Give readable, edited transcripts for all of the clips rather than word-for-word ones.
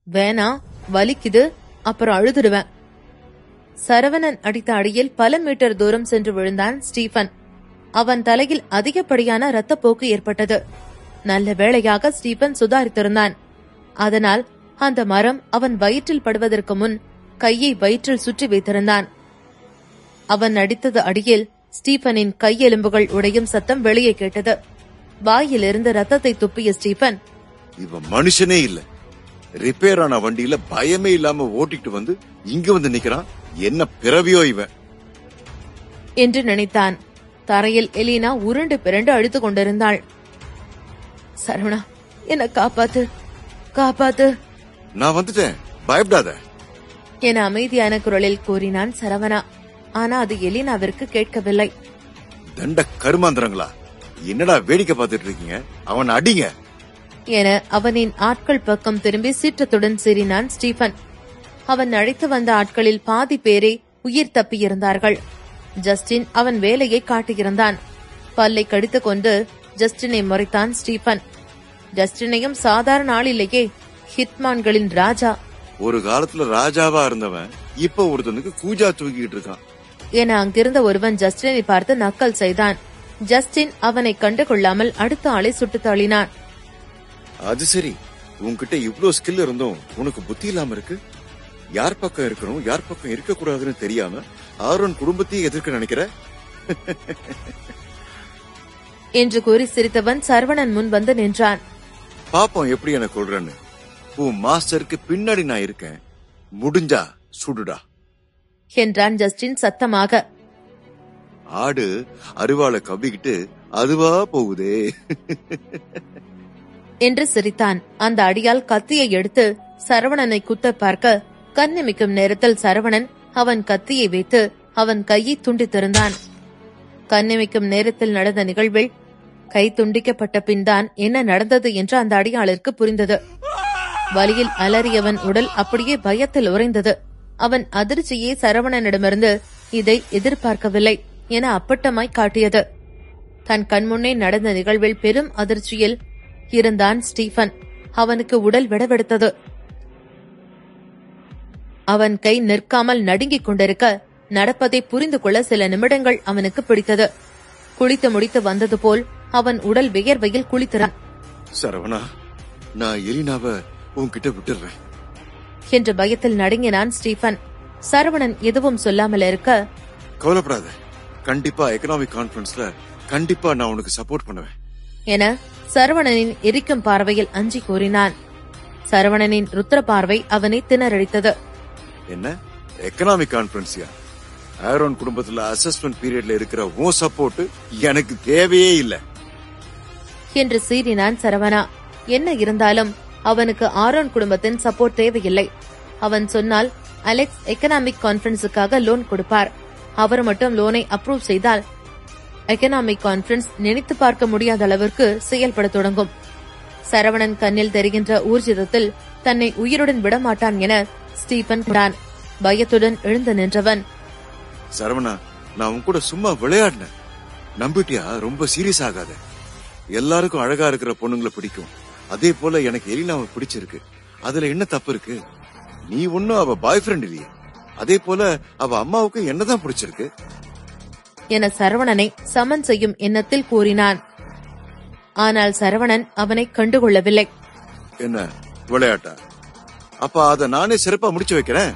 வேணா, வலிக்குது, அப்புறம் அழுதுடுவேன். சரவணன் அடித்த அடியில் பல மீட்டர் தூரம் சென்று விழுந்தான் ஸ்டீபன். அவன் தலையில் அதிகப்படியான இரத்தப்போக்கு ஏற்பட்டது. நல்ல வேளையாக ஸ்டீபன் சுதாரித்திருந்தான். அதனால் அந்த மரம் அவன் வயிற்றில் படுவதற்கு முன் கையை வயிற்றில் சுற்றி வைத்திருந்தான். அவன் அடித்தது அடியில் ஸ்டீபனின் கையெலும்புகள் உடையும் சத்தம் வெளியே கேட்டது. வாயிலிருந்து ரத்தத்தை துப்பிய ஸ்டீபன், இவன் மனுஷனே இல்ல, ரிப்பேர் ஆன வண்டியில பயமே இல்லாம ஓட்டிட்டு வந்து இங்க வந்து நிக்கிறான், என்ன பிறவியோ இவன் என்று நினைத்தான். தரையில் எலினா உருண்டு பிறண்டு அழுத்துக் கொண்டிருந்தாள். சரவணா, என்ன காப்பாத்து, காப்பாத்து. நான் வந்துட்டேன், பயப்படாத என அமைதியான குரலில் கூறினான் சரவணா. ஆனா அது எலினாவிற்கு கேட்கவில்லை. தண்ட கருமாந்திரங்களா, என்னடா வேடிக்கை பார்த்துட்டு இருக்கீங்க, அவன் அடிங்க என அவனின் ஆட்கள் பக்கம் திரும்பி சீற்றத்துடன் சீறினான் ஸ்டீபன். அவன் அழைத்து வந்த ஆட்களில் பாதி பேரே உயிர் தப்பியிருந்தார்கள். ஜஸ்டின் அவன் வேலையை காட்டியிருந்தான். பல்லை கடித்துக் கொண்டு ஜஸ்டினை முறைத்தான் ஸ்டீபன். ஜஸ்டினையும் சாதாரண ஆள் இல்லையே, ஹிட்மான்களின் ராஜா. ஒரு காலத்துல ராஜாவா இருந்தவன் இப்ப ஒருத்தனுக்கு கூஜா தூக்கிட்டு இருக்கான் என அங்கிருந்த ஒருவன் ஜஸ்டினை பார்த்து நக்கல் செய்தான். ஜஸ்டின் அவனை கண்டுகொள்ளாமல் அடுத்த ஆளை சுட்டு தள்ளினான். அது சரி, உன்கிட்ட இவ்ளோ ஸ்கில் இருந்தும் உனக்கு புத்தி இல்லாம இருக்கு. யார் பக்கம் இருக்கணும், யார் பக்கம் இருக்க கூடாதுன்னு தெரியாம ஆரோன் குடும்பத்தையே எதிர்க்க நினைக்கிற என்று கூறி சிரித்தவன் சரவணன் முன் வந்து நின்றான். பாப்போம் எப்படி என்ன கொள்றன்னு. உன் மாஸ்டருக்கு பின்னாடி நான் இருக்கேன், முடிஞ்சா சுடுடா என்றான் ஜஸ்டின் சத்தமாக. ஆடு அருவாளை கவ்விக்கிட்டு அதுவா போகுதே என்று சிரித்தான். அந்த அடியால் கத்தியை எடுத்து சரவணனை குத்த பார்க்க கண்ணிமிக்கும் நேரத்தில் சரவணன் அவன் கத்தியை வைத்து அவன் கையை துண்டித்திருந்தான். கண்ணிமிக்கும் நேரத்தில் நடந்த நிகழ்வில் கை துண்டிக்கப்பட்ட பின்தான் என்ன நடந்தது என்று அந்த அடியாளிற்கு புரிந்தது. வலியில் அலறியவன் உடல் அப்படியே பயத்தில் உறைந்தது. அவன் அதிர்ச்சியை சரவணனிடமிருந்து இதை எதிர்பார்க்கவில்லை என அப்பட்டமாய் காட்டியது. தன் கண்முன்னே நடந்த நிகழ்வில் பெரும் அதிர்ச்சியில் இருந்தான் ஸ்டீபன். அவனுக்கு உடல் விடவெடுத்தது. அவன் கை நிற்காமல் நடுங்கிக் கொண்டிருக்க நடப்பதை புரிந்து கொள்ள சில நிமிடங்கள் அவனுக்கு பிடித்தது. குளித்து முடித்து வந்தது போல் அவன் உடல் வியர்வையில் குளித்தான். சரவணா, நான் எலினாவை உன்கிட்ட விட்டுறேன் என்ற பயத்தில் நடுங்கினான் ஸ்டீபன். சரவணன் எதுவும் சொல்லாமல் இருக்க, கவலைப்படாத, கண்டிப்பா எக்கனாமிக் கான்ஃபரன்ஸ்ல கண்டிப்பா நான் உனக்கு சப்போர்ட் பண்ணுவேன் என சரவணனின் எரிக்கும் பார்வையில் அஞ்சி கூறினான். சரவணனின் ருத்ர பார்வை அவனை திணறடித்தது. என்ன எக்கனாமிக் கான்ஃபரன்ஸியா? ஆரோன் குடும்பத்துல அசஸ்மெண்ட் பீரியட்ல இருக்கிற உன் சப்போர்ட் எனக்கு தேவையே இல்ல என்று சீறினான் சரவணா. என்ன இருந்தாலும் அவனுக்கு ஆரோன் குடும்பத்தின் சப்போர்ட் தேவையில்லை. அவன் சொன்னால் அலெக்ஸ் எக்கனாமிக் கான்ஃபரன்ஸுக்காக லோன் கொடுப்பார். அவர் மட்டும் லோனை அப்ரூவ் செய்தால் எக்கனாமிக் கான்ஃபரன்ஸ் நினைத்து பார்க்க முடியாத அளவிற்கு செயல்பட தொடங்கும். சரவணன் கண்ணில் தெரிகின்ற ஊர்ஜிதத்தில் தன்னை உயிருடன் விடமாட்டான் என ஸ்டீபன் கூறான். பயத்துடன் எழுந்து நின்றவன், சரவணா, நான் உன் கூட சும்மா விளையாடினேன், நம்பிட்டியா? ரொம்ப சீரியஸ் ஆகாத. எல்லாருக்கும் அழகா இருக்கிற பொண்ணுங்களை பிடிக்கும், அதே போல எனக்கு எலினாவை பிடிச்சிருக்கு. அதுல என்ன தப்பு இருக்கு? நீ ஒன்னும் அவ பாய் ஃப்ரெண்ட் இல்லையே, அதே போல அவ அம்மாவுக்கு என்னதான் பிடிச்சிருக்கு என சரவணனை சமன் செய்யும் எண்ணத்தில் கூறினான். ஆனால் சரவணன் அவனை கண்டுகொள்ளவில்லை. என்ன விளையாட்டா? அப்ப அத நானே சிறப்பா முடிச்சு வைக்கிறேன்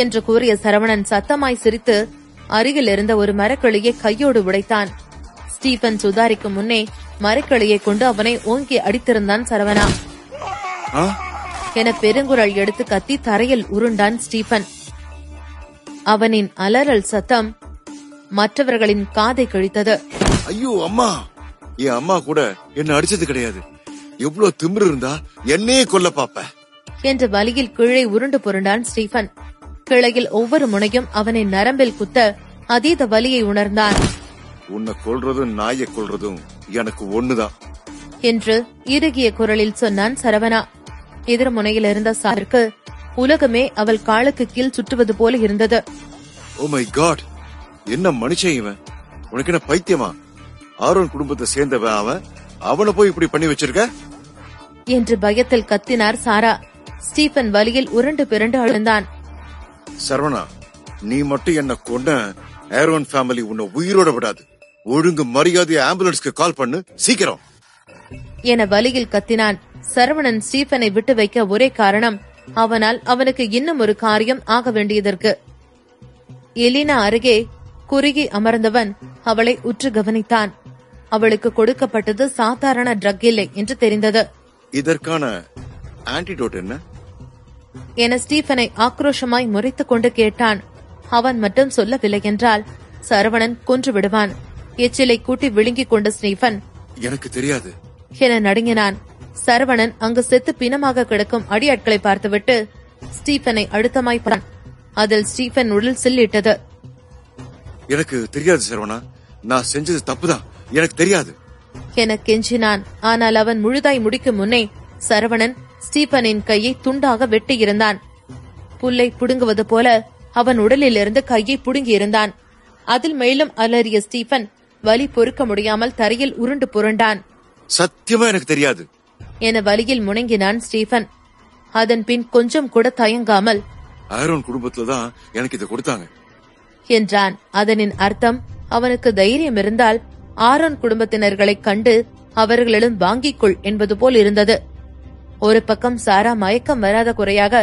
என்று கூறிய சரவணன் சத்தமாய் சிரித்து அருகில் இருந்த ஒரு மரக்கிளையை கையோடு உடைத்தான். ஸ்டீபன் சுதாரிக்கும் முன்னே மரக்கிளையை கொண்டு அவனை ஓங்கி அடித்திருந்தான் சரவணா. என பெருங்குரல் எடுத்து கத்தி தரையில் உருண்டான் ஸ்டீபன். அவனின் அலறல் சத்தம் மற்றவர்களின் காதை கிழித்தது. ஐயோ அம்மா, என் அம்மா கூட என்ன அடிச்சது கிடையாது, எவ்வளவு திமிரு இருந்தா என்னையே கொல்ல பாப்ப என்று வலியில் கீழே உருண்டு புரண்டான் ஸ்டீபன். கிளையில் ஒவ்வொரு முனையும் அவனை நரம்பில் குத்த அதீத வலியை உணர்ந்தான். உன்னை கொல்றதும் நாயை கொல்றதும் எனக்கு ஒண்ணுதான் என்று இறுகிய குரலில் சொன்னான் சரவணா. எதிர்முனையில் இருந்த சாருக்கு உலகமே அவள் காலுக்கு கீழ் சுற்றுவது போல இருந்தது. ஓ மை காட், என்ன மனுஷன் இவன்? உனக்கு என்ன பைத்தியமா? ஆரோன் குடும்பத்தை சேர்ந்தவன் அவன், அவனை போய் இப்படி பண்ணி வச்சிருக்க என்று பயத்தில் கத்தினார் சாரா. ஸ்டீபன் வலியில் உருண்டு பிறண்டு அழுந்தான். சரவணா, நீ மட்டும் என்ன கொன்ன ஆரோன் ஃபேமிலி உன்னை உயிரோட விடாது. ஒழுங்கு மரியாதை ஆம்புலன்ஸ்க்கு கால் பண்ணு சீக்கிரம் என வலியில் கத்தினான். சரவணன் ஸ்டீபனை விட்டு வைக்க ஒரே காரணம், அவனால் அவனுக்கு இன்னும் ஒரு காரியம் ஆக வேண்டியதற்கு. எலினா அருகே குறுகி அமர்ந்தவன் அவளை உற்று கவனித்தான். அவளுக்கு கொடுக்கப்பட்டது சாதாரண ட்ரக் இல்லை என்று தெரிந்தது. இதற்கான ஆன்டிடோட் என்ன என ஸ்டீபனை ஆக்ரோஷமாய் முறைத்துக் கொண்டு கேட்டான். அவன் மட்டும் சொல்லவில்லை என்றால் சரவணன் கொன்று விடுவான். எச்சிலை கூட்டி விழுங்கிக் கொண்ட ஸ்டீபன், எனக்கு தெரியாது என நடுங்கினான். சரவணன் அங்கு செத்து பிணமாக கிடக்கும் அடியாட்களை பார்த்துவிட்டு ஸ்டீபனை அழுத்தமாய் பார்த்தான். அதில் ஸ்டீபன் உடல் சில்லிட்டது. எனக்கு தெரியாது சரவணா, நான் செஞ்சது தப்புதான், எனக்கு தெரியாது என கெஞ்சினான். ஆனால் அவன் முழுதாய் முடிக்கும் முன்னே சரவணன் ஸ்டீபனின் கையை துண்டாக வெட்டியிருந்தான். புல்லை புடுங்குவது போல அவன் உடலிலிருந்து கையை புடுங்கியிருந்தான். அதில் மேலும் அலறிய ஸ்டீபன் வலி பொறுக்க முடியாமல் தரையில் உருண்டு புரண்டான். சத்தியமா எனக்கு தெரியாது என வலியில் முணங்கினான் ஸ்டீபன். அதன் பின் கொஞ்சம் கூட தயங்காமல், ஆரோன் குடும்பத்துலதான் எனக்கு இதை கொடுத்தாங்க என்றான். அதனின் அர்த்தம், அவனுக்கு தைரியம் இருந்தால் ஆரோன் குடும்பத்தினர்களை கண்டு அவர்களிடம் வாங்கிக் கொள் என்பது போல் இருந்தது. ஒரு பக்கம் சாரா மயக்கம் வராத குறையாக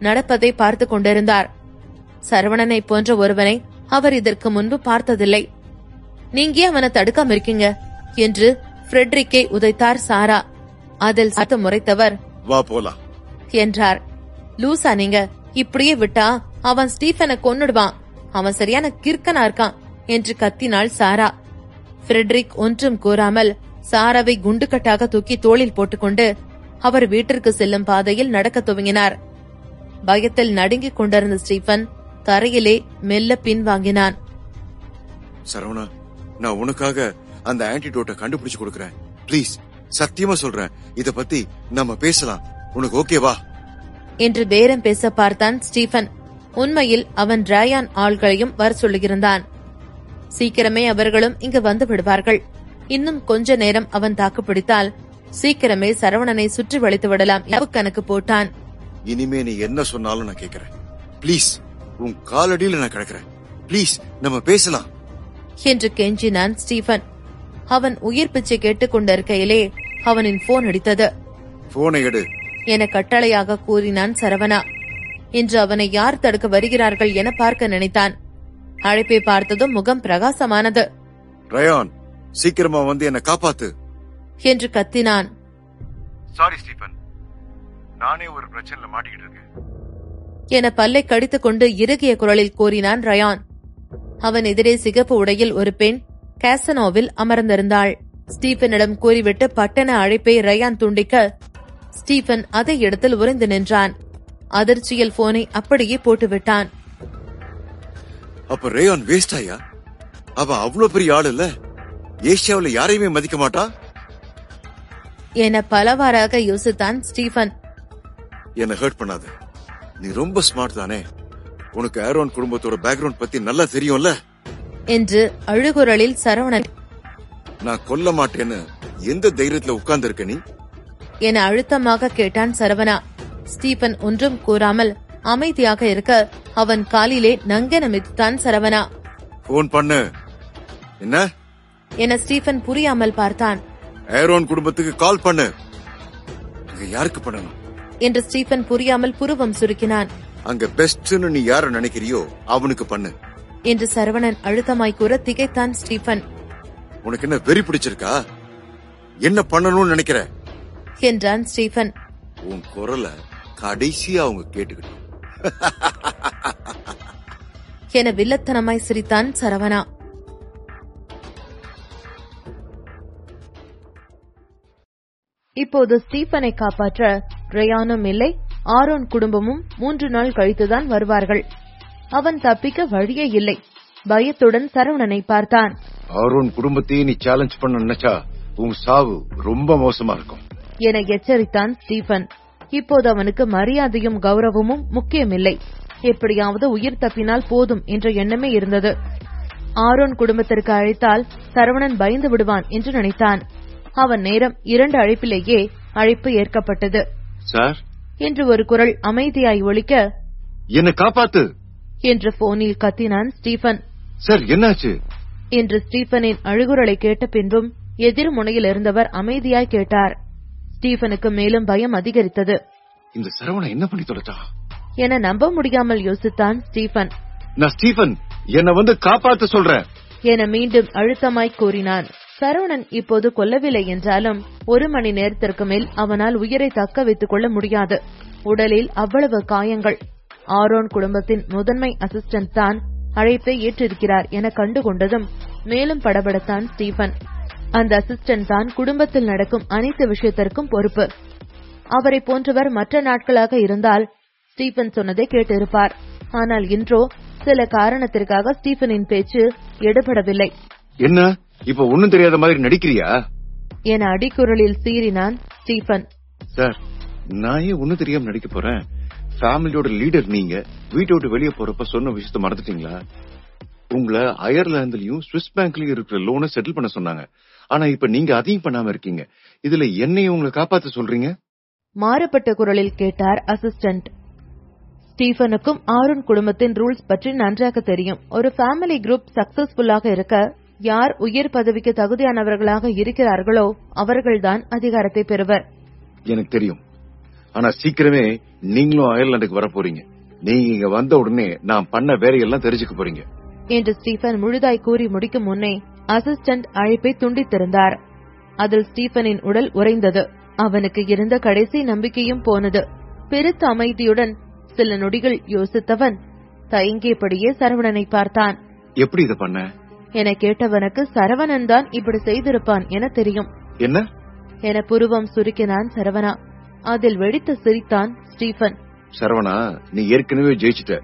நடப்பதை பார்த்து கொண்டிருந்தார். சரவணனை போன்ற ஒருவனை அவர் இதற்கு முன்பு பார்த்ததில்லை. நீங்க அவனை தடுக்காம இருக்கீங்க என்று ஃப்ரெட்ரிக்கை உதைத்தார் சாரா. அதில் சத்து முறைத்தவர், வா போலாம் என்றார். லூசா நீங்க, இப்படியே விட்டா அவன் ஸ்டீபனை கொன்னுடுவான், அவன் சரியான கிறுக்கனா இருக்கான் என்று கத்தினாள் சாரா. ஃப்ரெட்ரிக் ஒன்றும் கூறாமல் சாராவை குண்டுகட்டாக தூக்கி தோளில் போட்டுக்கொண்டு அவர் வீட்டிற்கு செல்லும் பாதையில் நடக்க துவங்கினார். பயத்தில் நடுங்கிக் கொண்டிருந்த ஸ்டீபன் தரையிலே மெல்ல பின்வாங்கினான். சரவணா, நான் உனக்காக அந்த ஆன்டிடோட்டை கண்டுபிடிச்சு கொடுக்கறேன். பிளீஸ், சத்தியமா சொல்றேன், இத பத்தி நம்ம பேசலாம். உனக்கு ஓகேவா என்று பேரம் பேச பார்த்தான் ஸ்டீபன். உண்மையில் அவன் ரயான் ஆள்களையும் வர சொல்லியிருந்தான். சீக்கிரமே அவர்களும் இங்கு வந்து விடுவார்கள். இன்னும் கொஞ்ச நேரம் அவன் தாக்குப்பிடித்தால் சீக்கிரமே சரவணனை சுற்றி வளைத்து விடலாம் கணக்கு போட்டான். இனிமே நீ என்ன சொன்னாலும் நான் கேட்கிறேன். பிளீஸ், உன் காலடியில நான் கிடக்கிறேன். பிளீஸ், நம்ம பேசலாம் என்று கெஞ்சினான் ஸ்டீபன். அவன் உயிர் பிச்சை கேட்டுக் கொண்டிருக்கையிலே அவனின் போன் அடித்தது. போனை எடு என கட்டளையாக கூறினான் சரவணா. இன்று அவனை யார் தடுக்க வருகிறார்கள் என பார்க்க நினைத்தான். அழைப்பை பார்த்ததும் முகம் பிரகாசமானது. ரயான், சீக்கிரமா வந்து என்ன காப்பாத்து என்று கத்தினான். சாரி ஸ்டீபன், நானே ஒரு பிரச்சனைல மாட்டிக்கிட்டு இருக்கேன் என பல்லை கடித்துக் கொண்டு இறுகிய குரலில் கூறினான் ரயான். அவன் எதிரே சிகப்பு உடையில் ஒரு பெண் கேசனோவில் அமர்ந்திருந்தாள். ஸ்டீபனிடம் கூறிவிட்டு பட்டண அழைப்பை ரயான் துண்டிக்க ஸ்டீபன் அதே இடத்தில் உறைந்து நின்றான். அதிர்ச்சியில் போனை அப்படியே போட்டுவிட்டான். அப்ப ரயான் வேஸ்ட் ஆயா? அவ அவ்வளவு பெரிய ஆள் இல்ல, ஏசியாவில யாரையுமே மதிக்க மாட்டா என பலவாறாக யோசித்தான் ஸ்டீபன். என்ன ஹர்ட் பண்ணாத, நீ ரொம்ப ஸ்மார்ட் தானே, உனக்கு ஆரோன் குடும்பத்தோட பேக்ரவுண்ட் பத்தி நல்லா தெரியும்ல என்று அழுகுரலில் சரவணன், நான் கொல்ல மாட்டேன்னு எந்த தைரியத்துல உட்கார்ந்து இருக்க நீ என அழுத்தமாக கேட்டான் சரவணா. ஸ்டீபன் ஒன்றும் கூறாமல் அமைதியாக இருக்க அவன் காலிலே நங்கென மிதித்தான் சரவணா. போன் பண்ணு என்ன என ஸ்டீபன் புரியாமல் பார்த்தான். ஆரோன் குடும்பத்துக்கு கால் பண்ணு. யாருக்கு பண்ணணும் என்று ஸ்டீபன் புரியாமல் புருவம் சுருக்கினான். அங்க பெஸ்ட்னு நீ யார நினைக்கிறியோ அவனுக்கு பண்ணு என்று சரவணன் அழுத்தமாய் கூற திகைத்தான் ஸ்டீபன். உனக்கு என்ன வெறி பிடிச்சிருக்கா? என்ன பண்ணணும்னு நினைக்கிற என்றான் ஸ்டீபன். உன் குரலை கடைசியா அவங்க கேட்டுக்கிட்டோம் என வில்லத்தனமாய் சிரித்தான் சரவணா. இப்போது ஸ்டீபனை காப்பாற்ற ரயானும் இல்லை, ஆரோன் குடும்பமும் 3 நாள் கழித்துதான் வருவார்கள். அவன் தப்பிக்க வழியே இல்லை. பயத்துடன் சரவணனை பார்த்தான். ஆரோன் குடும்பத்தையே நீ சேலஞ்ச் பண்ண நினைச்சா உன் சாவு ரொம்ப மோசமா இருக்கும் என எச்சரித்தான் ஸ்டீபன். இப்போது அவனுக்கு மரியாதையும் கௌரவமும் முக்கியமில்லை, எப்படியாவது உயிர் தப்பினால் போதும் என்ற எண்ணமே இருந்தது. ஆரோன் குடும்பத்திற்கு அழைத்தால் சரவணன் பயந்து விடுவான் என்று நினைத்தான். அவன் நேரம் 2 அழைப்பிலேயே அழைப்பு ஏற்கப்பட்டது. சார், என்று ஒரு குரல் அமைதியாய் ஒலிக்க, என்ன காப்பாத்து என்று போனில் கத்தினான் ஸ்டீபன். சார், என்னாச்சு என்று ஸ்டீபனின் அழுகுரலை கேட்ட பின்பும் எதிர் முனையில் இருந்தவர் அமைதியாய் கேட்டார். ஸ்டீபனுக்கு மேலும் பயம் அதிகரித்தது. இந்த சரவணன் என்ன பண்ணி தொலைச்சான் என நம்ப முடியாமல் யோசித்தான் ஸ்டீபன். நான் ஸ்டீபன், என்ன வந்து காப்பாத்து சொல்றேன் என மீண்டும் அழுத்தமாய் கூறினான். சரவணன் இப்போது கொல்லவில்லை என்றாலும் 1 மணி நேரத்திற்கு மேல் அவனால் உயிரை தக்க வைத்துக் கொள்ள முடியாது. உடலில் அவ்வளவு காயங்கள். ஆரோன் குடும்பத்தின் முதன்மை அசிஸ்டன்ட் தான் அழைப்பை ஏற்றிருக்கிறார் என கண்டுகொண்டதும் மேலும் படபடத்தான் ஸ்டீபன். அந்த அசிஸ்டன்ட் தான் குடும்பத்தில் நடக்கும் அனைத்து விஷயத்திற்கும் பொறுப்பு. அவரை போன்றவர் மற்ற நாட்களாக இருந்தால் ஸ்டீபன் சொன்னதை கேட்டிருப்பார். ஆனால் இன்றோ சில காரணத்திற்காக ஸ்டீபனின் பேச்சு எடுபடவில்லை. என்ன இப்ப ஒண்ணும் தெரியாத மாதிரி நடிக்கிறியா என அடிக்குரலில் சீறினான் ஸ்டீபன். சார், நான் ஏன் ஒண்ணும் தெரியாம நடிக்க போறேன்? ஃபேமிலியோட லீடர் நீங்க. வீட்டை விட்டு வெளியே போறப்ப சொன்ன விஷயத்த மறந்துட்டீங்களா? உங்களை அயர்லாந்துலயும் சுவிஸ் பேங்க்லயும் இருக்கிற லோனை செட்டில் பண்ண சொன்னாங்க. ஆனா இப்ப நீங்க அதையும் பண்ணாம இருக்கீங்க. இதுல என்னையும் உங்களை காப்பாத்த சொல்றீங்க? மாறுபட்ட குரலில் கேட்டார் அசிஸ்டன்ட். ஸ்டீபனுக்கும் ஆரோன் குடும்பத்தின் ரூல்ஸ் பற்றி நன்றாக தெரியும். ஒரு ஃபேமிலி குரூப் சக்சஸ்ஃபுல்லாக இருக்க யார் உயர் பதவிக்கு தகுதியானவர்களாக இருக்கிறார்களோ அவர்கள்தான் அதிகாரத்தை பெறுவர். எனக்கு தெரியும். ஆனா சீக்கிரமே நீங்களும் அயர்லாந்துக்கு வர போறீங்க. நீங்க இங்க வந்த உடனே நான் பண்ண வேலையெல்லாம் தெரிஞ்சுக்க போறீங்க என்று ஸ்டீபன் முழுதாய் கூறி முடிக்கும் முன்னே அசிஸ்டன்ட் அழைப்பை துண்டித்திருந்தார். அதில் ஸ்டீபனின் உடல் உறைந்தது. அவனுக்கு இருந்த கடைசி நம்பிக்கையும் போனது. பெருத்த அமைதியுடன் சில நொடிகள் யோசித்தவன் தயங்கியபடியே சரவணனை பார்த்தான். எப்படி இத பண்ண என கேட்டவனுக்கு சரவணன் தான் இப்படி செய்திருப்பான் என தெரியும். என்ன என புருவம் சுருக்கினான் சரவணா. அதில் வெடித்து சிரித்தான் ஸ்டீபன். சரவணா, நீ ஏற்கனவே ஜெயிச்சுட்ட.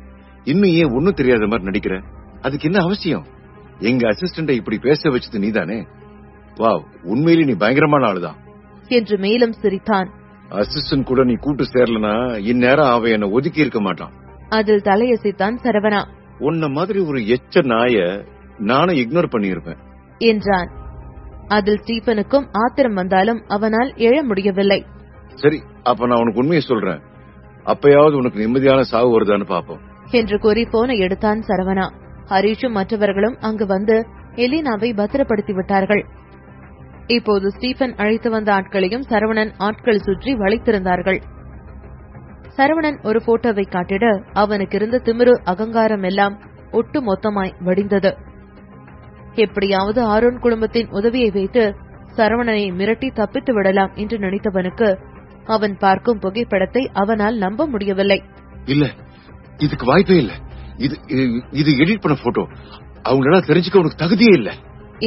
இன்னும் ஏன் ஒண்ணும் தெரியாத மாதிரி நடிக்கிற? அதுக்கு என்ன அவசியம்? எங்க அசிஸ்டண்ட இப்படி பேச வச்சது நீதானே? வாவ், உண்மையிலே நீ பயங்கரமான ஆளுதான் என்று மேலும் சிரித்தான். அசிஸ்டன்ட் கூட நீ கூட்டு சேரலனா இந்நேரம் அவ என்ன ஒதுக்கி இருக்க மாட்டான். அதில் தலையசைத்தான் சரவணா. உன்ன மாதிரி ஒரு எச்ச நாய நானும் இக்னோர் பண்ணியிருப்பேன் என்றான். அதில் ஸ்டீபனுக்கும் ஆத்திரம் வந்தாலும் அவனால் எழ முடியவில்லை. சரி, அப்ப நான் உனக்கு உண்மையை சொல்றேன். அப்பயாவது உனக்கு நிம்மதியான சாவு வருதான்னு பாப்போம் என்று கூறி போனை எடுத்தான் சரவணா. ஹரீஷும் மற்றவர்களும் அங்கு வந்து எலினாவை பத்திரப்படுத்தி விட்டார்கள். இப்போது ஸ்டீபன் அழைத்து வந்த ஆட்களையும் சரவணன் ஆட்கள் சுற்றி வளைத்திருந்தார்கள். சரவணன் ஒரு போட்டோவை காட்டிட அவனுக்கு இருந்த திமிரு அகங்காரம் எல்லாம் ஒட்டு மொத்தமாய் வடிந்தது. எப்படியாவது ஆரோன் குடும்பத்தின் உதவியை வைத்து சரவணனை மிரட்டி தப்பித்து விடலாம் என்று நினைத்தவனுக்கு அவன் பார்க்கும் புகைப்படத்தை அவனால் நம்ப முடியவில்லை. இல்ல, இதுக்கு வாய்ப்பே இல்ல. இது எடிட் பண்ண போட்டோ. அவங்களால தெரிஞ்சுக்க உனக்கு தகுதியே இல்ல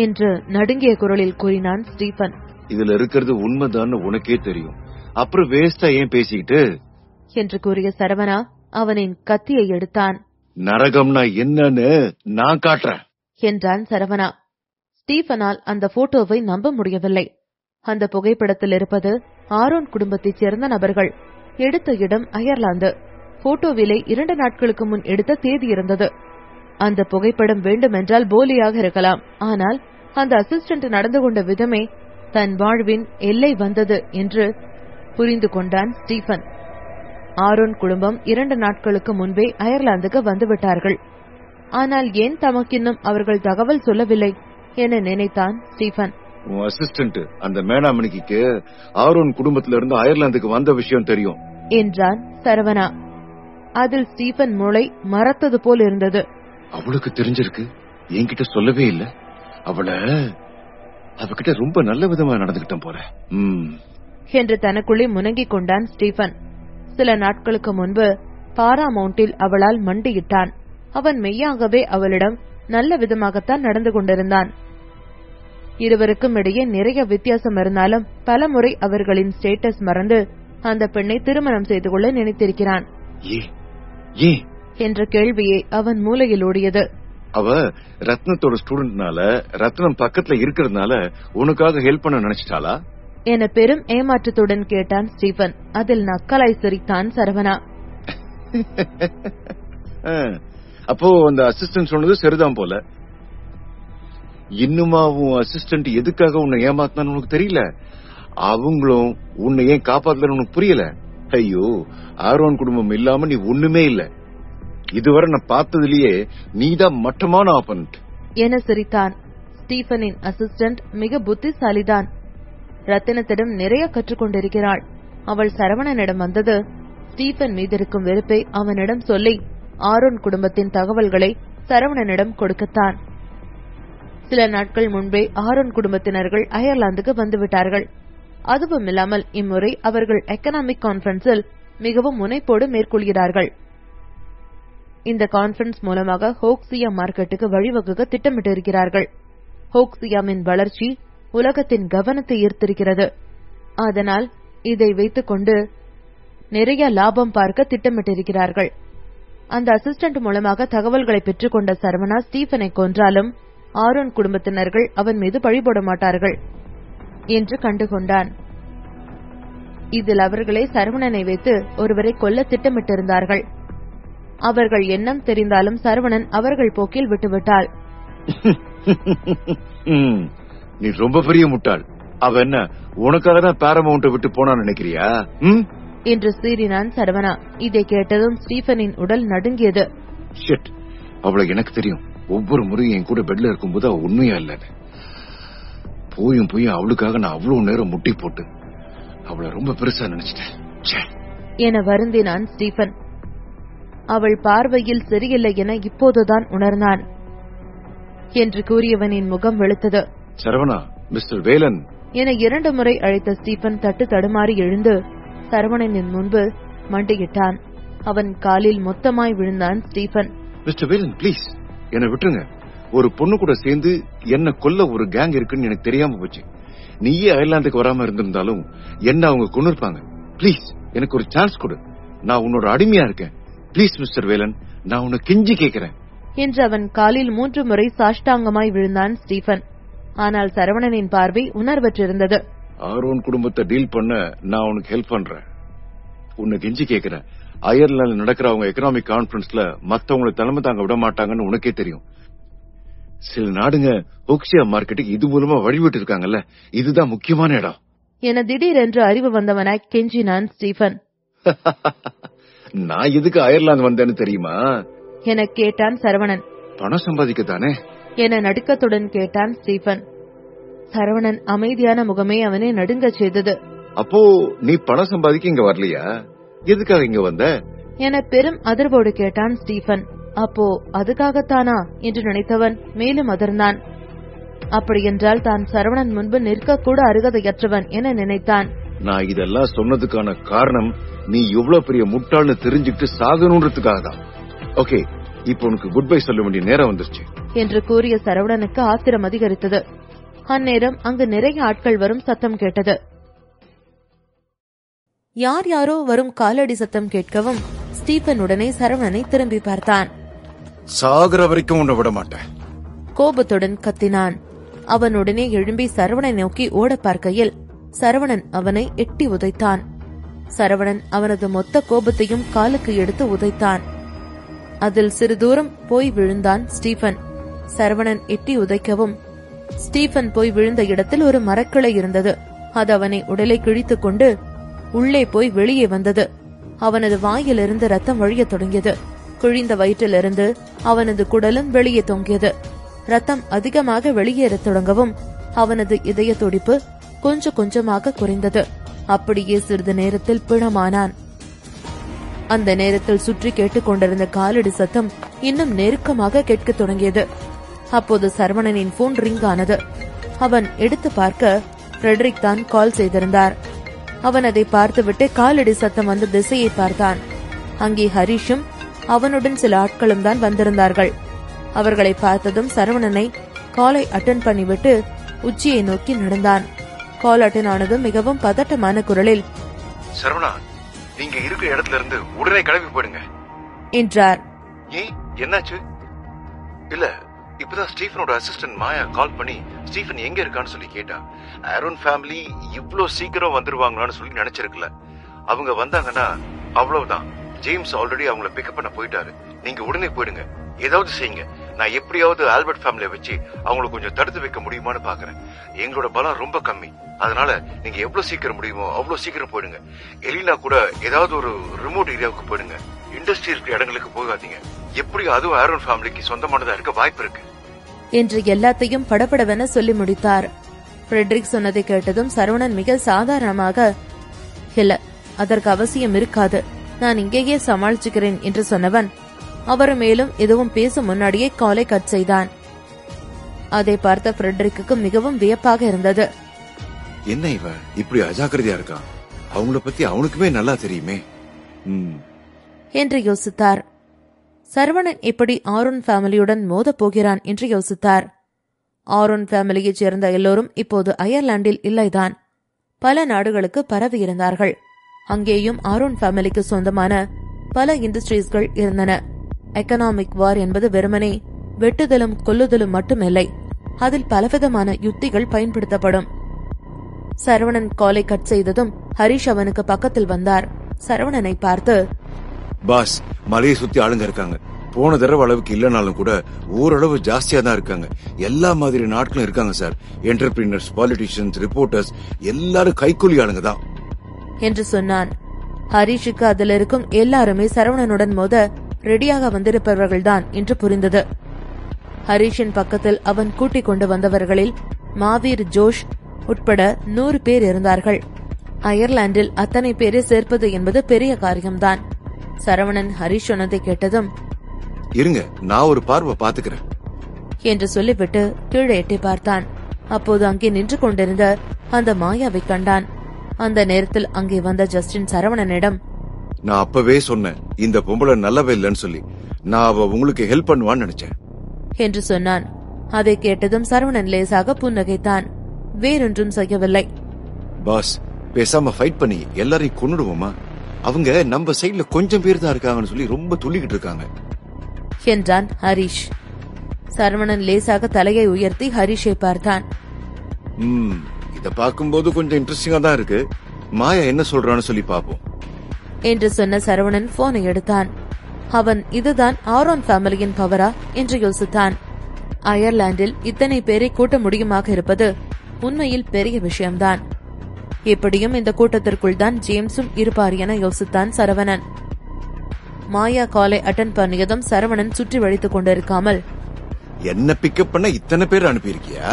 என்று நடுங்கிய குரலில் கூறினான் ஸ்டீபன். இதுல இருக்கிறது உண்மைதான் உனக்கே தெரியும். அப்புறம் வேஸ்டா ஏன் பேசிக்கிட்டு என்று கூறிய சரவணா அவனின் கத்தியை எடுத்தான். நரகம்னா என்னன்னு நான் காட்டுறேன் என்றான் சரவணா. ஸ்டீபனால் அந்த போட்டோவை நம்ப முடியவில்லை. அந்த புகைப்படத்தில் இருப்பது ஆரோன் குடும்பத்தைச் சேர்ந்த நபர்கள். எடுத்த இடம் அயர்லாந்து. போட்டோவிலே 2 நாட்களுக்கு முன் எடுத்த தேதி இருந்தது. அந்த புகைப்படம் வேண்டுமென்றால் போலியாக இருக்கலாம். ஆனால் அந்த அசிஸ்டன்ட் நடந்து கொண்ட விதமே தன் வாழ்வின் எல்லை வந்தது என்று புரிந்து கொண்டான் ஸ்டீபன். ஆரோன் குடும்பம் 2 நாட்களுக்கு முன்பே அயர்லாந்துக்கு வந்துவிட்டார்கள். ஆனால் ஏன் தமக்கின்னும் அவர்கள் தகவல் சொல்லவில்லை என நினைத்தான் ஸ்டீபன். உன் அசிஸ்டன்ட் அந்த மேனாமணிக்கு ஆரோன் குடும்பத்தில இருந்து அயர்லாந்துக்கு வந்த விஷயம் தெரியும் என்றான் சரவணா. அதில் ஸ்டீபன் மூளை மறத்தது போல் இருந்தது. அவளுக்கு தெரிஞ்சிருக்கு, என்கிட்ட சொல்லவே இல்ல. அவகிட்ட ரொம்ப நல்ல விதமா நடந்துகிட்டேன் போல என்று தனக்குள்ளே முனங்கிக் கொண்டான் ஸ்டீபன். சில நாட்களுக்கு முன்பு பாராமவுண்டில் அவளால் மண்டியிட்டான். அவன் மெய்யாகவே அவளிடம் நல்ல விதமாகத்தான் நடந்து கொண்டிருந்தான். இருவருக்கும் இடையே நிறைய வித்தியாசம் இருந்தாலும் பலமுறை அவர்களின் ஸ்டேட்டஸ் மறந்து அந்த பெண்ணை திருமணம் செய்து கொள்ள நினைத்திருக்கிறான் என்ற கேள்வியே அவன் மூளையில் ஓடியது. அவ ரத்னத்தோட ஸ்டூடெண்ட்னால ரத்னம் பக்கத்துல இருக்கிறதுனால உனக்காக ஹெல்ப் பண்ண நினைச்சிட்டாளா என பெரும் ஏமாற்றத்துடன் கேட்டான் ஸ்டீபன். அதில் நக்கலாய் சிரித்தான் சரவணா. அப்போ அந்த அசிஸ்டன்ட் சொன்னது சரிதான் போல. இன்னுமா உன் அசிஸ்டன்ட் எதுக்காக உன்னை ஏமாத்தினான்னு உனக்கு தெரியல. அவங்களும் உன்னை ஏன் காப்பாத்தலன்னு உனக்கு புரியல. ஐயோ, ஆரோன் குடும்பம் இல்லாம நீ ஒண்ணுமே இல்ல. இதுவரை நான் பார்த்ததுலயே நீதான் மட்டமான ஆப்பனண்ட் என சிரித்தான். ஸ்டீபனின் அசிஸ்டன்ட் மிக புத்திசாலிதான். ரத்தினத்திடம் நிறைய கற்றுக்கொண்டிருக்கிறாள். அவள் சரவணனிடம் வந்தது ஸ்டீபன் மீதிருக்கும் வெறுப்பை அவனிடம் சொல்லி ஆரோன் குடும்பத்தின் தகவல்களை சரவணனிடம் கொடுக்கத்தான். சில நாட்கள் முன்பே ஆரோன் குடும்பத்தினர்கள் அயர்லாந்துக்கு வந்துவிட்டார்கள். அதுவும் இல்லாமல் இம்முறை அவர்கள் எக்கனாமிக் கான்பரன்ஸில் மிகவும் முனைப்போடு மேற்கொள்கிறார்கள். இந்த கான்பரன்ஸ் மூலமாக ஹோக்சியா மார்க்கெட்டுக்கு வழிவகுக்க திட்டமிட்டிருக்கிறார்கள். ஹோக்சியாவின் வளர்ச்சி உலகத்தின் கவனத்தை ஈர்த்திருக்கிறது. அதனால் இதை வைத்துக் கொண்டு நிறைய லாபம் பார்க்க திட்டமிட்டிருக்கிறார்கள். அந்த அசிஸ்டன்ட் மூலமாக தகவல்களை பெற்றுக் கொண்ட சரவணா ஸ்டீபனை கொன்றாலும் ஆரோன் குடும்பத்தினர்கள் அவன் மீது பழிபோட மாட்டார்கள் என்று கண்டுகொண்டான். இதில் அவர்களே சரவணனை வைத்து ஒருவரை கொல்ல திட்டமிட்டிருந்தார்கள். அவர்கள் எண்ணம் தெரிந்தாலும் சரவணன் அவர்கள் போக்கில் விட்டுவிட்டாள். நீ ரொம்ப பெரிய முட்டாள். அவ என்ன உனக்காக தான் பாரமவுண்ட விட்டு போனான்னு நினைக்கிறியா என்று சீறினான் சரவணா. இதை கேட்டதும் ஸ்டீபனின் உடல் நடுங்கியது. அவளை எனக்கு தெரியும். ஒவ்வொரு முறையும் என் கூட பெட்ல இருக்கும்போது அவ உண்மையா இல்ல. போயும் அவளுக்காக நான் அவ்வளவு நேரம் முட்டி போட்டு அவளை ரொம்ப பெருசா நினைச்சிட்டேன் என வருந்தினான் ஸ்டீபன். அவள் பார்வையில் சரியில்லை என இப்போதுதான் உணர்ந்தான் என்று கூறியவனின் முகம் வெளுத்தது. சரவணா, மிஸ்டர் வேலன் என 2 முறை அழைத்த ஸ்டீபன் தட்டு தடுமாறி எழுந்து சரவணனின் முன்பு மண்டியிட்டான். அவன் காலில் மொத்தமாய் விழுந்தான் ஸ்டீபன். மிஸ்டர் வேலன், பிளீஸ் என்னை விட்டுருங்க. ஒரு பொண்ணு கூட சேர்ந்து என்ன கொல்ல ஒரு கேங் இருக்குன்னு எனக்கு தெரியாம போச்சு. நீயே அயர்லாந்துக்கு வராம இருந்திருந்தாலும் என்ன அவங்க கொன்னிருப்பாங்க. பிளீஸ் எனக்கு ஒரு சான்ஸ் கொடு. நான் உன்னோட அடிமையா இருக்கேன். பிளீஸ் மிஸ்டர் வேலன், நான் உன்னை கெஞ்சி கேட்கிறேன் என்று அவன் காலில் 3 முறை சாஷ்டாங்கமாய் விழுந்தான் ஸ்டீபன். ஆனால் சரவணனின் பார்வை உணர்வற்றிருந்தது. ஆரோன் குடும்பத்தை டீல் பண்ண நான் உனக்கு ஹெல்ப் பண்றேன். உன்னை கெஞ்சி கேட்கிறேன். அயர்லாந்து நடக்கிற அவங்க எக்கனாமிக் கான்பரன்ஸ்ல மத்தவங்களை தலைமை தாங்க விட மாட்டாங்கன்னு உனக்கே தெரியும். சில நாடுங்க ஹோக்சியா மார்க்கெட்டுக்கு இது மூலமா வழிவிட்டு இருக்காங்கல்ல, இதுதான் முக்கியமான இடம் என திடீரென்று அறிவு வந்தவனாய் கெஞ்சினான் ஸ்டீபன். நான் எதுக்கு அயர்லாந்து வந்தேன்னு தெரியுமா என கேட்டான் சரவணன். பணம் சம்பாதிக்கத்தானே என நடுக்கத்துடன் கேட்டான் ஸ்டீபன். சரவணன் அமைதியான முகமே அவனை நடுங்க செய்தது. அப்போ நீ பணம் சம்பாதிக்க இங்க வரலையா? எதுக்காக இங்க வந்த என பெரும் அதிர்வோடு கேட்டான் ஸ்டீபன். அப்போ அதுக்காகத்தானா என்று நினைத்தவன் மேலும் அதிர்ந்தான். அப்படியென்றால் தான் சரவணன் முன்பு நிற்க கூட அருகதையற்றவன் என நினைத்தான். நான் இதெல்லாம் சொன்னதுக்கான காரணம் நீ எவ்வளவு பெரிய முட்டாள்னு தெரிஞ்சுக்கிட்டு சாகணுன்றதுக்காக தான். ஓகே, இப்ப உனக்கு குட் பை சொல்ல வேண்டிய நேரம் வந்துருச்சு என்று கூறிய சரவணனுக்கு ஆத்திரம் அதிகரித்தது. அந்நேரம் அங்கு நிறைய ஆட்கள் வரும் சத்தம் கேட்டது. யார் யாரோ வரும் காலடி சத்தம் கேட்கவும் ஸ்டீபன் உடனே சரவணனை திரும்பி பார்த்தான். சாகர வரைக்கும் உன்னை விட மாட்டேன் கோபத்துடன் கத்தினான். அவன் உடனே எழும்பி சரவணனை நோக்கி ஓட பார்க்கையில் சரவணன் அவனை எட்டி உதைத்தான். சரவணன் அவனது மொத்த கோபத்தையும் காலுக்கு எடுத்து உதைத்தான். அதில் சிறு தூரம் போய் விழுந்தான் ஸ்டீபன். சரவணன் எட்டி உதைக்கவும் ஸ்டீபன் போய் விழுந்த இடத்தில் ஒரு மரக்கிளை இருந்தது. அது அவனை உடலை கிழித்துக் கொண்டு உள்ளே போய் வெளியே வந்தது. அவனது வாயிலிருந்து ரத்தம் வழியத் தொடங்கியது. கிழிந்த வயிற்றிலிருந்து அவனது குடலும் வெளியே தொங்கியது. ரத்தம் அதிகமாக வெளியேறத் தொடங்கவும் அவனது இதய துடிப்பு கொஞ்சம் கொஞ்சமாக குறைந்தது. அப்படியே சிறிது நேரத்தில் பிணமானான். அந்த நேரத்தில் சுற்றி கேட்டுக்கொண்டிருந்த காலடி சத்தம் இன்னும் நெருக்கமாக கேட்கத் தொடங்கியது. அப்போது சரவணனின் போன் ரிங் ஆனது. அவன் எடுத்து பார்க்க ஃப்ரெட்ரிக் தான் கால் செய்திருந்தார். அவன் அதை பார்த்துவிட்டு காலடி சத்தம் வந்த திசையை பார்த்தான். அங்கே ஹரிஷும் அவனுடன் சில ஆட்களும் தான் வந்திருந்தார்கள். அவர்களை பார்த்ததும் சரவணனை காலை அட்டன் பண்ணிவிட்டு உச்சியை நோக்கி நடந்தான். கால் அட்டன் ஆனதும் மிகவும் பதட்டமான குரலில், சரவணா, நீங்க இருக்கிற இடத்துல இருந்து உடனே கிளம்பி போயிடுங்க என்றார். ஏன், என்னாச்சு? இல்ல, இப்பதான் ஸ்டீஃபனோட அசிஸ்டன்ட் மாயா கால் பண்ணி ஸ்டீஃபன் எங்க இருக்கான்னு சொல்லி கேட்டா. ஆரோன் ஃபேமிலி இவ்ளோ சீக்கிரம் வந்துருவாங்களான்னு சொல்லி நினைச்சிருக்கல. அவங்க வந்தாங்கன்னா அவ்வளவுதான். ஜேம்ஸ் ஆல்ரெடி அவங்கள பிக்கப் பண்ண போயிட்டாரு. நீங்க உடனே போயிடுங்க. ஏதாவது செய்யுங்க. நான் எப்படியாவது ஆல்பர்ட் ஃபேமிலியை வச்சு அவங்களை கொஞ்சம் தடுத்து வைக்க முடியுமான்னு பாக்குறேன். எங்களோட பலம் ரொம்ப கம்மி. அதனால நீங்க எவ்வளவு சீக்கிரம் முடியுமோ அவ்வளவு சீக்கிரம் போயிடுங்க. எலினா கூட ஏதாவது ஒரு ரிமோட் ஏரியாவுக்கு போயிடுங்க. இண்டஸ்ட்ரி இருக்கிற இடங்களுக்கு போகாதீங்க. எப்படியும் அதுவும் ஆரோன் ஃபேமிலிக்கு சொந்தமானதா இருக்க வாய்ப்பு இருக்கு என்று எல்லாத்தையும் படபடவென சொல்லி முடித்தார். ஃப்ரெட்ரிக் சொன்னதை கேட்டதும் சரவணன் மிக சாதாரணமாக, இல்ல, அதற்கு அவசியம் இருக்காது, நான் இங்கேயே சமாளிச்சுக்கிறேன் என்று சொன்னவன் அவர் மேலும் எதுவும் பேசும் முன்னாடியே காலை கட் செய்தான். அதை பார்த்த ஃப்ரெட்ரிக்கு மிகவும் வியப்பாக இருந்தது. என்ன இவ இப்படி அஜாக்கிரதையா இருக்கான்? அவங்கள பத்தி அவனுக்குமே நல்லா தெரியுமே என்று யோசித்தார். சரவணன் எப்படி ஆரோன் ஃபேமிலியுடன் மோதப் போகிறான் என்று யோசித்தார். ஆரோன் ஃபேமிலியைச் சேர்ந்த எல்லோரும் இப்போது அயர்லாந்தில் இல்லைதான், பல நாடுகளுக்கு பரவியிருந்தார்கள். அங்கேயும் ஆரோன் ஃபேமிலிக்கு சொந்தமான பல இண்டஸ்ட்ரீஸ்கள் இருந்தன. எக்கனாமிக் வார் என்பது வெறுமனே வெட்டுதலும் கொல்லுதலும் மட்டுமில்லை, அதில் பலவிதமான யுத்திகள் பயன்படுத்தப்படும். சரவணன் காலை கட் செய்ததும் ஹரிஷ் அவனுக்கு பக்கத்தில் வந்தார். சரவணனை பார்த்து, பாஸ், மலையை சுத்தி ஆளுங்க இருக்காங்க. போன தடவை அளவுக்கு இல்லனாலும் கூட ஓரளவு ஜாஸ்தியா தான் இருக்காங்க. எல்லா மாதிரி நாட்களும் இருக்காங்க சார். என்டர்பிரினர்ஸ், பாலிட்டிஷியன்ஸ், ரிப்போர்ட்டர்ஸ் எல்லாரும் கைக்கூலி ஆளுங்க தான் என்று சொன்னான். ஹரிஷுக்கு அதில் இருக்கும் எல்லாருமே சரவணனுடன் மோத ரெடியாக வந்திருப்பவர்கள்தான் என்று புரிந்தது. ஹரிஷின் பக்கத்தில் அவன் கூட்டிக் கொண்டு வந்தவர்களில் மாவீர் ஜோஷ் உட்பட 100 பேர் இருந்தார்கள். அயர்லாந்தில் அத்தனை பேரை சேர்ப்பது என்பது பெரிய காரியம்தான். சரவணன் ஹரிஷ் சொன்னதை கேட்டதும், இருங்க, நான் ஒரு பார்வை பாத்துக்கிறேன் என்று சொல்லிவிட்டு கீழே எட்டி பார்த்தான். அப்போது அங்கே நின்று கொண்டிருந்த அந்த மாயாவை கண்டான். அந்த நேரத்தில் அங்கே வந்த ஜஸ்டின் சரவணனிடம், நான் அப்பவே சொன்னேன் இந்த பொம்பளை நல்லவே இல்லைன்னு சொல்லி. நான் அவ உங்களுக்கு ஹெல்ப் பண்ணுவான்னு நினைச்சேன் என்று சொன்னான். அதை கேட்டதும் சரவணன் லேசாக புன்னகைத்தான். வேறொன்றும் செய்யவில்லை. பாஸ், பேசாம ஃபைட் பண்ணி எல்லாரையும் கொன்னுடுவோமா? அவங்க நம்ம சைட்ல கொஞ்சம் பேர் தான் இருக்காங்கன்னு சொல்லி ரொம்ப துள்ளிக்கிட்டு இருக்காங்க என்றான் ஹரிஷ். சரவணன் லேசாக தலையை உயர்த்தி ஹரிஷை பார்த்தான். இத பாக்கும்போது கொஞ்சம் இன்ட்ரெஸ்டிங்கா தான் இருக்கு. மாயா என்ன சொல்றான்னு சொல்லி பாப்போம் என்று சொன்ன சரவணன் போனை எடுத்தான். அவன் இதுதான் ஆரோன் ஃபேமிலியின் பவரா என்று யோசித்தான். அயர்லாந்தில் இத்தனை பேரை கூட்ட முடியுமாக இருப்பது உண்மையில் பெரிய விஷயம்தான். எப்படியும் இந்த கூட்டத்திற்குள் தான் ஜேம்ஸும் இருப்பார் என யோசித்தான் சரவணன். மாயா காலை அட்டன் பண்ணியதும் சரவணன் சுற்றி வழித்துக் கொண்டிருக்காமல், என்ன பிக்கப் பண்ண இத்தனை பேர் அனுப்பியிருக்கியா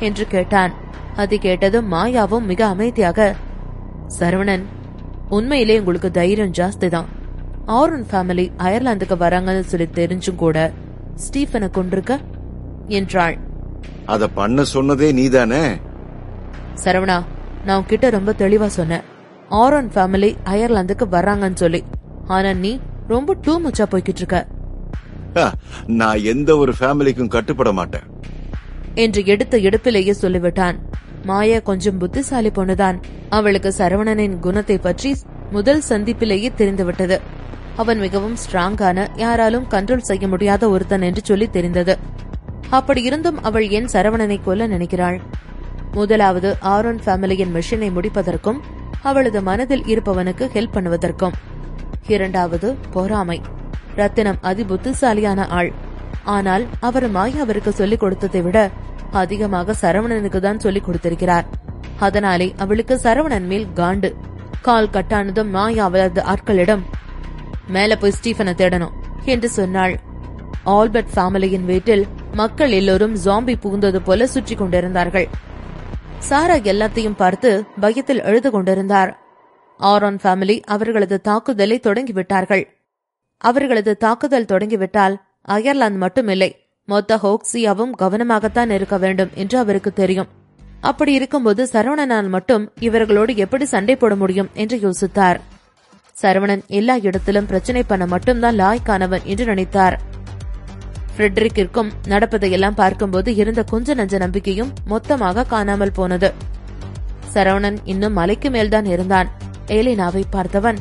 என்று கேட்டான். அது கேட்டதும் மாயாவும் மிக அமைதியாக, சரவணன், உண்மையிலே உங்களுக்கு தைரியம் ஜாஸ்தி தான். ஆரோன் ஃபேமிலி அயர்லாந்துக்கு வராங்கன்னு சொல்லி தெரிஞ்சும் கூட ஸ்டீஃபனை கொண்டிருக்க என்றாள். அத பண்ண சொன்னதே நீதானே? சரவணா, நான் கிட்ட ரொம்ப தெளிவா சொன்னேன், ஆரோன் ஃபேமிலி அயர்லாந்துக்கு வர்றாங்கன்னு சொல்லி. ஆனா நீ ரொம்ப டூ மச்சா போய்கிட்டு இருக்க. நான் எந்த ஒரு ஃபேமிலிக்கும் கட்டுப்பட மாட்டேன் என்று எடுத்த எடுப்பிலேயே சொல்லிவிட்டான். மாயா கொஞ்சம் புத்திசாலி பொண்ணுதான். அவளுக்கு சரவணனின் குணத்தை பற்றி முதல் சந்திப்பிலேயே தெரிந்துவிட்டது. அவன் மிகவும் ஸ்ட்ராங்கான, யாராலும் கண்ட்ரோல் செய்ய முடியாத ஒருத்தன் என்று சொல்லி தெரிந்தது. அப்படி இருந்தும் அவள் ஏன் சரவணனை கொல்ல நினைக்கிறாள்? முதலாவது ஆரோன் ஃபேமிலியின் மிஷனை முடிப்பதற்கும் அவளது மனதில் இருப்பவனுக்கு ஹெல்ப் பண்ணுவதற்கும். இரண்டாவது பொறாமை. ரத்தினம் அதி புத்திசாலியான ஆள். ஆனால் அவர் மாயாவிற்கு சொல்லிக் கொடுத்ததை விட அதிகமாக சரவணனுக்கு தான் சொல்லிக் கொடுத்திருக்கிறார். அதனாலே அவளுக்கு சரவணன் மேல் காண்டு. கால் கட்டானதும் மாயா அவளது ஆட்களிடம், மேல போய் ஸ்டீஃபனை தேடணும் என்று சொன்னாள். ஆல்பர்ட் ஃபேமிலியின் வீட்டில் மக்கள் எல்லோரும் ஜாம்பி புகுந்தது போல சுற்றி கொண்டிருந்தார்கள். சாரா எல்லாத்தையும் பார்த்து பயத்தில் எழுது கொண்டிருந்தார். ஆரோன் ஃபேமிலி அவர்களது தாக்குதலை தொடங்கிவிட்டார்கள். அவர்களது தாக்குதல் தொடங்கிவிட்டால் அயர்லாந்து மட்டுமில்லை, மொத்த ஹோக்ஸியாவும் கவனமாகத்தான் இருக்க வேண்டும் என்று அவருக்கு தெரியும். அப்படி இருக்கும்போது சரவணனால் மட்டும் இவர்களோடு எப்படி சண்டை போட முடியும் என்று யோசித்தார். சரவணன் எல்லா இடத்திலும் பிரச்சனை பண்ண மட்டும்தான் லாய்க்கானவன் என்று நினைத்தார். ஃப்ரெட்ரிக்கிற்கும் நடப்பதையெல்லாம் பார்க்கும்போது இருந்த கொஞ்ச நஞ்ச நம்பிக்கையும் மொத்தமாக காணாமல் போனது. சரவணன் இன்னும் மலைக்கு மேல்தான் இருந்தான். எலினாவை பார்த்தவன்,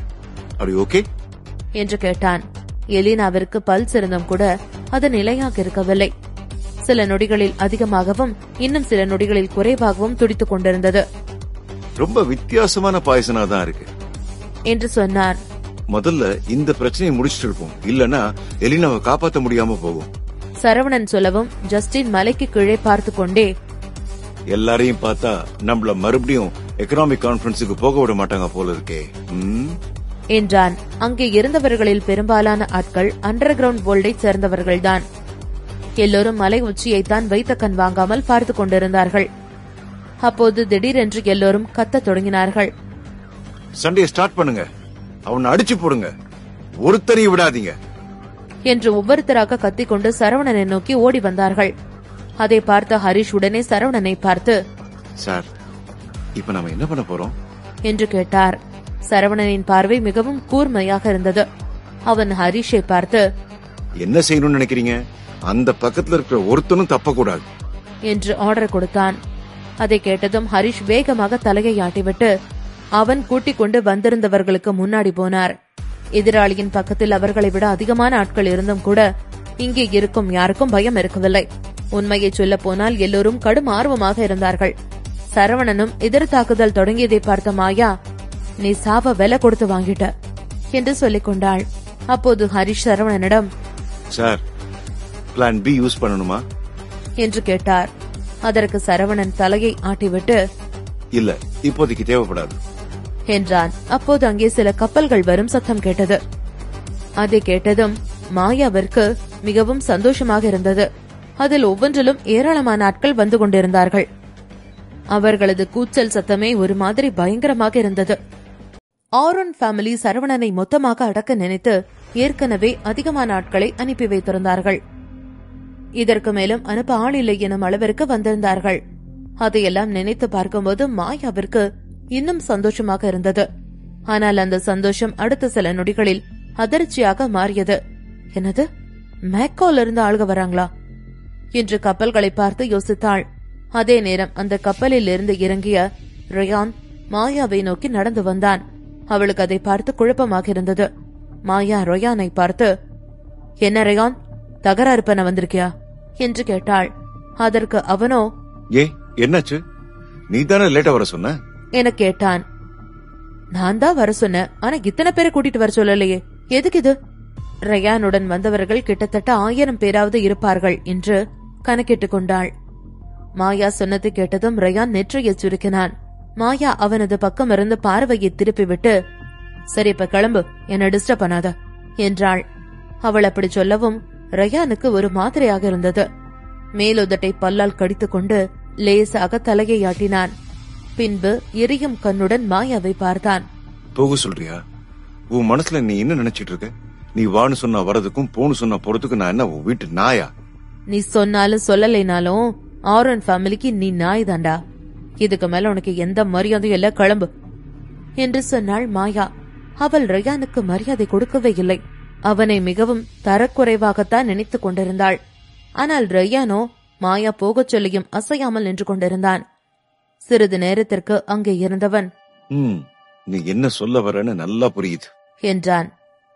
என்று கேட்டான். எலினாவிற்கு பல்ஸ் இருந்தும் கூட அது நிலையாக இருக்கவில்லை. சில நொடிகளில் அதிகமாகவும் இன்னும் சில நொடிகளில் குறைவாகவும் துடித்துக் கொண்டிருந்தது. ரொம்ப வித்தியாசமான பாய்சனா தான் இருக்கு என்று சொன்னார். முதல்ல இந்த பிரச்சனையை முடிச்சிட்டு இருப்போம், இல்லனா எலினாவை காப்பாற்ற முடியாம போகும். சரவணன் சொல்லவும் ஜஸ்டின் மலைக்கு கீழே பார்த்து கொண்டே, எல்லாரையும் பார்த்தா நம்மள மறுபடியும் எக்கனாமிக் கான்பரன்ஸுக்கு போக விட மாட்டாங்க போல இருக்கே என்றான். அங்கே இருந்தவர்களில் பெரும்பாலான ஆட்கள் அண்டர் கிரவுண்ட் வேர்ல்டை சேர்ந்தவர்கள்தான். எல்லோரும் மலை உச்சியைத்தான் வைத்த கண் வாங்காமல் பார்த்து கொண்டிருந்தார்கள். அப்போது திடீரென்று எல்லோரும் கத்த தொடங்கினார்கள். சண்டையை ஸ்டார்ட் பண்ணுங்க, அவனை அடிச்சு போடுங்க, ஒருத்தரையும் விடாதீங்க என்று ஒவ்வொருத்தராக கத்திக்கொண்டு சரவணனை நோக்கி ஓடி வந்தார்கள். அதை பார்த்த ஹரிஷ் உடனே சரவணனை பார்த்து, சார், இப்ப நாம என்ன பண்ண போறோம் என்று கேட்டார். சரவணனின் பார்வை மிகவும் கூர்மையாக இருந்தது. அவன் ஹரிஷை பார்த்து, என்ன செய்யணும்னு நினைக்கிறீங்க? அந்த பக்கத்துல இருக்கிற ஒருத்தனும் தப்பக்கூடாது என்று ஆர்டர் கொடுத்தான். அதை கேட்டதும் ஹரிஷ் வேகமாக தலையை ஆட்டிவிட்டு அவன் கூட்டிக் கொண்டு வந்திருந்தவர்களுக்கு முன்னாடி போனார். எதிராளியின் பக்கத்தில் அவர்களை விட அதிகமான ஆட்கள் இருந்தும் கூட இங்கே இருக்கும் யாருக்கும் பயம் இருக்கவில்லை. உண்மையை சொல்ல போனால் எல்லோரும் கடும் ஆர்வமாக இருந்தார்கள். சரவணனும் எதிர் தாக்குதல் தொடங்கியதை பார்த்த மாயா, நீ சாவ விலை கொடுத்து வாங்கிட்ட என்று சொல்லிக் கொண்டாள். அப்போது ஹரிஷ் சரவணனிடம், சார், பிளான் பி யூஸ் பண்ணணுமா என்று கேட்டார். அதற்கு சரவணன் தலையை ஆட்டிவிட்டு, இல்ல, இப்போதைக்கு தேவைப்படாது என்றான். அப்போது அங்கே சில கப்பல்கள் வரும் சத்தம் கேட்டது. அதை கேட்டதும் மாயாவிற்கு மிகவும் சந்தோஷமாக இருந்தது. அதில் ஒவ்வொன்றிலும் ஏராளமான ஆட்கள் வந்து கொண்டிருந்தார்கள். அவர்களது கூச்சல் சத்தமே ஒரு மாதிரி பயங்கரமாக இருந்தது. ஆரோன் ஃபேமிலி சரவணனை மொத்தமாக அடக்க நினைத்து ஏற்கனவே அதிகமான ஆட்களை அனுப்பி வைத்திருந்தார்கள். இதற்கு மேலும் அனுப்ப ஆள் இல்லை எனும் அளவிற்கு வந்திருந்தார்கள். அதையெல்லாம் நினைத்து பார்க்கும்போது மாயாவிற்கு இன்னும் சந்தோஷமாக இருந்தது. ஆனால் அந்த சந்தோஷம் அடுத்த சில நொடிகளில் அதிர்ச்சியாக மாறியது. என்னது, மேக்கால இருந்து ஆளுக வராங்களா என்று கப்பல்களை பார்த்து யோசித்தாள். அதே நேரம் அந்த கப்பலில் இருந்து இறங்கிய ரயான் மாயாவை நோக்கி நடந்து வந்தான். அவளுக்கு அதை பார்த்து குழப்பமாக இருந்தது. மாயா ரயானை பார்த்து, என்ன ரயான், தகராறு பண்ண வந்திருக்கியா என்று கேட்டாள். அதற்கு அவனோ, ஏ என்னாச்சு, நீ தானே லேட்டா வர சொன்ன என கேட்டான். நான் தான் வர சொன்னேன், ஆனா இத்தனை பேரை கூட்டிட்டு வர சொல்லலையே, எதுக்கு இது? ரயானுடன் வந்தவர்கள் கிட்டத்தட்ட 1000 பேராவது இருப்பார்கள் என்று கணக்கிட்டுக் கொண்டாள். மாயா சொன்னது கேட்டதும் ரயான் நெற்றியை சுருக்கினான். மாயா அவனது பக்கம் இருந்து பார்வையை திருப்பிவிட்டு, சரி இப்ப கிளம்பு, என்ன டிஸ்டர்ப் பண்ணாத என்றாள். அவள் அப்படி சொல்லவும் ரயானுக்கு ஒரு மாதிரியாக இருந்தது. மேலுதட்டை பல்லால் கடித்துக் கொண்டு லேசாக தலையை ஆட்டினான். பின்பு எரியும் கண்ணுடன் மாயாவை பார்த்தான். போக சொல்றியா? உன் மனசுல நீ என்ன நினைச்சிட்டு இருக்க? நீ வான்னு சொன்னா வரதுக்கும் போன்னு சொன்னா போறதுக்கும் நான் என்ன உன் வீட்டு நாயா? நீ சொன்னாலும் சொல்லலைனாலும் ஆரோன் ஃபேமிலிக்கு நீ நாய் தாண்டா. இதுக்கு மேல உனக்கு எந்த மரியாதையும் இல்ல, கிளம்பு என்று சொன்னாள் மாயா. அவள் ரயானுக்கு மரியாதை கொடுக்கவே இல்லை. அவனை மிகவும் தரக்குறைவாகத்தான் நினைத்துக் கொண்டிருந்தாள். ஆனால் ரயானோ மாயா போகச் சொல்லியும் அசையாமல் நின்று கொண்டிருந்தான். சிறிது நேரத்திற்கு அங்கே இருந்தவன், நீ என்ன சொல்ல வரன்னு நல்லா புரியுது என்றான்.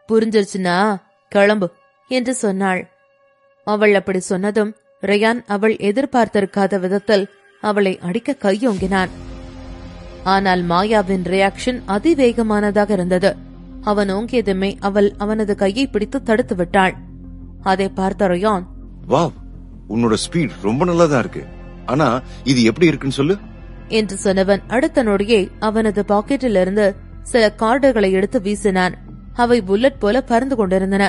புரிஞ்சிருச்சுனா கிளம்பு என்று சொன்னாள். அவள் அப்படி சொன்னதும் ரயான் அவள் எதிர்பார்த்திருக்காத விதத்தில் அவளை அடிக்க கையோங்கினான். ஆனால் மாயாவின் ரியாக்ஷன் அதிவேகமானதாக இருந்தது. அவன் ஓங்கியதுமே அவள் அவனது கையை பிடித்து தடுத்து விட்டாள். அதை பார்த்த ரயான், வாவ், உன்னோட ஸ்பீட் ரொம்ப நல்லாதான் இருக்கு, ஆனா இது எப்படி இருக்குன்னு சொல்லு என்று சொன்னவன் அடுத்த நொடியே அவனது பாக்கெட்டில் இருந்து சில கார்டுகளை எடுத்து வீசினான். அவை புல்லட் போல பறந்து கொண்டிருந்தன.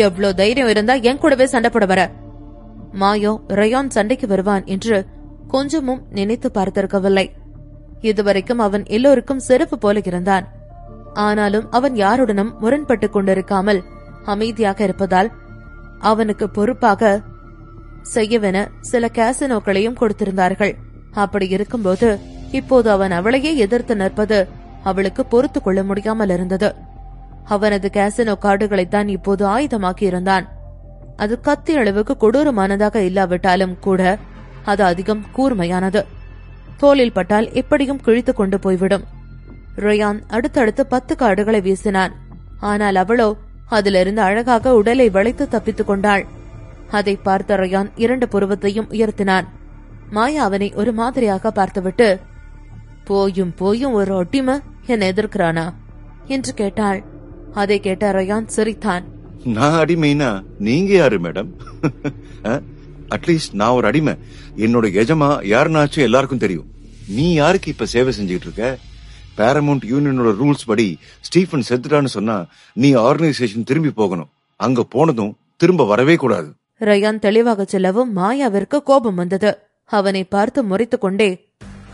எவ்வளவு தைரியம் இருந்தா என் கூடவே சண்டை போட வர? மாயோ ரயான் சண்டைக்கு வருவான் என்று கொஞ்சமும் நினைத்து பார்த்திருக்கவில்லை. இதுவரைக்கும் அவன் எல்லோருக்கும் செருப்பு போல இருந்தான். ஆனாலும் அவன் யாருடனும் முரண்பட்டுக் கொண்டிருக்காமல் அமைதியாக இருப்பதால் அவனுக்கு பொறுப்பாக செய்யவென சில கேசினோக்களையும் கொடுத்திருந்தார்கள். அப்படி இருக்கும்போது இப்போது அவன் அவளையே எதிர்த்து நிற்பது அவளுக்கு பொறுத்து கொள்ள முடியாமல் இருந்தது. அவனது கேசினோ கார்டுகளைத்தான் இப்போது ஆயுதமாக்கி இருந்தான். அது கத்தி அளவுக்கு கொடூரமானதாக இல்லாவிட்டாலும் கூட அது அதிகம் கூர்மையானது. தோளில் பட்டால் எப்படியும் கிழித்துக் கொண்டு போய்விடும். ரயான் அடுத்தடுத்து 10 கார்டுகளை வீசினான். ஆனால் அவளோ அதிலிருந்து அழகாக உடலை வளைத்து தப்பித்துக் கொண்டாள். அதை பார்த்த ரயான் 2 புருவத்தையும் உயர்த்தினான். மாயா அவனை ஒரு மாதிரியாக பார்த்துவிட்டு, போயும் போயும் ஒரு ஒட்டிம என்னை எதிர்க்கிறானா என்று கேட்டாள். அதை கேட்ட ரயான் சிரித்தான். நான் அடிமைனா நீங்க யாரு மேடம்? அட்லீஸ்ட் நான் ஒரு அடிமை. என்னோட எஜமா யாருனாச்சும் எல்லாருக்கும் தெரியும். நீ யாருக்கு இப்ப சேவை செஞ்சுட்டு இருக்க? பாரமவுண்ட் யூனியனோட ரூல்ஸ் படி ஸ்டீஃபன் செத்துட்டான்னு சொன்னா நீ ஆர்கனைசேஷன் திரும்பி போகணும். அங்க போனதும் திரும்ப வரவே கூடாது. ரயான் தெளிவாக சொல்லவும் மாயாவிற்கு கோபம் வந்தது. அவனை பார்த்து முறைத்துக் கொண்டே,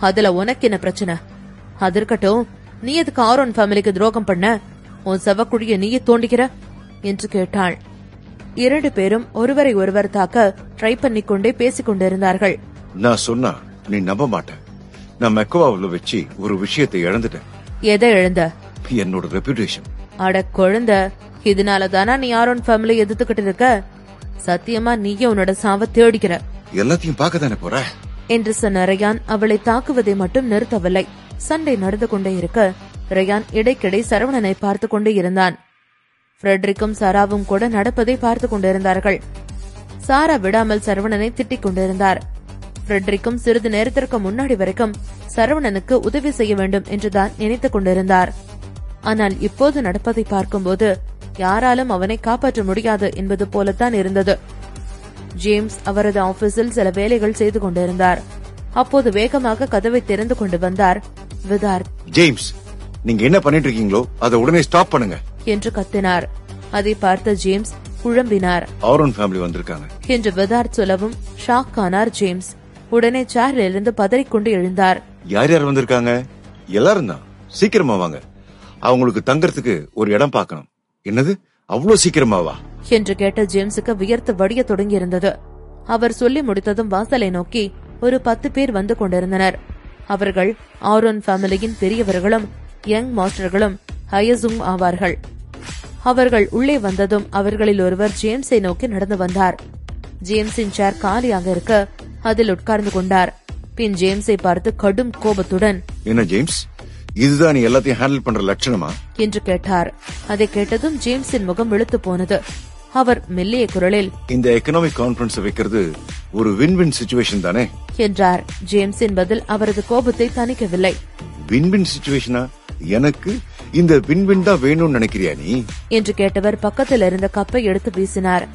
அதுல உனக்கு என்ன பிரச்சனை? அதற்கட்டும், நீ எதுக்கு ஆரோன் ஃபேமிலிக்கு துரோகம் பண்ண? உன் செவக்குழிய நீயே தோண்டிக்கிற என்று கேட்டாள். 2 பேரும் ஒருவரை ஒருவர் தாக்க ட்ரை பண்ணிக்கொண்டே பேசிக் கொண்டிருந்தார்கள். நான் சொன்னா நீ நம்ப மாட்டேன். நான் மெக்கவாவுல வச்சு ஒரு விஷயத்தை இழந்துட்டேன். எதை இழந்த? என்னோட ரெப்யூட்டேஷன். அட குழந்த, இதனாலதானா நீ ஆரோன் ஃபேமிலி எதிர்த்துக்கிட்டு இருக்க? சத்தியமா நீயே உன்னோட சாவ தேடிக்கிற. எல்லாத்தையும் பார்க்க தானே போற என்று சொன்ன ரயான் அவளை தாக்குவதை மட்டும் நிறுத்தவில்லை. சண்டை நடந்து கொண்டே இருக்க ரயான் இடைக்கிடை சரவணனை பார்த்து கொண்டே இருந்தான். ஃப்ரெட்ரிக்கும் சாராவும் கூட நடப்பதை பார்த்து கொண்டிருந்தார்கள். சாரா விடாமல் சரவணனை திட்டிக் கொண்டிருந்தார். ஃப்ரெட்ரிக்கும் சிறிது நேரத்திற்கு முன்னாடி வரைக்கும் சரவணனுக்கு உதவி செய்ய வேண்டும் என்றுதான் நினைத்துக் கொண்டிருந்தார். ஆனால் இப்போது நடப்பதை பார்க்கும்போது யாராலும் அவனை காப்பாற்ற முடியாது என்பது போலத்தான் இருந்தது. ஜேம்ஸ் அவரது ஆபீஸில் சில வேலைகள் செய்து கொண்டிருந்தார். அப்போது வேகமாக கதவை திறந்து கொண்டு வந்தார் விதார்த். ஜேம்ஸ், நீங்க என்ன பண்ணிட்டு இருக்கீங்களோ அதை உடனே ஸ்டாப் பண்ணுங்க என்று கத்தினார். அதை பார்த்த ஜேம்ஸ் குழம்பினார். ஆரோன் ஃபேமிலி வந்திருக்காங்க என்று விதார்த் சொல்லவும் ஷாக் ஆனார் ஜேம்ஸ். உடனே சேரில் இருந்து பதறிக்கொண்டு எழுந்தார். யார் யார் வந்திருக்காங்க? எல்லாரும் தான். சீக்கிரமா வாங்க. அவங்களுக்கு தங்கறதுக்கு ஒரு இடம் பார்க்கணும். என்னது, அவ்வளவு சீக்கிரமாவா என்று கேட்ட ஜேம்ஸுக்கு வியர்த்து வடிய தொடங்கியிருந்தது. அவர் சொல்லி முடித்ததும் வாசலை நோக்கி ஒரு 10 பேர் வந்து கொண்டிருந்தனர். அவர்கள் ஆரோன் ஃபேமிலியின் பெரியவர்களும் யங் மாஸ்டர்களும் ஹயசும் ஆவார்கள். அவர்கள் உள்ளே வந்ததும் அவர்களில் ஒருவர் ஜேம்ஸை நோக்கி நடந்து வந்தார். ஜேம்ஸின் சேர் காலியாக இருக்க அதில் உட்கார்ந்து கொண்டார். பின் ஜேம்ஸை பார்த்து கடும் கோபத்துடன், என்ன ஜேம்ஸ், இதுதான் நீ எல்லாத்தையும் ஹேண்டில் பண்ற லட்சணமா என்று கேட்டார். அதை கேட்டதும் ஜேம்ஸின் முகம் வெளுத்து போனது. அவர் மெல்லிய குரலில், இந்த எக்கனாமிக் கான்ஃபரன்ஸ் வைக்கிறது ஒரு வின் வின் சிச்சுவேஷன் தானே என்றார். ஜேம்ஸின் பதில் அவரது கோபத்தை தணிக்கவில்லை. Win win சிச்சுவேஷனா? எனக்கு இந்த வின் வின் தான் வேணும்னு நினைக்கிறியா நீ என்று கேட்டவர் பக்கத்தில் இருந்த கப்பை எடுத்து வீசினார்.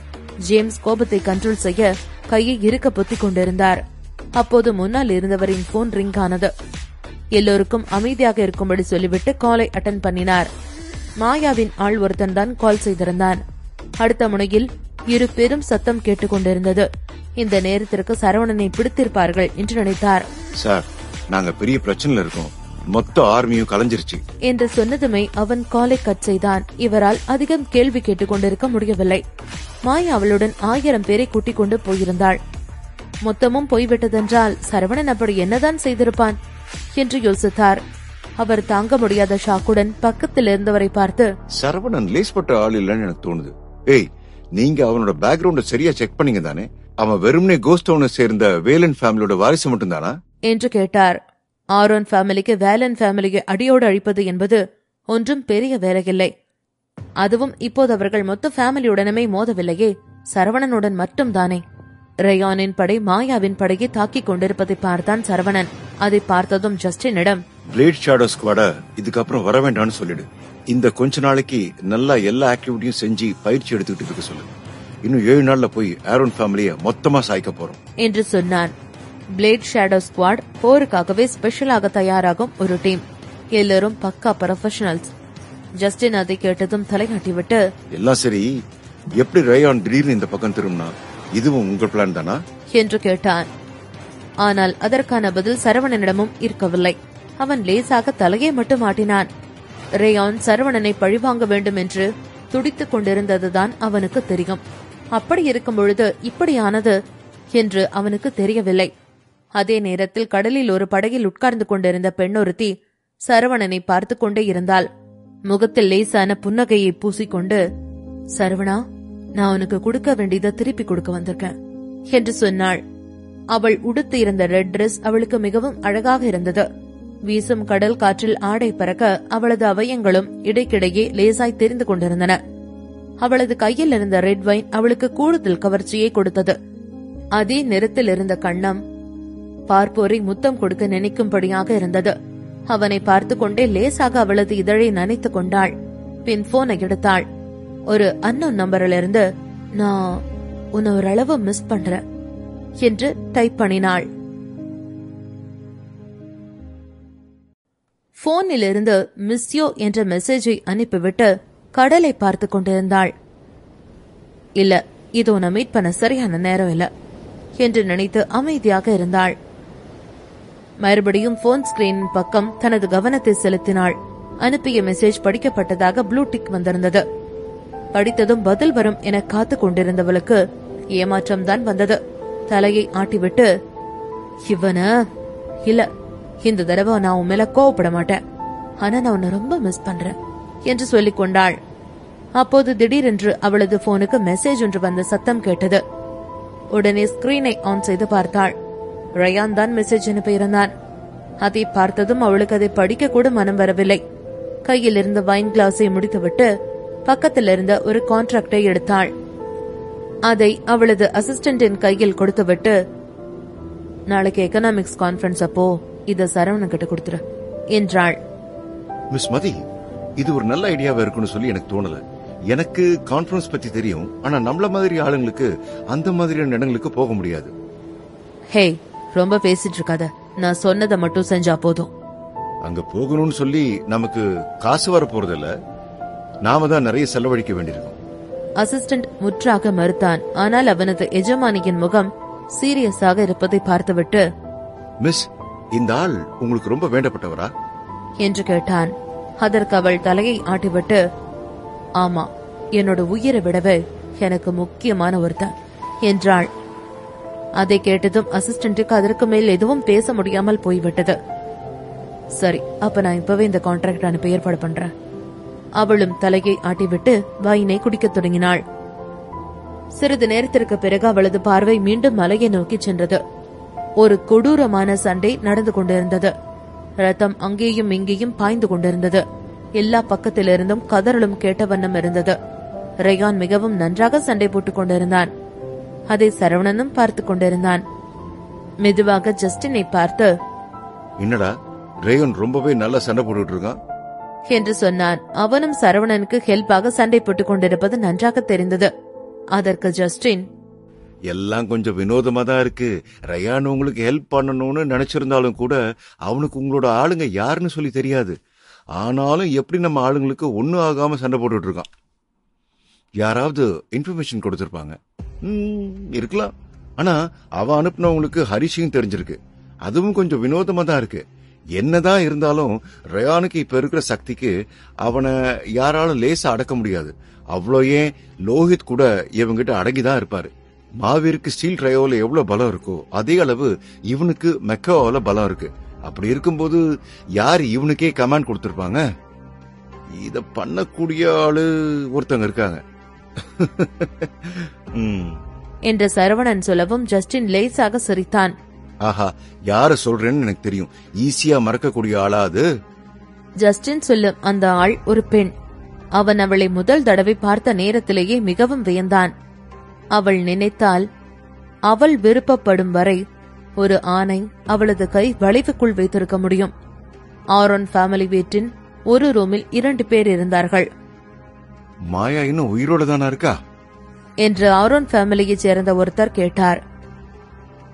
ஜேம்ஸ் கோபத்தை கண்ட்ரோல் செய்ய கையை இருக்க பொத்திக் கொண்டிருந்தார். அப்போது முன்னால் இருந்தவரின் போன் ரிங் ஆனது. எல்லோருக்கும் அமைதியாக இருக்கும்படி சொல்லிவிட்டு காலை அட்டன் பண்ணினார். மாயாவின் ஆள் ஒருத்தன் தான் கால் செய்திருந்தான். அடுத்த முனையில் இரு பெரும் சத்தம் கேட்டுக்கொண்டிருந்தது. இந்த நேரத்திற்கு சரவணனை பிடித்திருப்பார்கள் என்று நினைத்தார். சார், நாங்க பெரிய பிரச்சனைல இருக்கோம். மொத்த ஆர்மியும் கலைஞ்சிருச்சு என்று சொன்னதுமே அவன் காலை கட் செய்தான். இவரால் அதிகம் கேள்வி கேட்டுக் கொண்டிருக்க முடியவில்லை. மாயா அவளுடன் 1000 பேரை கூட்டிக் கொண்டு போயிருந்தாள். மொத்தமும் போய்விட்டதென்றால் சரவணன் அப்படி என்னதான் செய்திருப்பான் என்று யோசித்தார். அவர் தாங்க முடியாத ஷாக்குடன் பக்கத்தில் இருந்தவரை பார்த்து, சரவணன் லேஸ்பட்ட ஆள் இல்லன்னு எனக்கு தோணுது. ஏய், நீங்க அவனோட பேக்ரவுண்ட சரியா செக் பண்ணீங்க தானே? அவன் வெறும்னே கோஸ்ட் டவுனை சேர்ந்த வேலன் ஃபேமிலியோட வாரிசு மட்டும் தானா என்று கேட்டார். ஆரோன் ஃபேமிலிக்கு வேலன் ஃபேமிலியை அடியோடு அழிப்பது என்பது ஒன்றும் பெரிய வேலையில்லை. அதுவும் இப்போது அவர்கள் மொத்த ஃபேமிலியுடனுமே மோதவில்லையே, சரவணனுடன் மட்டும் தானே. ரயானின் படை மாயாவின் படையை தாக்கிக் கொண்டிருப்பதை பார்த்தான் சரவணன். அதை பார்த்ததும் ஜஸ்டினிடம், பிளேட் ஷேடோ ஸ்குவாட இதுக்கப்புறம் வர வேண்டாம்னு சொல்லிடு. இந்த கொஞ்ச நாளைக்கு நல்லா எல்லா ஆக்டிவிட்டியும் செஞ்சு பயிற்சி எடுத்துக்கிட்டு இருக்க சொல்லு. இன்னும் 7 நாள்ல போய் ஆரோன் ஃபேமிலிய மொத்தமா சாய்க்க போறோம் என்று சொன்னான். பிளேட் ஷேடோ ஸ்குவாட் போருக்காகவே ஸ்பெஷலாக தயாராகும் ஒரு டீம். எல்லாரும் பக்கா ப்ரொஃபஷனல்ஸ். ஜஸ்டின் அதை கேட்டதும் தலையாட்டிவிட்டு, எல்லாம் சரி, எப்படி ரயான் திடீர்னு இந்த பக்கம் திரும்பினா? இதுவும் உங்க பிளான் தானா என்று கேட்டான். ஆனால் அதற்கான பதில் சரவணனிடமும் இருக்கவில்லை. அவன் லேசாக தலையை மட்டும் ஆட்டினான். ரேயான் சரவணனை பழிவாங்க வேண்டும் என்று துடித்துக் கொண்டிருந்ததுதான் அவனுக்கு தெரியும். அப்படி இருக்கும் பொழுது இப்படியானது என்று அவனுக்கு தெரியவில்லை. அதே நேரத்தில் கடலில் ஒரு படகில் உட்கார்ந்து கொண்டிருந்த பெண்ணொருத்தி சரவணனை பார்த்து கொண்டே இருந்தாள். முகத்தில் லேசான புன்னகையை பூசிக்கொண்டு, சரவணா, நான் உனக்கு கொடுக்க வேண்டியதை திருப்பி கொடுக்க வந்திருக்கேன் என்று சொன்னாள். அவள் உடுத்து இருந்த ரெட் டிரெஸ் அவளுக்கு மிகவும் அழகாக இருந்தது. வீசும் கடல் காற்றில் ஆடை பறக்க அவளது அவயங்களும் இடைக்கிடையே லேசாய் தெரிந்து கொண்டிருந்தன. அவளது கையில் இருந்த ரெட் வைன் அவளுக்கு கூடுதல் கவர்ச்சியை கொடுத்தது. அதே நிறத்தில் இருந்த கண்ணம் பார்ப்போரை முத்தம் கொடுக்க நினைக்கும்படியாக இருந்தது. அவனை பார்த்து கொண்டே லேசாக அவளது இதழை நனைத்துக் கொண்டாள். பின் போனை எடுத்தாள். ஒரு அன்னோன் நம்பர்ல இருந்து நான் உன்னை ஓரளவு மிஸ் பண்றேன் என்று டைப் பண்ணினாள். போனிலிருந்து மிஸ்யூ என்ற மெசேஜை அனுப்பிவிட்டு கடலை பார்த்து கொண்டிருந்தாள். இல்ல, இது உன்னை மீட் பண்ண சரியான நேரம் இல்ல என்று நினைத்து அமைதியாக இருந்தாள். மறுபடியும் போன் ஸ்கிரீனின் பக்கம் தனது கவனத்தை செலுத்தினாள். அனுப்பிய மெசேஜ் படிக்கப்பட்டதாக ப்ளூ டிக் வந்திருந்தது. படித்ததும் பதில் வரும் என காத்து கொண்டிருந்தவளுக்கு ஏமாற்றம் தான் வந்தது. தலையை ஆட்டிவிட்டு, இவன இல்ல, இந்த தடவை நான் உன் மேல கோவப்பட மாட்டேன், ஆனா நான் உன்னை ரொம்ப மிஸ் பண்றேன் என்று சொல்லிக் கொண்டாள். அப்போது திடீரென்று அவளது போனுக்கு மெசேஜ் ஒன்று வந்த சத்தம் கேட்டது. உடனே ஸ்கிரீனை ஆன் செய்து பார்த்தாள். ரயான் தான் மெசேஜ் அனுப்பியிருந்தான். அதை பார்த்ததும் அவளுக்கு அதை படிக்க கூட மனம் வரவில்லை. கையில் இருந்த வைன் கிளாஸை முடித்துவிட்டு பக்கத்தில் இருந்த ஒரு கான்ட்ராக்டை எடுத்தாள். அதை அவளது அசிஸ்டன்டின் கையில் கொடுத்துவிட்டு, நாளைக்கு எக்கனாமிக்ஸ் கான்ஃபரன்ஸ் அப்போ இத சரவணன் கிட்ட கொடுத்துரு என்றாள். மிஸ் மதி, இது ஒரு நல்ல ஐடியாவா இருக்குன்னு சொல்லி எனக்கு தோணல. எனக்கு கான்ஃபரன்ஸ் பத்தி தெரியும், ஆனா நம்மள மாதிரி ஆளுங்களுக்கு அந்த மாதிரியான இடங்களுக்கு போக முடியாது. ஹே, ரொம்ப பேசிட்டு இருக்காத, நான் சொன்னதை மட்டும் செஞ்சா போதும். அங்க போகணும்னு சொல்லி நமக்கு காசு வர போறதில்ல, நாம தான் நிறைய செலவழிக்க வேண்டியிருக்கும். அசிஸ்டன்ட் முற்றாக மறுத்தான். ஆனால் அவனது எஜமானியின் முகம் சீரியஸாக இருப்பதை பார்த்துவிட்டு, மிஸ், இந்த ஆள் உங்களுக்கு ரொம்ப வேண்டப்பட்டவரா என்று கேட்டான். அதற்கு அவள் தலையை ஆட்டிவிட்டு, ஆமா, என்னோட உயிரை விடவே எனக்கு முக்கியமான ஒருத்தன் என்றாள். அதை கேட்டதும் அசிஸ்டன்ட்டுக்கு அதற்கு மேல் எதுவும் பேச முடியாமல் போய்விட்டது. சரி, அப்ப நான் இப்பவே இந்த கான்ட்ராக்ட் அனுப்ப ஏற்பாடு பண்றேன். அவளும் தலையை ஆட்டிவிட்டு வைனை குடிக்கத் தொடங்கினாள். சிறிது நேரத்திற்கு பிறகு அவளது பார்வை மீண்டும் மலையை நோக்கி சென்றது. ஒரு கொடூரமான சண்டை நடந்து கொண்டிருந்தது. ரத்தம் அங்கேயும் இங்கேயும் பாய்ந்து கொண்டிருந்தது. எல்லா பக்கத்திலிருந்தும் கதறலும் கேட்ட வண்ணம் இருந்தது. ரயான் மிகவும் நன்றாக சண்டை போட்டுக் கொண்டிருந்தான். அதை சரவணனும் பார்த்து கொண்டிருந்தான். மெதுவாக ஜஸ்டினை பார்த்து, என்னடா ரேயன் ரொம்பவே நல்லா சண்டை போட்டுட்டு இருக்கான் என்று சொன்னான். அவனும் சரவணனுக்கு ஹெல்ப்பாக சண்டை போட்டுக் கொண்டிருப்பது நன்றாக தெரிந்தது. அதற்கு ஜஸ்டின், எல்லாம் கொஞ்சம் வினோதமா தான் இருக்கு. ரயான் உங்களுக்கு ஹெல்ப் பண்ணணும்னு நினைச்சிருந்தாலும் கூட அவனுக்கு உங்களோட ஆளுங்க யாருன்னு சொல்லி தெரியாது. ஆனாலும் எப்படி நம்ம ஆளுங்களுக்கு ஒன்னும் ஆகாம சண்டை போட்டுட்டு இருக்கான். யாராவது இன்ஃபர்மேஷன் கொடுத்திருப்பாங்க, இருக்கலாம். ஆனா அவன் அனுப்புனவங்களுக்கு ஹரிஷையும் தெரிஞ்சிருக்கு. அதுவும் கொஞ்சம் வினோதமா தான் இருக்கு. என்னதான் இருந்தாலும் ரயானுக்கு இப்ப இருக்கிற சக்திக்கு அவனை யாராலும் லேசா அடக்க முடியாது. அவ்வளோ ஏன் லோஹித் கூட இவங்கிட்ட அடங்கிதான் இருப்பாரு. மாவீருக்கு ஸ்டீல் ட்ரையோல எவ்வளவு பலம் இருக்கோ அதே அளவு இவனுக்கு மெக்காவோல பலம் இருக்கு. அப்படி இருக்கும்போது யார் இவனுக்கே கமாண்ட் கொடுத்திருப்பாங்க? இத பண்ணக்கூடிய ஆளு ஒருத்தங்க இருக்காங்க என்று சரவணன் சொல்லவும் ஜஸ்டின் லேசாக சிரித்தான். ஆஹா, யார சொல்றேன்னு எனக்கு தெரியும். ஈஸியா மறக்கக்கூடிய ஆளா அது? ஜஸ்டின் சொல்லும் அந்த ஆள் ஒரு பெண். அவன் அவளை முதல் தடவை பார்த்த நேரத்திலேயே மிகவும் வியந்தான். அவள் நினைத்தால் அவள் விருப்பப்படும் வரை ஒரு ஆணை அவளது கை வளைவுக்குள் வைத்திருக்க முடியும். ஆரோன் ஃபேமிலி வீட்டின் ஒரு ரூமில் 2 பேர் இருந்தார்கள். மாயா இன்னும் உயிரோட தானா இருக்கா என்று ஆரோன் ஃபேமிலியைச் சேர்ந்த ஒருத்தர் கேட்டார்.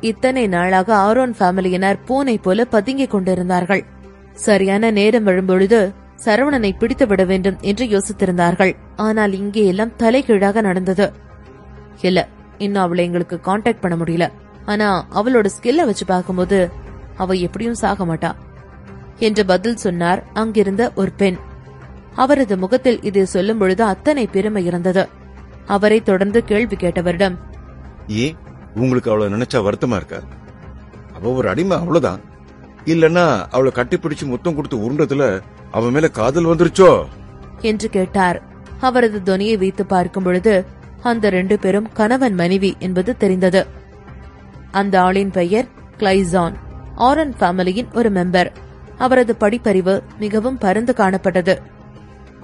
இத்தனை நாளாக ஆரோன் ஃபேமிலியினர் பூனை போல பதுங்கிக் கொண்டிருந்தார்கள். சரியான நேரம் வரும்பொழுது சரவணனை பிடித்து விட வேண்டும் என்று யோசித்திருந்தார்கள். ஆனால் இங்கே எல்லாம் தலைகீழாக நடந்தது. இல்ல, இன்னும் அவளை எங்களுக்கு கான்டாக்ட் பண்ண முடியல. ஆனா அவளோட ஸ்கில்ல வச்சு பார்க்கும்போது அவ எப்படியும் சாக மாட்டா என்று பதில் சொன்னார் அங்கிருந்த ஒரு பெண். அவரது முகத்தில் இதை சொல்லும் பொழுது அத்தனை பெருமை இருந்தது. அவரை தொடர்ந்து கேள்வி கேட்டவரிடம், ஏன் உங்களுக்கு அவளை நினைச்சா வருத்தமா இருக்கா? அவ ஒரு அடிமை, அவ்வளவுதான். இல்லன்னா அவளை கட்டிப்பிடிச்சு முத்தம் கொடுத்து உருண்டதுல அவன் மேல காதல் வந்துருச்சோ என்று கேட்டார். அவரது துணியை வைத்து பார்க்கும் பொழுது அந்த 2 பேரும் கணவன் மனைவி என்பது தெரிந்தது. அந்த ஆளின் பெயர் கிளைசான், ஆரன் ஃபேமிலியின் ஒரு மெம்பர். அவரது படிப்பறிவு மிகவும் பரந்து காணப்பட்டது.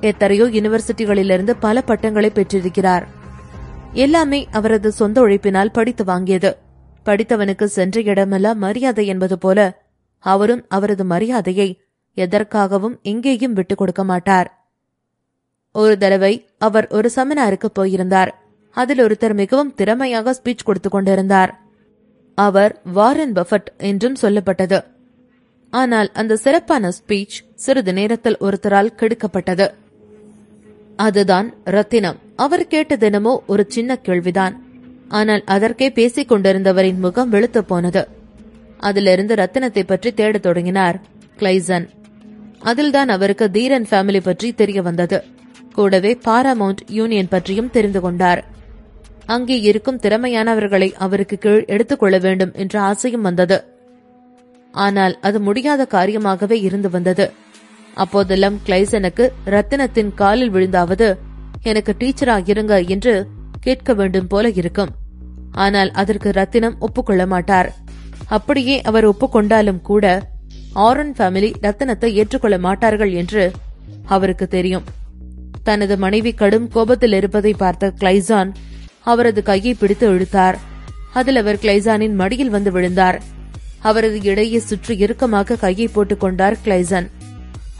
எத்தனையோ யூனிவர்சிட்டிகளிலிருந்து பல பட்டங்களை பெற்றிருக்கிறார். எல்லாமே அவரது சொந்த உழைப்பினால் படித்து வாங்கியது. படித்தவனுக்கு சென்ற இடமெல்லாம் மரியாதை என்பது போல அவரும் அவரது மரியாதையை எதற்காகவும் எங்கேயும் விட்டுக் கொடுக்க மாட்டார். ஒரு தடவை அவர் ஒரு செமினாருக்கு போயிருந்தார். அதில் ஒருத்தர் மிகவும் திறமையாக ஸ்பீச் கொடுத்து கொண்டிருந்தார். அவர் வாரன் பஃபட் என்றும் சொல்லப்பட்டது. ஆனால் அந்த சிறப்பான ஸ்பீச் சிறிது நேரத்தில் ஒருத்தரால் கெடுக்கப்பட்டது. அதுதான் ரத்தினம். அவர் கேட்டதெனமோ ஒரு சின்ன கேள்விதான். ஆனால் அதற்கே பேசிக் கொண்டிருந்தவரின் முகம் வெளுத்து போனது. அதிலிருந்து ரத்தினத்தை பற்றி தேடத் தொடங்கினார் கிளைசன். அதில்தான் அவருக்கு தீரன் ஃபேமிலி பற்றி தெரிய வந்தது. கூடவே பாராமவுண்ட் யூனியன் பற்றியும் தெரிந்து கொண்டார். அங்கே இருக்கும் திறமையானவர்களை அவருக்கு கீழ் எடுத்துக்கொள்ள வேண்டும் என்ற ஆசையும் வந்தது. ஆனால் அது முடியாத காரியமாகவே இருந்து வந்தது. அப்போதெல்லாம் கிளைசனுக்கு ரத்தினத்தின் காலில் விழுந்தாவது எனக்கு டீச்சரா இருங்க என்று கேட்க வேண்டும் போல இருக்கும். ஆனால் அதற்கு ரத்தினம் ஒப்புக்கொள்ள மாட்டார். அப்படியே அவர் ஒப்புக்கொண்டாலும் கூட ஆரன் ஃபேமிலி ரத்தினத்தை ஏற்றுக்கொள்ள மாட்டார்கள் என்று அவருக்கு தெரியும். தனது மனைவி கடும் கோபத்தில் இருப்பதை பார்த்த கிளைசான் அவரது கையை பிடித்து இழுத்தார். அதில் அவர் கிளைசானின் மடியில் வந்து விழுந்தார். அவரது இடையே சுற்றி இறுக்கமாக கையை போட்டுக் கொண்டார் கிளைசன்.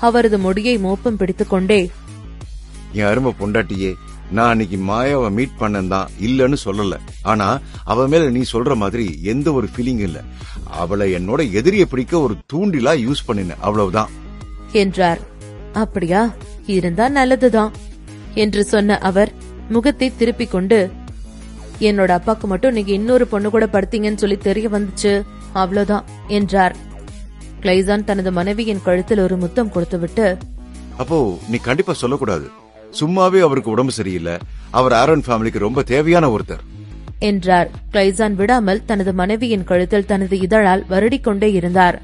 அவரது முடியை மோப்பம் பிடித்துக் கொண்டே, என் அருமை பொண்டாட்டியே, நான் அன்னைக்கு மாயாவை மீட் பண்ணதான் இல்லன்னு சொல்லல. ஆனா அவ மேல நீ சொல்ற மாதிரி எந்த ஒரு ஃபீலிங் இல்ல. அவளை என்னோட எதிரியை பிடிக்க ஒரு தூண்டிலா யூஸ் பண்ணின, அவ்வளவுதான் என்றார். அப்படியா, இருந்தா நல்லதுதான் என்று சொன்ன அவர் முகத்தை திருப்பிக் கொண்டு, என்னோட அப்பாக்கு மட்டும் நீங்க இன்னொரு பொண்ணு கூட படுத்தீங்கன்னு சொல்லி தெரிய வந்துச்சு, அவ்வளவுதான் என்றார். கிளைசான் தனது மனைவியின் கழுத்தில் ஒரு முத்தம் கொடுத்துவிட்டு, அப்போ நீ கண்டிப்பா சொல்லக்கூடாது. சும்மாவே அவருக்கு உடம்பு சரியில்லை. அவர் ஆரன் ஃபேமிலிக்கு ரொம்ப தேவையான ஒருத்தர் என்றார். கிளைசான் விடாமல் தனது மனைவியின் கழுத்தில் தனது இதழால் வருடிக்கொண்டே இருந்தார்.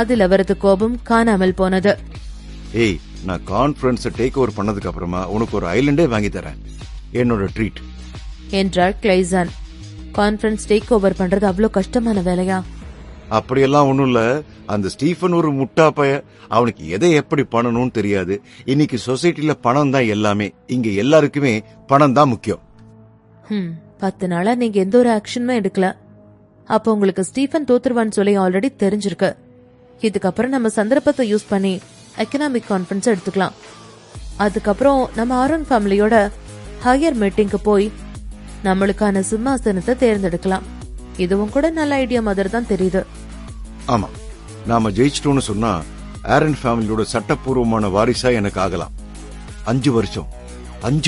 அதில் அவரது கோபம் காணாமல் போனது. ஏய், நான் கான்ஃபரன்ஸ் டேக் ஓவர் பண்ணதுக்கு அப்புறமா உனக்கு ஒரு ஐலண்டே வாங்கி தரேன், என்னோட ட்ரீட் என்றார் கிளைசான். கான்ஃபரன்ஸ் டேக் ஓவர் பண்றது அவ்வளவு கஷ்டமான வேலையா? அப்படியெல்லாம் ஒண்ணும் இல்ல. அந்த ஸ்டீஃபன் ஒரு முட்டா பைய. அவனுக்கு எதை எப்படி பண்ணணும்னு தெரியாது. இன்னைக்கு சொசைட்டில பணம் தான் எல்லாமே. இங்க எல்லாருக்குமே பணம் தான் முக்கியம். 10 நாளா நீங்க எந்த ஒரு ஆக்ஷனுமே எடுக்கல. அப்ப உங்களுக்கு ஸ்டீஃபன் தோத்துருவான்னு சொல்லி ஆல்ரெடி தெரிஞ்சிருக்கு. இதுக்கப்புறம் நம்ம சந்தர்ப்பத்தை யூஸ் பண்ணி எக்கனாமிக் கான்ஃபரன்ஸ் எடுத்துக்கலாம். அதுக்கப்புறம் நம்ம ஆரன் ஃபேமிலியோட ஹையர் மீட்டிங்க்கு போய் நம்மளுக்கான சிம்மாசனத்தை தேர்ந்தெடுக்கலாம். இதுவும் கூட நல்ல ஐடியா மாதிரி தான் தெரியுது. ஆமா, நாம ஜெயிச்சிட்டோம்னு சொன்னா ஆரன் ஃபேமிலியோட சட்டப்பூர்வமான வாரிசா எனக்கு ஆகலாம். 5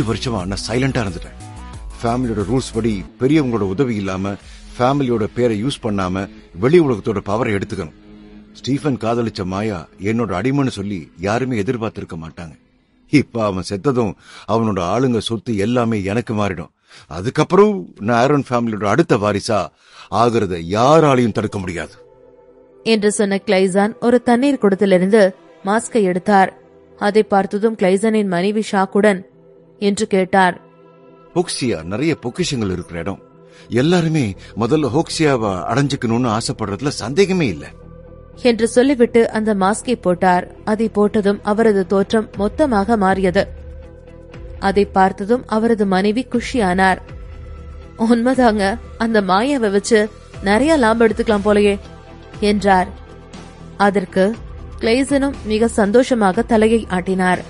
வருஷமா நான் சைலண்டா இருந்துட்டேன். ஃபேமிலியோட ரூல்ஸ் படி பெரியவங்களோட உதவி இல்லாம ஃபேமிலியோட பேரை யூஸ் பண்ணாம வெளி உலகத்தோட பவரை எடுத்துக்கணும். ஸ்டீஃபன் காதலிச்ச மாயா என்னோட அடிமைன்னு சொல்லி யாருமே எதிர்பார்த்திருக்க மாட்டாங்க. இப்ப அவன் செத்ததும் அவனோட ஆளுங்க சொத்து எல்லாமே எனக்கு மாறிடும். அதுக்கப்புறம் நான் ஆரன் ஃபேமிலியோட அடுத்த வாரிசா ஆகிறத யாராலையும் தடுக்க முடியாது என்று சொன்ன கிளைசான் ஒரு தண்ணீர் குடத்திலிருந்து மாஸ்கை எடுத்தார். அதை பார்த்ததும் கிளைசானின் மனைவி ஷாக்குடன் என்று கேட்டார், ஹோக்சியா நிறைய பொக்கிஷங்கள் இருக்கிற இடம். எல்லாருமே முதல்ல ஹோக்சியாவை அடைஞ்சுக்கணும்னு ஆசைப்படுறதுல சந்தேகமே இல்ல என்று சொல்லிவிட்டு அந்த மாஸ்கை போட்டார். அதை போட்டதும் அவரது தோற்றம் மொத்தமாக மாறியது. அதை பார்த்ததும் அவரது மனைவி குஷியானார். உண்மைதாங்க, அந்த மாயாவை வச்சு நிறைய லாபம் எடுத்துக்கலாம் போலயே என்றார். அதற்கு கிளைசனும் மிக சந்தோஷமாக தலையை ஆட்டினார்.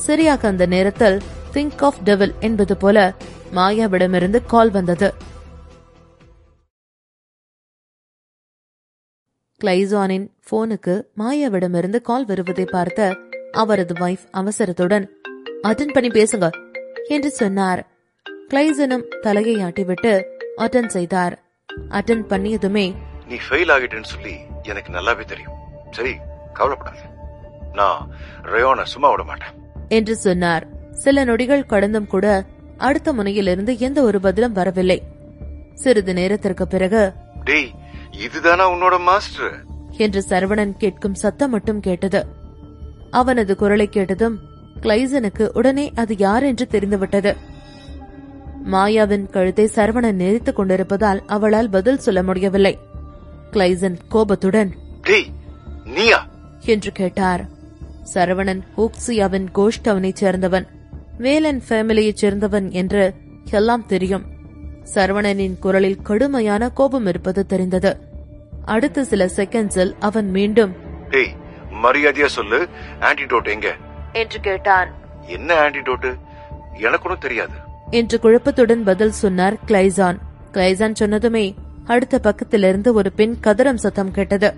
சரியாக அந்த நேரத்தில் திங்க் ஆஃப் டெவில் என்பது போல மாயாவிடமிருந்து கால் வந்தது. கிளைசானின் போனுக்கு மாயாவிடமிருந்து கால் வருவதை பார்த்த அவரது வைஃப் அவசரத்துடன், அட்டன் பண்ணி பேசுங்க என்று சொன்னார். கிளைசனும் தலையை ஆட்டிவிட்டு அட்டன் செய்தார். அட்டன் பண்ணியதுமே, நீ ஃபெயில் ஆகிட்டேன்னு சொல்லி எனக்கு நல்லாவே தெரியும். சரி, கவலைப்படாத, நான் ரயோனை சும்மா விட மாட்டேன் என்று சொன்னார். சில நொடிகள் கடந்தும் கூட அடுத்த முனையிலிருந்து எந்த ஒரு பதிலும் வரவில்லை. சிறிது நேரத்திற்கு பிறகு, டேய், இதுதானா உன்னோட மாஸ்டர் என்று சரவணன் கேட்கும் சத்தம் மட்டும் கேட்டது. அவனது குரலை கேட்டதும் கிளைசனுக்கு உடனே அது யார் என்று தெரிந்துவிட்டது. மாயாவின் கழுத்தை சரவணன் நெரித்துக் கொண்டிருப்பதால் அவளால் பதில் சொல்ல முடியவில்லை. கிளைசன் கோபத்துடன், டேய், நீயா என்று கேட்டார். சரவணன் ஹோக்சியாவின் கோஷ் டவுனைச் சேர்ந்தவன், வேலன் ஃபேமிலியைச் சேர்ந்தவன் என்று எல்லாம் தெரியும். சரவணனின் குரலில் கடுமையான கோபம் இருப்பது தெரிந்தது. அடுத்த சில செகண்ட்ஸில் அவன் மீண்டும், டேய், மரியாதையா சொல்லு, ஆன்டிடோட் எங்க என்று கேட்டான். என்ன ஆன்டிடோட் எனக்கு ஒன்னும் தெரியாது என்று குழப்பத்துடன் பதில் சொன்னார் கிளைசான். கிளைசான் சொன்னதுமே அடுத்த பக்கத்திலிருந்து ஒரு பெண் கதறம் சத்தம் கேட்டது.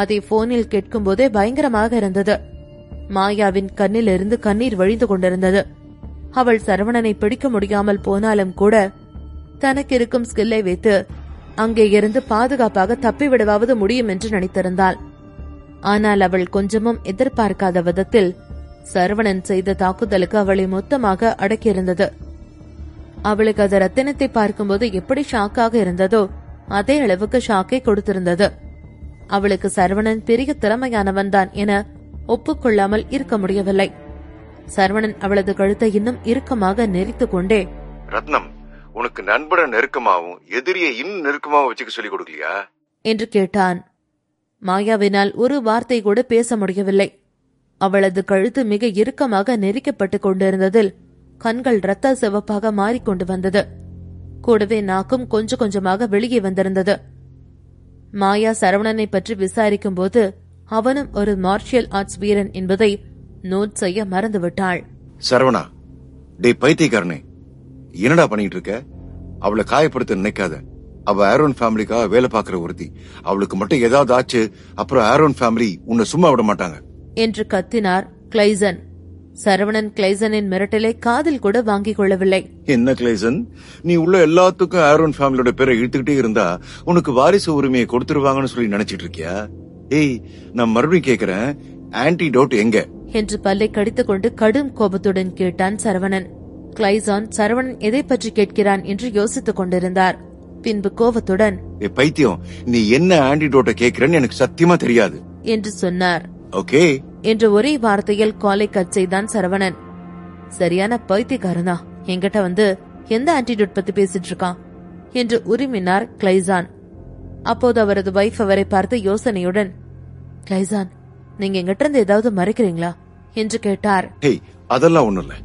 அதை போனில் கேட்கும் போதே பயங்கரமாக இருந்தது. மாயாவின் கண்ணிலிருந்து கண்ணீர் வழிந்து கொண்டிருந்தது. அவள் சரவணனை பிடிக்க முடியாமல் போனாலும் கூட தனக்கு இருக்கும் ஸ்கில்லை வைத்து அங்கே இருந்து பாதுகாப்பாக தப்பிவிடவாவது முடியும் என்று நினைத்திருந்தாள். ஆனால் அவள் கொஞ்சமும் எதிர்பார்க்காத விதத்தில் சரவணன் செய்த தாக்குதலுக்கு அவளை மொத்தமாக அடக்கியிருந்தது. அவளுக்கு அது ரத்தினத்தை பார்க்கும்போது எப்படி ஷாக்காக இருந்ததோ அதே அளவுக்கு ஷாக்கை கொடுத்திருந்தது. அவளுக்கு சரவணன் பெரிய திறமையானவன் தான் என ஒப்புக்கொள்ளாமல் இருக்க முடியவில்லை. சரவணன் அவளது கழுத்தை இன்னும் இறுக்கமாக நெரித்துக் கொண்டே, ரத்னம், உனக்கு நண்பரை நெருக்கமாவும் எதிரியை இன்னும் நெருக்கமாவும் வச்சுக்க சொல்லிக் கொடுக்கலையா என்று கேட்டான். மாயாவினால் ஒரு வார்த்தை கூட பேச முடியவில்லை. அவளது கழுத்து மிக இறுக்கமாக நெரிக்கப்பட்டுக் கொண்டிருந்ததில் கண்கள் இரத்த சிவப்பாக மாறிக்கொண்டு வந்தது. கூடவே நாக்கும் கொஞ்சம் கொஞ்சமாக வெளியே வந்திருந்தது. மாயா சரவணனை பற்றி விசாரிக்கும் போது அவனும் ஒரு மார்ஷியல் ஆர்ட்ஸ் வீரன் என்பதை நோட் செய்ய மறந்துவிட்டாள். சரவணா, டே பைத்தியக்காரனே, என்னடா பண்ணிட்டு இருக்க? அவளை காயப்படுத்த நினைக்காத. அவ ஆரோன் ஃபேமிலிக்காக வேலை பாக்குற ஒருத்தி. அவளுக்கு மட்டும் ஏதாவது ஆச்சு, அப்புறம் ஆரோன் ஃபேமிலி உன்னை சும்மா விட மாட்டாங்க என்று கத்தினார் கிளைசன். சரவணன் கிளைசனின் மிரட்டலை காதில் கூட வாங்கிக் கொள்ளவில்லை. என்ன கிளைசன், நீ உள்ள எல்லாத்துக்கும் ஆரோன் ஃபேமிலியோட பேரை இழுத்துக்கிட்டே இருந்தா உனக்கு வாரிசு உரிமையை கொடுத்துருவாங்கன்னு சொல்லி நினைச்சிட்டு இருக்கியா? ஏய், நான் மறுபடியும் கேக்குறேன், ஆன்டிடோட் எங்க என்று பல்லை கடித்துக் கொண்டு கடும் கோபத்துடன் கேட்டான் சரவணன். கிளைசான் சரவணன் எதை பற்றி கேட்கிறான் என்று யோசித்துக் கொண்டிருந்தார். பின்பு கோபத்துடன், பைத்தியம், நீ என்ன ஆன்டிடோட்ட கேக்குறன்னு எனக்கு சத்தியமா தெரியாது என்று சொன்னார். ஓகே என்று ஒரே வார்த்தையில் காலை கட் செய்தான் சரவணன். சரியான பைத்தியக்காரனா, என்கிட்ட வந்து எந்த ஆன்டிடோட் பத்தி பேசிட்டு இருக்கான் என்று உரிமினார் கிளைசான். அப்போது அவரது வைஃப் அவரை பார்த்து யோசனையுடன், கிளைசான், நீங்க எங்கிட்ட இருந்து ஏதாவது மறைக்கிறீங்களா என்று கேட்டார். ஹேய், அதெல்லாம் ஒண்ணும் இல்ல.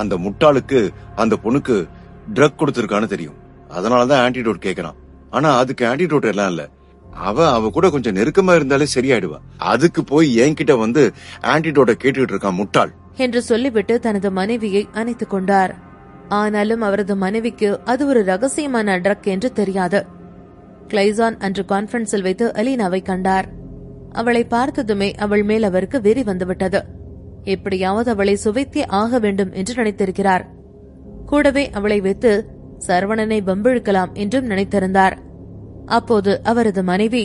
அந்த முட்டாளுக்கு அந்த பொண்ணுக்கு ட்ரக் கொடுத்திருக்கான்னு தெரியும், அதனாலதான் ஆன்டிடோட் கேக்குறான். ஆனா அதுக்கு ஆன்டிடோட் எல்லாம் இல்ல. அவ கூட கொஞ்சம் நெருக்கமா இருந்தாலே சரியாயிடுவா. அதுக்கு போய் என்கிட்ட வந்து ஆன்டிடோட்ட கேட்டுட்டு இருக்கான் முட்டாள் என்று சொல்லிவிட்டு தனது மனைவியை அணைத்துக் கொண்டார். ஆனாலும் அவரது மனைவிக்கு அது ஒரு ரகசியமான ட்ரக் என்று தெரியாது. கிளைசான் அன்று கான்பரன்ஸில் வைத்து அலீனாவை கண்டார். அவளை பார்த்ததுமே அவள் மேல் அவருக்கு வெறி வந்துவிட்டது. எப்படியாவது அவளை சுவைத்தே ஆக வேண்டும் என்று நினைத்திருக்கிறார். கூடவே அவளை வைத்து சரவணனை வம்பிழுக்கலாம் என்றும் நினைத்திருந்தார். அப்போது அவரது மனைவி,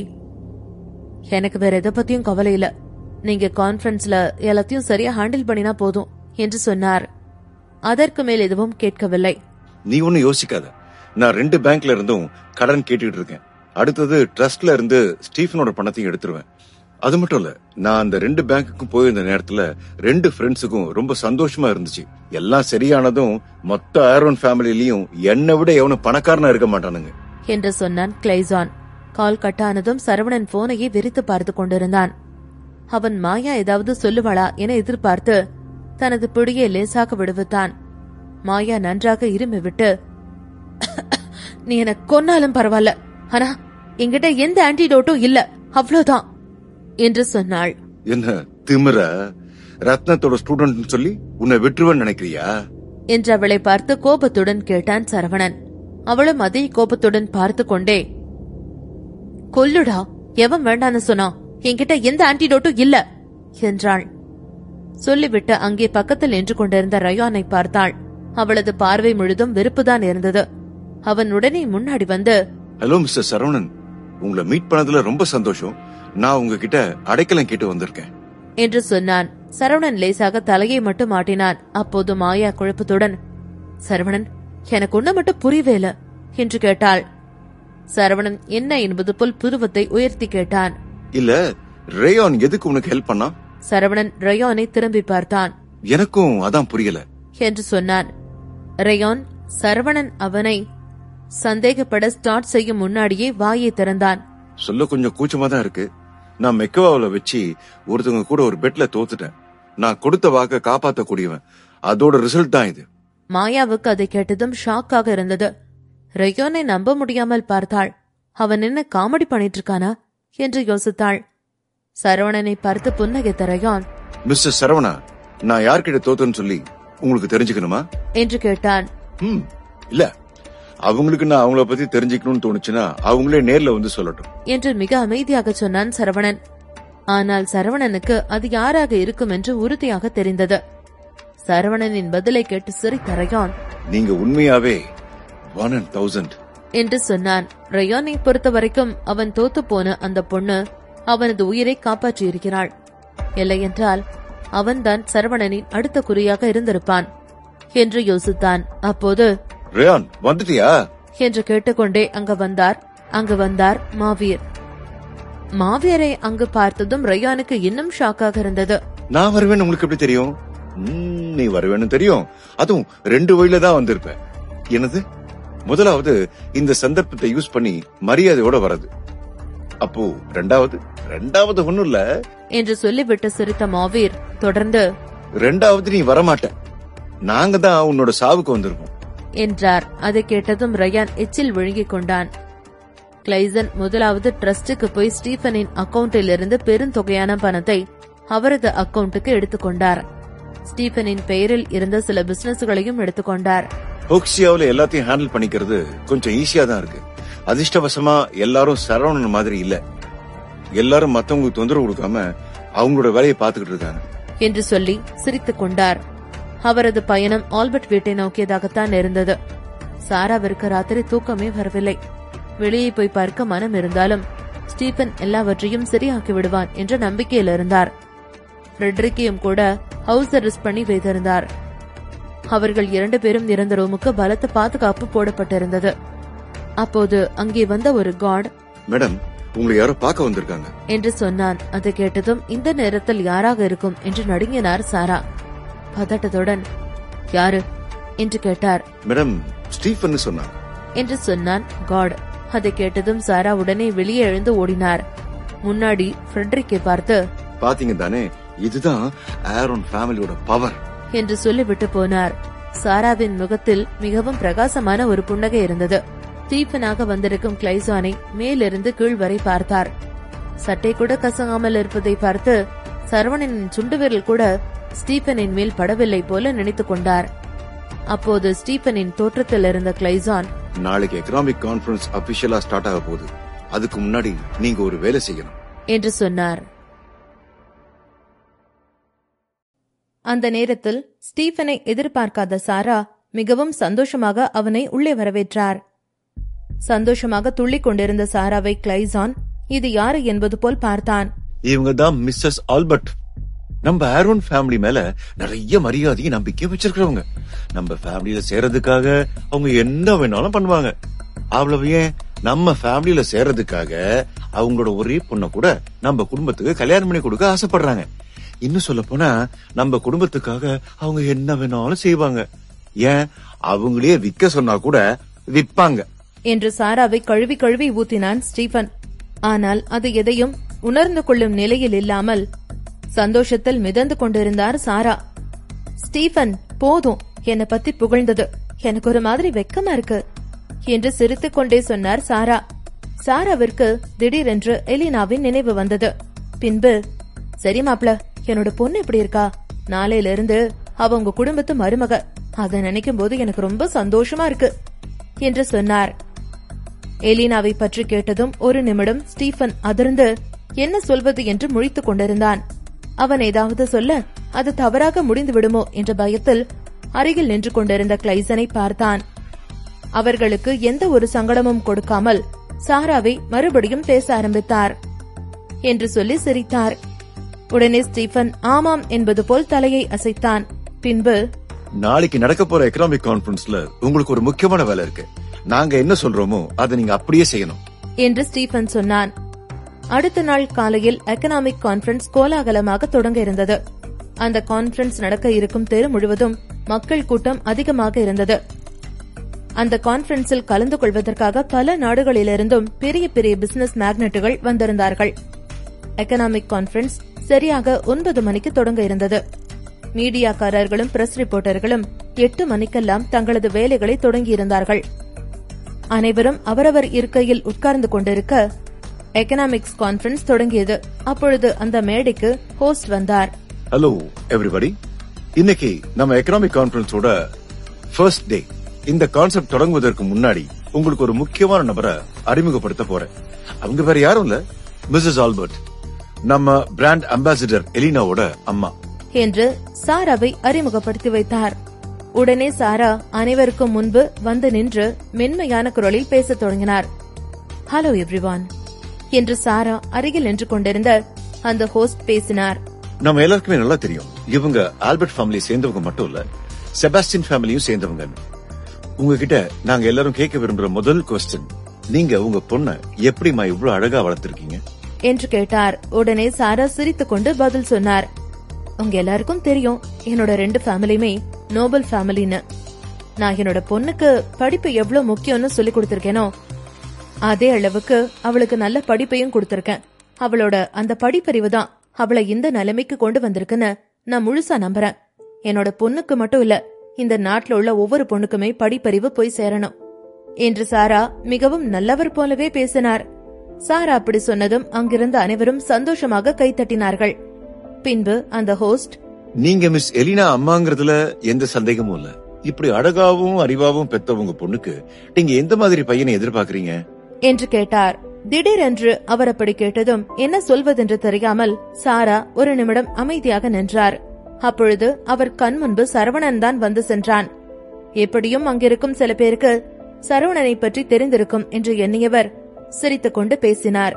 எனக்கு வேற எதை பத்தியும் கவலை இல்ல, நீங்க கான்பரன்ஸ்ல எல்லாத்தையும் சரியா ஹேண்டில் பண்ணினா போதும் என்று சொன்னார். அதற்கு மேல் எதுவும் கேட்கவில்லை. நீ ஒண்ணு யோசிக்காத, நான் 2 பேங்க்ல இருந்தும் கடன் கேட்டுட்டு இருக்கேன். அடுத்தது ட்ரஸ்ட்ல இருந்து ஸ்டீஃபனோட பணத்தையும் எடுத்துருவேன். அது மட்டும் இல்ல, நான் அந்த 2 பேங்க்குக்கும் போயிருந்த நேரத்துல 2 ஃப்ரெண்ட்ஸுக்கும் ரொம்ப சந்தோஷமா இருந்துச்சு. எல்லாம் சரியானதும் மொத்த ஆரோன் ஃபேமிலிலயும் என்னை விட எவனும் பணக்காரனா இருக்க மாட்டானுங்க என்று சொன்னான் கிளைசான். கால் கட்டானதும் சரவணன் போனையே வெறித்து பார்த்து கொண்டிருந்தான். அவன் மாயா ஏதாவது சொல்லுவாளா என எதிர்பார்த்து தனது பிடியை லேசாக விடுவித்தான். மாயா நன்றாக இருமி விட்டு, நீ என கொன்னாலும் பரவாயில்ல, ஆனா என்கிட்ட எந்த ஆன்டிடோட்டும் இல்ல, அவ்வளவுதான் என்று சொன்னாள். என்ன திமிர, ரத்னத்தோட ஸ்டூடெண்ட் சொல்லி உன்னை விட்டுருவன்னு நினைக்கிறியா என்று அவளை பார்த்து கோபத்துடன் கேட்டான் சரவணன். அவளும் அதே கோபத்துடன் பார்த்து கொண்டே, கொல்லுடா, எவன் வேண்டான்னு சொன்னா, என்கிட்ட எந்த ஆன்டிடோட்டும் இல்ல என்றாள். சொல்லிவிட்டு அங்கே பக்கத்தில் நின்று கொண்டிருந்த ரயானை பார்த்தாள். அவளது பார்வை முழுதும் வெறுப்புதான் இருந்தது. அவன் உடனே முன்னாடி வந்து, ஹலோ மிஸ்டர் சரவணன், உங்களை மீட் பண்ணதுல ரொம்ப சந்தோஷம். நான் உங்ககிட்ட அடைக்கலம் கேட்டு வந்திருக்கேன் என்று சொன்னான். சரவணன் லேசாக தலையை மட்டும் ஆட்டினான். அப்போது மாயா குழப்பத்துடன், சரவணன், எனக்கு ஒண்ணு மட்டும் புரியவே இல்ல என்று கேட்டாள். சரவணன் என்ன என்பது போல் புருவத்தை உயர்த்தி கேட்டான். இல்ல, ரேயான் எதுக்கு உனக்கு ஹெல்ப் பண்ணா? சரவணன் ரயானை திரும்பி பார்த்தான். எனக்கும் அதான் புரியல என்று சொன்னான். ரயான் சரவணன் அவனை சந்தேகப்பட ஸ்டார்ட் செய்யும் முன்னாடியே வாயை திறந்தான். சொல்ல கொஞ்சம் கூச்சமா தான் இருக்கு. நான் மெக்கவாவில வச்சு ஒருத்தவங்க கூட ஒரு பெட்ல தோத்துட்டேன். நான் கொடுத்த வாக்க காப்பாத்தக்கூடியவன். அதோட ரிசல்ட் தான் இது. மாயாவுக்கு அதை கேட்டதும் ஷாக்காக இருந்தது. ரயானை நம்ப முடியாமல் பார்த்தாள். அவன் என்ன காமெடி பண்ணிட்டு இருக்கானா என்று யோசித்தாள். சரவணனை பார்த்து புன்னகைத்த ரயான், மிஸ்டர் சரவணா, நான் யார்கிட்ட தோத்தேன்னு சொல்லி உங்களுக்கு தெரிஞ்சுக்கணுமா என்று கேட்டான். இல்ல, அவங்களுக்கு நான் அவங்கள பத்தி தெரிஞ்சுக்கணும்னு தோணுச்சுன்னா அவங்களே நேர்ல வந்து சொல்லட்டும் என்று மிக அமைதியாக சொன்னான் சரவணன். ஆனால் சரவணனுக்கு அது யாராக இருக்கும் என்று உறுதியாக தெரிந்தது. சரவணனின் பதிலை கேட்டு சிரித்த ரயான், நீங்க உண்மையாவே 1,000 என்று சொன்னான். ரயானை பொறுத்த வரைக்கும் அவன் தோத்து போன அந்த பொண்ணு அவனது உயிரை காப்பாற்றியிருக்கிறாள். இல்லையென்றால் அவன்தான் சரவணனின் அடுத்த குறியாக இருந்திருப்பான் என்று யோசித்தான். அப்போது, ரயான் வந்துட்டியா என்று கேட்டுக்கொண்டே அங்கு வந்தார் மாவீர். மாவீரை அங்கு பார்த்ததும் ரயானுக்கு இன்னும் ஷாக்காக இருந்தது. நான் வருவேன் உங்களுக்கு எப்படி தெரியும்? நீ வருவேன்னு தெரியும், அதுவும் 2 வழியில தான் வந்திருப்ப. என்னது? முதலாவது இந்த சந்தர்ப்பத்தை யூஸ் பண்ணி மரியாதையோட வரது. அப்போ ரெண்டாவது ஒண்ணும் இல்ல என்று சொல்லிவிட்டு சிரித்த மாவீர் தொடர்ந்து, ரெண்டாவது நீ வரமாட்ட, நாங்க தான் உன்னோட சாவுக்கு வந்திருப்போம் என்றார். அதை கேட்டதும் ரயான் எச்சில் விழுங்கிக் கொண்டான். கிளைசன் முதலாவது ட்ரஸ்டுக்கு போய் ஸ்டீபனின் அக்கவுண்டில் இருந்து பெருந்தொகையான பணத்தை அவரது அக்கவுண்டுக்கு எடுத்துக்கொண்டார். ஸ்டீபனின் பெயரில் இருந்த சில பிசினஸ்களையும் எடுத்துக்கொண்டார். ஹோக்ஸியாவில எல்லாத்தையும் ஹேண்டில் பண்ணிக்கிறது கொஞ்சம் ஈஸியா தான் இருக்கு. அதிர்ஷ்டவசமா எல்லாரும் சரவணன் மாதிரி இல்ல. எல்லாரும் மத்தவங்களுக்கு தொந்தரவு கொடுக்காம அவங்களோட வேலையை பாத்துக்கிட்டு இருக்காங்க என்று சொல்லி சிரித்துக் கொண்டார். அவரது பயணம் ஆல்பர்ட் வீட்டை நோக்கியதாகத்தான் இருந்தது. சாராவிற்கு ராத்திரி தூக்கமே வரவில்லை. வெளியே போய் பார்க்க மனம் இருந்தாலும் ஸ்டீபன் எல்லாவற்றையும் சரியாக்கி விடுவான் என்ற நம்பிக்கையில் இருந்தார். ஃப்ரெட்ரிக்கையும் கூட ஹவுஸ் அரெஸ்ட் பண்ணி வைத்திருந்தார். அவர்கள் 2 பேரும் இருந்த ரூமுக்கு பலத்த பாதுகாப்பு போடப்பட்டிருந்தது. அப்போது அங்கே வந்த ஒரு கார்டு, மேடம் உங்களை யாரோ பார்க்க வந்திருக்காங்க என்று சொன்னான். அதை கேட்டதும் இந்த நேரத்தில் யாராக இருக்கும் என்று நடுங்கினார் சாரா. பதட்டத்துடன், யாரு என்று கேட்டார். மேடம் ஸ்டீபன் சொன்னான் என்று சொன்னான் கார்டு. அதை கேட்டதும் சாரா உடனே வெளியே எழுந்து ஓடினார். முன்னாடி ஃப்ரெட்ரிக்கை பார்த்து, பாத்தீங்க தானே, இதுதான் ஆரோன் ஃபேமிலியோட பவர் என்று சொல்லிவிட்டு போனார். சாராவின் முகத்தில் மிகவும் பிரகாசமான ஒரு புன்னகை இருந்தது. ஸ்டீபனாக வந்திருக்கும் கிளைசானை மேலிருந்து கீழ் வரை பார்த்தார். சட்டை கூட கசங்காமல் இருப்பதை பார்த்து சரவணனின் சுண்டு விரல் கூட ஸ்டீபனின் மேல் படவில்லை போல நினைத்துக் கொண்டார். அப்போது ஸ்டீபனின் தோற்றத்தில் இருந்த கிளைசான், நாளைக்கு எக்கனாமிக் கான்பரன்ஸ் அபிஷியலா ஸ்டார்ட் ஆக போகுது, அதுக்கு முன்னாடி நீங்க ஒரு வேலை செய்யணும் என்று சொன்னார். அந்த நேரத்தில் ஸ்டீபனை எதிர்பார்க்காத சாரா மிகவும் சந்தோஷமாக அவனை உள்ளே வரவேற்றார். சந்தோஷமாக துள்ளிக் கொண்டிருந்த சாராவை கிளைசான் இது யாரு என்பது போல் பார்த்தான். இவங்க தான் மிஸ்ஸஸ் ஆல்பர்ட். நம்ம ஆரோன் ஃபேமிலி மேல நிறைய மரியாதையும் நம்பிக்கை வச்சிருக்கிறவங்க. நம்ம ஃபேமிலியில சேர்றதுக்காக அவங்க என்ன வேணாலும் பண்ணுவாங்க. அவ்வளவு ஏன், நம்ம ஃபேமிலியில சேர்றதுக்காக அவங்களோட ஒரே பொண்ண கூட நம்ம குடும்பத்துக்கு கல்யாணம் பண்ணி கொடுக்க ஆசைப்படுறாங்க. இன்னும் சொல்ல போனா நம்ம குடும்பத்துக்காக அவங்க என்ன வேணாலும் செய்வாங்க. ஏன், அவங்களே விற்க சொன்னா கூட விற்பாங்க என்று சாராவை கழுவி கழுவி ஊத்தினான் ஸ்டீபன். ஆனால் அது எதையும் உணர்ந்து கொள்ளும் நிலையில் இல்லாமல் சந்தோஷத்தில் மிதந்து கொண்டிருந்தார் சாரா. ஸ்டீபன், போதும், என்னை பத்தி புகழ்ந்தது எனக்கு ஒரு மாதிரி வெக்கமா இருக்கு என்று சிரித்துக் கொண்டே சொன்னார் சாரா. சாராவிற்கு திடீரென்று எலினாவின் நினைவு வந்தது. பின்பு, சரி மாப்ள, என்னோட பொண்ணு எப்படி இருக்கா? நாளையில இருந்து அவ உங்க குடும்பத்து மருமக. அதை நினைக்கும் போது எனக்கு ரொம்ப சந்தோஷமா இருக்கு என்று சொன்னார். எலினாவை பற்றி கேட்டதும் ஒரு நிமிடம் ஸ்டீபன் அதிர்ந்து என்ன சொல்வது என்று முழித்துக் கொண்டிருந்தான். அவன் ஏதாவது சொல்ல அது தவறாக முடிந்து விடுமோ என்ற பயத்தில் அருகில் நின்று கொண்டிருந்த கிளைசனை பார்த்தான். அவர்களுக்கு எந்த ஒரு சங்கடமும் கொடுக்காமல் சாராவை மறுபடியும் பேச ஆரம்பித்தார். என்று சொல்லி சிரித்தார். உடனே ஸ்டீபன் ஆமாம் என்பது போல் தலையை அசைத்தான். பின்பு, நாளைக்கு நடக்க போற எக்கனாமிக் கான்பரன்ஸ்ல உங்களுக்கு ஒரு முக்கியமான வேலை இருக்கு. நாங்க என்ன சொல்றோமோ அதை நீங்க அப்படியே செய்யணும் என்று ஸ்டீபன் சொன்னான். அடுத்த நாள் காலையில் எக்கனாமிக் கான்பரன்ஸ் கோலாகலமாக தொடங்க இருந்தது. அந்த கான்பரன்ஸ் நடக்க இருக்கும் தெரு முழுவதும் மக்கள் கூட்டம் அதிகமாக இருந்தது. அந்த கான்பரன்ஸில் கலந்து கொள்வதற்காக பல நாடுகளிலிருந்தும் பெரிய பெரிய பிசினஸ் மேக்னட்டுகள் வந்திருந்தார்கள். எக்கனாமிக் கான்பரன்ஸ் சரியாக 9 மணிக்கு தொடங்க இருந்தது. மீடியாக்காரர்களும் பிரஸ் ரிப்போர்ட்டர்களும் 8 மணிக்கெல்லாம் தங்களது வேலைகளை தொடங்கியிருந்தார்கள். அனைவரும் அவரவர் இருக்கையில் உட்கார்ந்து கொண்டிருக்க எக்கனாமிக்ஸ் கான்பரன்ஸ் தொடங்கியது. அப்பொழுது அந்த மேடைக்கு ஹோஸ்ட் வந்தார். ஹலோ எவ்ரிபடி, இன்னைக்கு நம்ம எக்கனாமிக் கான்ஃபரன்ஸோட ஃபர்ஸ்ட் டே. இந்த கான்செப்ட் தொடங்குவதற்கு முன்னாடி உங்களுக்கு ஒரு முக்கியமான நபரை அறிமுகப்படுத்த போறேன். அவங்க வேற யாரும் இல்ல, மிஸ்ஸஸ் ஆல்பர்ட், நம்ம பிராண்ட் அம்பாசிடர் எலினாவோட அம்மா என்று சாராவை அறிமுகப்படுத்தி வைத்தார். உடனே சாரா அனைவருக்கும் முன்பு வந்து நின்று மென்மையான குரலில் பேசத் தொடங்கினார். ஹலோ எவ்ரிவான் என்று சாரா அருகில் நின்று கொண்டிருந்த அந்த ஹோஸ்ட் பேசினார். நம்ம எல்லாருக்குமே நல்லா தெரியும், இவங்க ஆல்பர்ட் ஃபேமிலி சேர்ந்தவங்க மட்டும் இல்ல, செபாஸ்டின் ஃபேமிலியும் சேர்ந்தவங்க. உங்ககிட்ட நாங்க எல்லாரும் கேட்க விரும்புற முதல் क्वेश्चन, நீங்க உங்க பொண்ண எப்படிமா இவ்வளவு அழகா வளர்த்திருக்கீங்க என்று கேட்டார். உடனே சாரா சிரித்துக் கொண்டு பதில் சொன்னார். உங்க எல்லாருக்கும் தெரியும், என்னோட 2 ஃபேமிலியுமே நோபல் ஃபேமிலின்னு. நான் என்னோட பொண்ணுக்கு படிப்பு எவ்வளவு முக்கியம்னு சொல்லி கொடுத்திருக்கேனோ அதே அளவுக்கு அவளுக்கு நல்ல படிப்பையும் கொடுத்திருக்கேன். அவளோட அந்த படிப்பறிவு தான் அவளை இந்த நிலைமைக்கு கொண்டு வந்திருக்குன்னு நான் முழுசா நம்புறேன். என்னோட பொண்ணுக்கு மட்டும் இல்ல, இந்த நாட்டுல உள்ள ஒவ்வொரு பொண்ணுக்குமே படிப்பறிவு போய் சேரணும் என்று சாரா மிகவும் நல்லவர் போலவே பேசினார். சாரா அப்படி சொன்னதும் அங்கிருந்த அனைவரும் சந்தோஷமாக கைத்தட்டினார்கள். பின்பு அந்த ஹோஸ்ட், நீங்க மிஸ் எலினா அம்மாங்கிறதுல எந்த சந்தேகமும் இல்ல. இப்படி அழகாவும் அறிவாவும் பெத்தவங்க பொண்ணுக்கு நீங்க எந்த மாதிரி பையனை எதிர்பார்க்கறீங்க என்று கேட்டார். திடீரென்று அவர் அப்படி கேட்டதும் என்ன சொல்வதென்று தெரியாமல் சாரா ஒரு நிமிடம் அமைதியாக நின்றார். அப்பொழுது அவர் கண் முன்பு சரவணன் தான் வந்து சென்றான். எப்படியும் அங்கிருக்கும் சில பேருக்கு சரவணனை பற்றி தெரிந்திருக்கும் என்று எண்ணியவர் சிரித்துக் கொண்டு பேசினார்.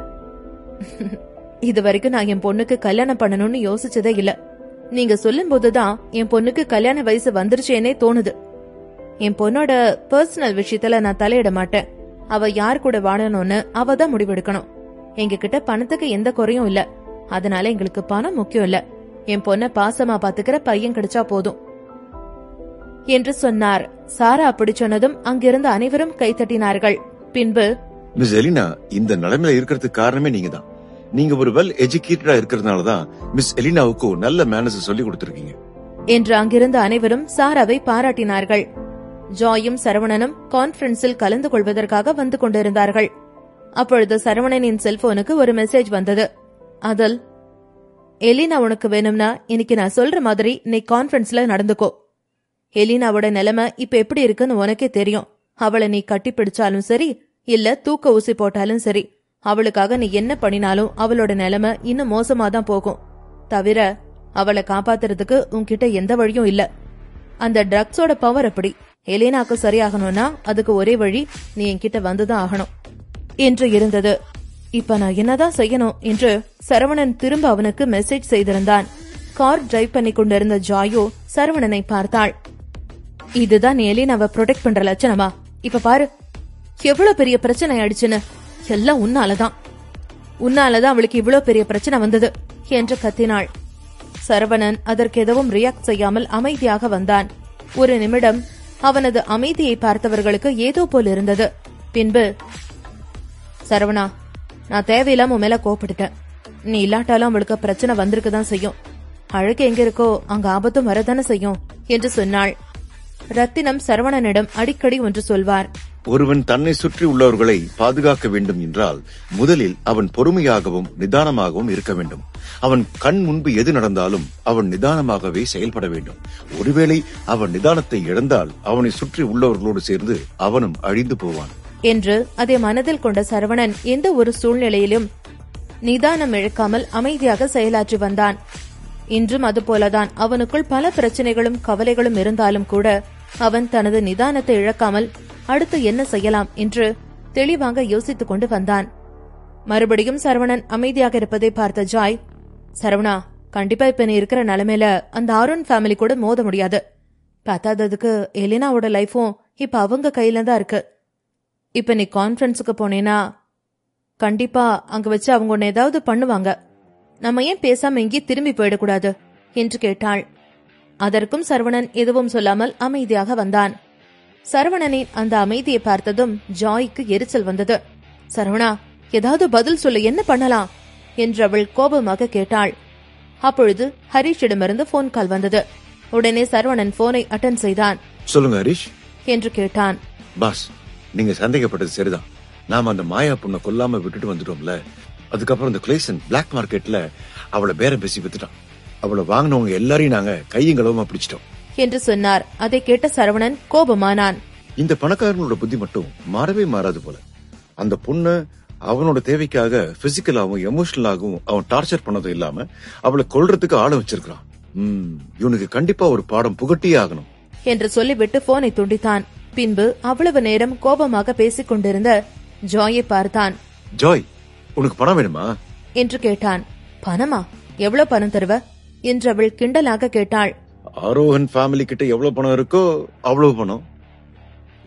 இதுவரைக்கும் நான் என் பொண்ணுக்கு கல்யாணம் பண்ணணும்னு யோசிச்சதே இல்ல. நீங்க சொல்லும் போதுதான் என் பொண்ணுக்கு கல்யாண வயசு வந்துருச்சேனே தோணுது. என் பொண்ணோட பர்சனல் விஷயத்துல நான் தலையிட மாட்டேன். அவ யார் கூட வாழணும்னு அவ தான் முடிவெடுக்கணும். எங்க கிட்ட பணத்துக்கு எந்த குறையும் இல்ல, அதனால எங்களுக்கு பணம் முக்கியம் இல்ல. என் பொண்ண பாசமா பாத்துக்கிற பையன் கிடைச்சா போதும் என்று சொன்னார். சாரா அப்படி சொன்னதும் அங்கிருந்த அனைவரும் கைத்தட்டினார்கள். பின்பு, மிஸ் எலினா இந்த நிலைமையில இருக்கிறதுக்கு காரணமே நீங்க தான். நீங்க ஒரு வெல் எஜுகேட்டடா இருக்கிறதுனாலதான் மிஸ் எலினாவுக்கு நல்ல மேனர்ஸ் சொல்லி கொடுத்திருக்கீங்க என்று அங்கிருந்த அனைவரும் சாராவை பாராட்டினார்கள். ஜாயும் சரவணனும் கான்பரன்ஸில் கலந்து கொள்வதற்காக வந்து கொண்டிருந்தார்கள். அப்பொழுது சரவணனின் செல்போனுக்கு ஒரு மெசேஜ் வந்தது. அதில், எலினா உனக்கு வேணும்னா இன்னைக்கு நான் சொல்ற மாதிரி நீ கான்பரன்ஸ்ல நடந்துக்கோ. எலினாவோட நிலைமை இப்ப எப்படி இருக்குன்னு உனக்கே தெரியும். அவளை நீ கட்டி பிடிச்சாலும் சரி, இல்ல தூக்க ஊசி போட்டாலும் சரி, அவளுக்காக நீ என்ன பண்ணினாலும் அவளோட நிலைமை இன்னும் மோசமாதான் போகும். தவிர அவளை காப்பாத்துறதுக்கு உன்கிட்ட எந்த வழியும் இல்ல. அந்த ட்ரக்ஸோட பவர் அப்படி. எலினாக்கு சரியாகணும்னா அதுக்கு ஒரே வழி, நீ என்கிட்ட வந்துதான் ஆகணும் என்று இருந்தது. இப்ப நான் என்னதான் செய்யணும் என்று சரவணன் திரும்ப அவனுக்கு மெசேஜ் செய்திருந்தான். கார் டிரைவ் பண்ணி கொண்டிருந்த ஜாயோ சரவணனை பார்த்தாள். இதுதான் நீ எலினாவை ப்ரொடெக்ட் பண்ற லட்சணமா? இப்ப பாரு எவ்வளவு பெரிய பிரச்சனை ஆயிடுச்சுன்னு. எல்லாம் உன்னாலதான் அவளுக்கு இவ்வளவு பெரிய பிரச்சனை வந்தது என்று கத்தினாள். சரவணன் அதற்கு எதுவும் ரியாக்ட் செய்யாமல் அமைதியாக வந்தான். ஒரு நிமிடம் அவனது அமைதியை பார்த்தவர்களுக்கு ஏதோ போல் இருந்தது. பின்பு, சரவணா, நான் தேவையில்லாம உன் மேல கோபப்பட்டுட்டேன். நீ இல்லாட்டாலும் அவளுக்கு பிரச்சனை வந்திருக்குதான் செய்யும். அழகு எங்க இருக்கோ அங்க ஆபத்தும் வரதானே செய்யும் என்று சொன்னாள். ரத்தினம் சரவணனிடம் அடிக்கடி ஒன்று சொல்வார். ஒருவன் தன்னை சுற்றி உள்ளவர்களை பாதுகாக்க வேண்டும் என்றால் முதலில் அவன் பொறுமையாகவும் நிதானமாகவும் இருக்க வேண்டும். அவன் கண் முன்பு எது நடந்தாலும் அவன் நிதானமாகவே செயல்பட வேண்டும். ஒருவேளை அவன் நிதானத்தை இழந்தால் அவனை சுற்றி உள்ளவர்களோடு சேர்ந்து அவனும் அழிந்து போவான் என்று அதை மனதில் கொண்ட சரவணன் எந்த ஒரு சூழ்நிலையிலும் நிதானம் இழக்காமல் அமைதியாக செயலாற்றி வந்தான். இன்றும் அதுபோலதான். அவனுக்குள் பல பிரச்சனைகளும் கவலைகளும் இருந்தாலும் கூட அவன் தனது நிதானத்தை இழக்காமல் அடுத்து என்ன செய்யலாம் என்று தெளிவாக யோசித்துக் கொண்டு வந்தான். மறுபடியும் சரவணன் அமைதியாக இருப்பதை பார்த்த ஜாய், சரவணா, கண்டிப்பா இப்ப நீ இருக்கிற நிலைமையில அந்த ஆரோன் ஃபேமிலி கூட மோத முடியாது. பத்தாததுக்கு எலினாவோட லைஃபும் இப்ப அவங்க கையில தான் இருக்கு. இப்ப நீ கான்ஃபரன்ஸுக்கு போனேனா கண்டிப்பா அங்க வச்சு அவங்க உன்னை ஏதாவது பண்ணுவாங்க. நம்ம ஏன் பேசாம இங்கே திரும்பி போயிடக்கூடாது என்று கேட்டாள். அதற்கும் சரவணன் எதுவும் சொல்லாமல் அமைதியாக வந்தான். சரவணனின் அந்த அமைதியை பார்த்ததும் ஜாய்க்கு எரிச்சல் வந்தது. சரவணா, ஏதாவது பதில் சொல்ல, என்ன பண்ணலாம் என்று அவள் கோபமாக கேட்டாள். அப்பொழுது ஹரிஷிடமிருந்து போன் கால் வந்தது. உடனே சரவணன் போனை அட்டன் செய்தான். சொல்லுங்க ஹரிஷ் என்று கேட்டான். பாஸ், நீங்க சந்தேகப்பட்டது சரிதான். நாம அந்த மாயா பொண்ணை கொல்லாம விட்டுட்டு வந்துட்டோம்ல. அதுக்கப்புறம் இந்த கிளேசன் பிளாக் மார்க்கெட்ல அவளை பேரம் பேசி வித்துட்டான். அவளை வாங்கினவங்க எல்லாரையும் நாங்க கையங்களவுமா பிடிச்சிட்டோம் என்று சொன்னார். அதை கேட்ட சரவணன் கோபமானான். இந்த பணக்காரங்களோட புத்தி மட்டும் மாறவே மாறாது போல. அந்த பொண்ணு அவனோட தேவைக்காக பிசிக்கலாவும் எமோஷனலாகவும் அவன் டார்ச்சர் பண்ணதும் இல்லாம அவளை கொல்றதுக்கு ஆள வச்சிருக்கான். இவனுக்கு கண்டிப்பா ஒரு பாடம் புகட்டியே ஆகணும் என்று சொல்லிவிட்டு போனை துண்டித்தான். பின்பு அவ்வளவு நேரம் கோபமாக பேசிக் கொண்டிருந்த ஜாயை பார்த்தான். ஜாய், உனக்கு பணம் வேணுமா என்று கேட்டான். பணமா? எவ்வளவு பணம் தருவ என்று அவள் கிண்டலாக கேட்டாள். ஆரோஹன் ஃபேமிலி கிட்ட எவ்வளவு பணம் இருக்கோ அவ்வளவு பணம்.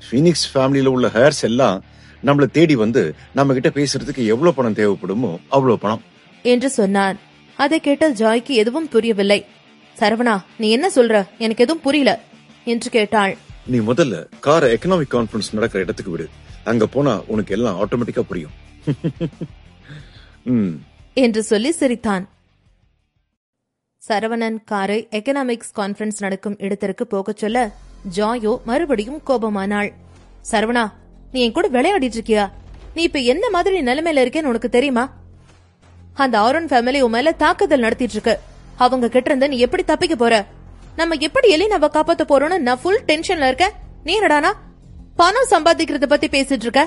ஃபீனிக்ஸ் ஃபேமிலியில உள்ள ஹேர்ஸ் எல்லாம் நம்மள தேடி வந்து நம்ம கிட்ட பேசுறதுக்கு எவ்வளவு பணம் தேவைப்படுமோ அவ்வளவு பணம் என்று சொன்னான். அதை கேட்ட ஜாய்க்கு எதுவும் புரியவில்லை. சரவணா, நீ என்ன சொல்ற? எனக்கு எதுவும் புரியல என்று கேட்டாள். நீ முதல்ல கார எக்கனாமிக் கான்ஃபரன்ஸ் நடக்கிற இடத்துக்கு விடு. அங்க போனா உனக்கு எல்லாம் ஆட்டோமேட்டிக்கா புரியும் என்று சொல்லி சிரித்தான். சரவணன் காரை எக்கனாமிக்ஸ் கான்ஃபரன்ஸ் நடக்கும் இடத்திற்கு போகச் சொல்ல ஜாயோ மறுபடியும் கோபமானாள். சரவணா, நீ என் கூட விளையாடிட்டு இருக்கியா? நீ இப்ப என்ன மாதிரி நிலைமையில இருக்கேன்னு உனக்கு தெரியுமா? அந்த ஆரோன் ஃபேமிலி உன் மேல தாக்குதல் நடத்திட்டு இருக்கு. அவங்க கிட்ட இருந்து நீ எப்படி தப்பிக்க போற? நம்ம எப்படி எலினாவை காப்பாத்த போறோம்னு நான் ஃபுல் டென்ஷன்ல இருக்கேன். நீ என்னடானா பணம் சம்பாதிக்கிறத பத்தி பேசிட்டு இருக்க?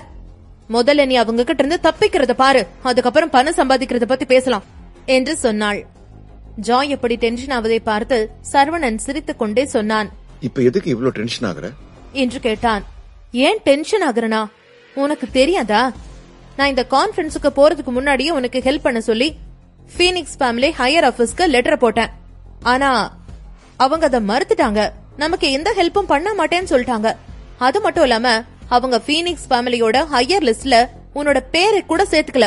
முதல்ல நீ அவங்க கிட்ட இருந்து தப்பிக்கிறத பாரு, அதுக்கப்புறம் பணம் சம்பாதிக்கிறத பத்தி பேசலாம் என்று சொன்னாள். ஜாய் எப்படி டென்ஷன் ஆவதை பார்த்து சரவணன் சிரித்துக் கொண்டே சொன்னான். இப்ப எதுக்கு இவ்வளவு டென்ஷன் ஆகுற என்று கேட்டான். ஏன் டென்ஷன் ஆகுறனா? உனக்கு தெரியாதா? நான் இந்த கான்ஃபரன்ஸுக்கு போறதுக்கு முன்னாடியே உனக்கு ஹெல்ப் பண்ண சொல்லி ஃபீனிக்ஸ் ஃபேமிலி ஹையர் ஆபீஸ்க்கு லெட்டர் போட்டேன். ஆனா அவங்க அதை மறுத்துட்டாங்க. நமக்கு எந்த ஹெல்ப்பும் பண்ண மாட்டேன்னு சொல்லிட்டாங்க. அது மட்டும் இல்லாம அவங்க ஃபீனிக்ஸ் ஃபேமிலியோட ஹையர் லிஸ்ட்ல உன்னோட பேரை கூட சேர்த்துக்கல.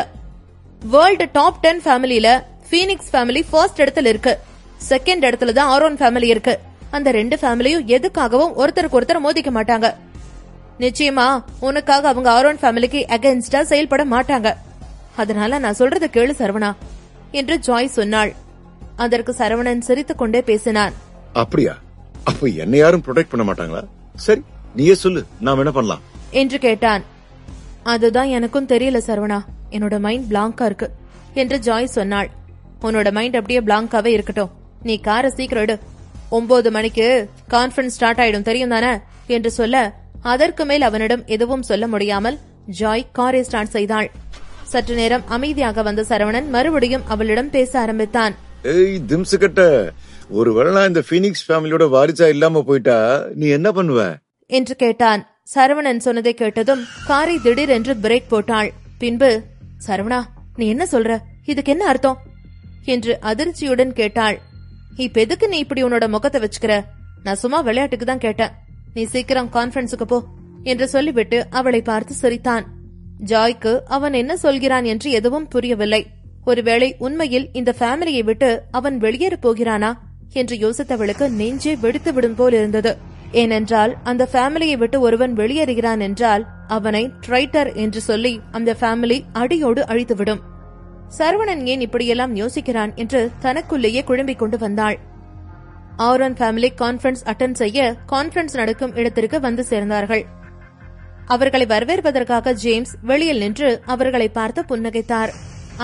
வேர்ல்டு டாப் 10 ஃபேமிலியில ஃபீனிக்ஸ் ஃபேமிலி ஃபர்ஸ்ட் இடத்துல இருக்கு. செகண்ட் இடத்துல தான் ஆரோன் ஃபேமிலி இருக்கு. அந்த ரெண்டு ஃபேமிலியும் எதுக்காகவும் ஒருத்தருக்கு ஒருத்தர் மோதிக்க மாட்டாங்க. நிச்சயமா உனக்காக அவங்க ஆரோன் ஃபேமிலிக்கு அகைன்ஸ்டா செயல்பட மாட்டாங்க. அதனால நான் சொல்றத கேளு சரவணா என்று ஜாய் சொன்னாள். அதற்கு சரவணன் சிரித்துக் கொண்டே பேசினான். அப்படியா? அப்ப என்ன யாரும் ப்ரொடெக்ட் பண்ண மாட்டாங்களா? சரி, நீயே சொல்லு, நாம என்ன பண்ணலாம் என்று கேட்டான். அதுதான் எனக்கும் தெரியல சரவணா, என்னோட மைண்ட் பிளாங்கா இருக்கு என்று ஜாய் சொன்னாள். உன்னோட மைண்ட் அப்படியே பிளாங்காவே இருக்கட்டும். நீ காரை சீக்கிரம் எடு. 9 மணிக்கு கான்ஃபரன்ஸ் ஸ்டார்ட் ஆயிடும், தெரியும் தானே என்று சொல்ல அதற்கு மேல் அவனிடம் எதுவும் சொல்ல முடியாமல் ஜாய் காரை ஸ்டார்ட் செய்தாள். சற்று நேரம் அமைதியாக வந்த சரவணன் மறுபடியும் அவளிடம் பேச ஆரம்பித்தான். ஏய் திம்சுகட்ட, ஒருவேளை நான் இந்த ஃபீனிக்ஸ் ஃபேமிலியோட வாரிசா இல்லாம போயிட்டா நீ என்ன பண்ணுவ என்று கேட்டான். சரவணன் சொன்னதை கேட்டதும் காரை திடீரென்று பிரேக் போட்டாள். பின்பு, சரவணா, நீ என்ன சொல்ற? இதுக்கு என்ன அர்த்தம் என்று அதிர்ச்சியுடன் கேட்டாள். இப்ப எதுக்கு நீ இப்படி உன்னோட முகத்தை வச்சுக்கிற? நான் சும்மா விளையாட்டுக்கு தான் கேட்டேன். நீ சீக்கிரம் கான்ஃபரன்ஸுக்கு போ என்று சொல்லிவிட்டு அவளை பார்த்து சிரித்தான். ஜாய்க்கு அவன் என்ன சொல்கிறான் என்று எதுவும் புரியவில்லை. ஒருவேளை உண்மையில் இந்த ஃபேமிலியை விட்டு அவன் வெளியேற போகிறானா என்று யோசித்தவளுக்கு நெஞ்சே வெடித்து விடும் போல் இருந்தது. ஏனென்றால் அந்த ஃபேமிலியை விட்டு ஒருவன் வெளியேறுகிறான் என்றால் அவனை ட்ரைட்டர் என்று சொல்லி அந்த ஃபேமிலி அடியோடு அழித்துவிடும். சரவணன் ஏன் இப்படியெல்லாம் யோசிக்கிறான் என்று தனக்குள்ளேயே குழம்பிக் கொண்டு வந்தாள். ஆரோன் ஃபேமிலி கான்ஃபரன்ஸ் அட்டெண்ட் செய்ய கான்ஃபரன்ஸ் நடக்கும் இடத்திற்கு வந்து சேர்ந்தார்கள். அவர்களை வரவேற்பதற்காக ஜேம்ஸ் வெளியில் நின்று அவர்களை பார்த்து புன்னகைத்தார்.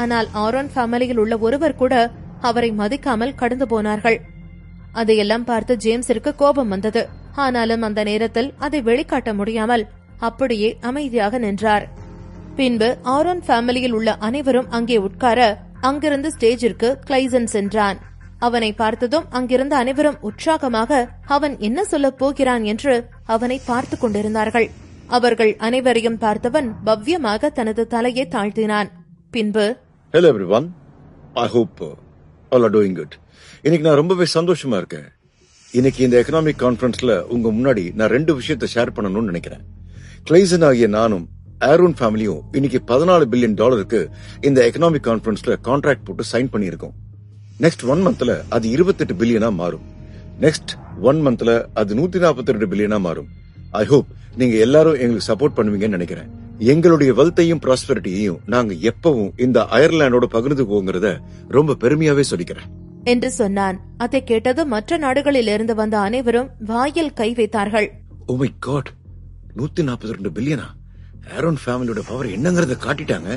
ஆனால் ஆரோன் ஃபேமிலியில் உள்ள ஒருவர் கூட அவரை மதிக்காமல் கடந்து போனார்கள். அதையெல்லாம் பார்த்து ஜேம்ஸிற்கு கோபம் வந்தது. ஆனாலும் அந்த நேரத்தில் அதை வெளிக்காட்ட முடியாமல் அப்படியே அமைதியாக நின்றார். பின்பு ஆரோன் ஃபேமிலியில் உள்ள அனைவரும் அங்கே உட்கார அங்கிருந்து ஸ்டேஜிற்கு கிளைசன் சென்றான். அவனை பார்த்ததும் அங்கிருந்த அனைவரும் உற்சாகமாக அவன் என்ன சொல்லப் போகிறான் என்று அவனை பார்த்து கொண்டிருந்தார்கள். அவர்கள் அனைவரையும் பார்த்தவன் பவ்யமாக தனது தலையை தாழ்த்தினான். பின்பு, hello everyone, I hope all are doing good. இன்னைக்கு நான் ரொம்பவே சந்தோஷமா இருக்கேன். இன்னைக்கு இந்த எக்கனாமிக் கான்ஃபரன்ஸ்ல உங்க முன்னாடி நான் 2 விஷயத்தை ஷேர் பண்ணணும்னு நினைக்கிறேன். கிளைசன் ஆகிய நானும் ஆரோன் ஃபேமிலியும் இன்னைக்கு $14 பில்லியன் இந்த எக்கனாமிக் கான்ஃபரன்ஸ்ல கான்ட்ராக்ட் போட்டு சைன் பண்ணியிருக்கோம். நெக்ஸ்ட் 1 மந்த்ல அது 28 பில்லியனா மாறும். நெக்ஸ்ட் 1 மந்த்ல அது 142 பில்லியனா மாறும். ஐ ஹோப் நீங்க எல்லாரும் எங்களுக்கு சப்போர்ட் பண்ணுவீங்கன்னு நினைக்கிறேன். எங்களுடைய வெல்த்தையும் ப்ராஸ்பெரிட்டியையும் நாங்க எப்பவும் இந்த அயர்லாண்டோட பகிர்ந்துக்குவோங்கிறத ரொம்ப பெருமையாவே சொல்லிக்கிறேன் என்று சொன்னான். அதை கேட்டது மற்ற நாடுகளில் இருந்து வந்த அனைவரும் வாயில் கை வைத்தார்கள். ஓ மை காட், 142 பில்லியனா? ஆரோன் ஃபேமிலியோட பவர் என்னங்கறத காட்டிட்டாங்க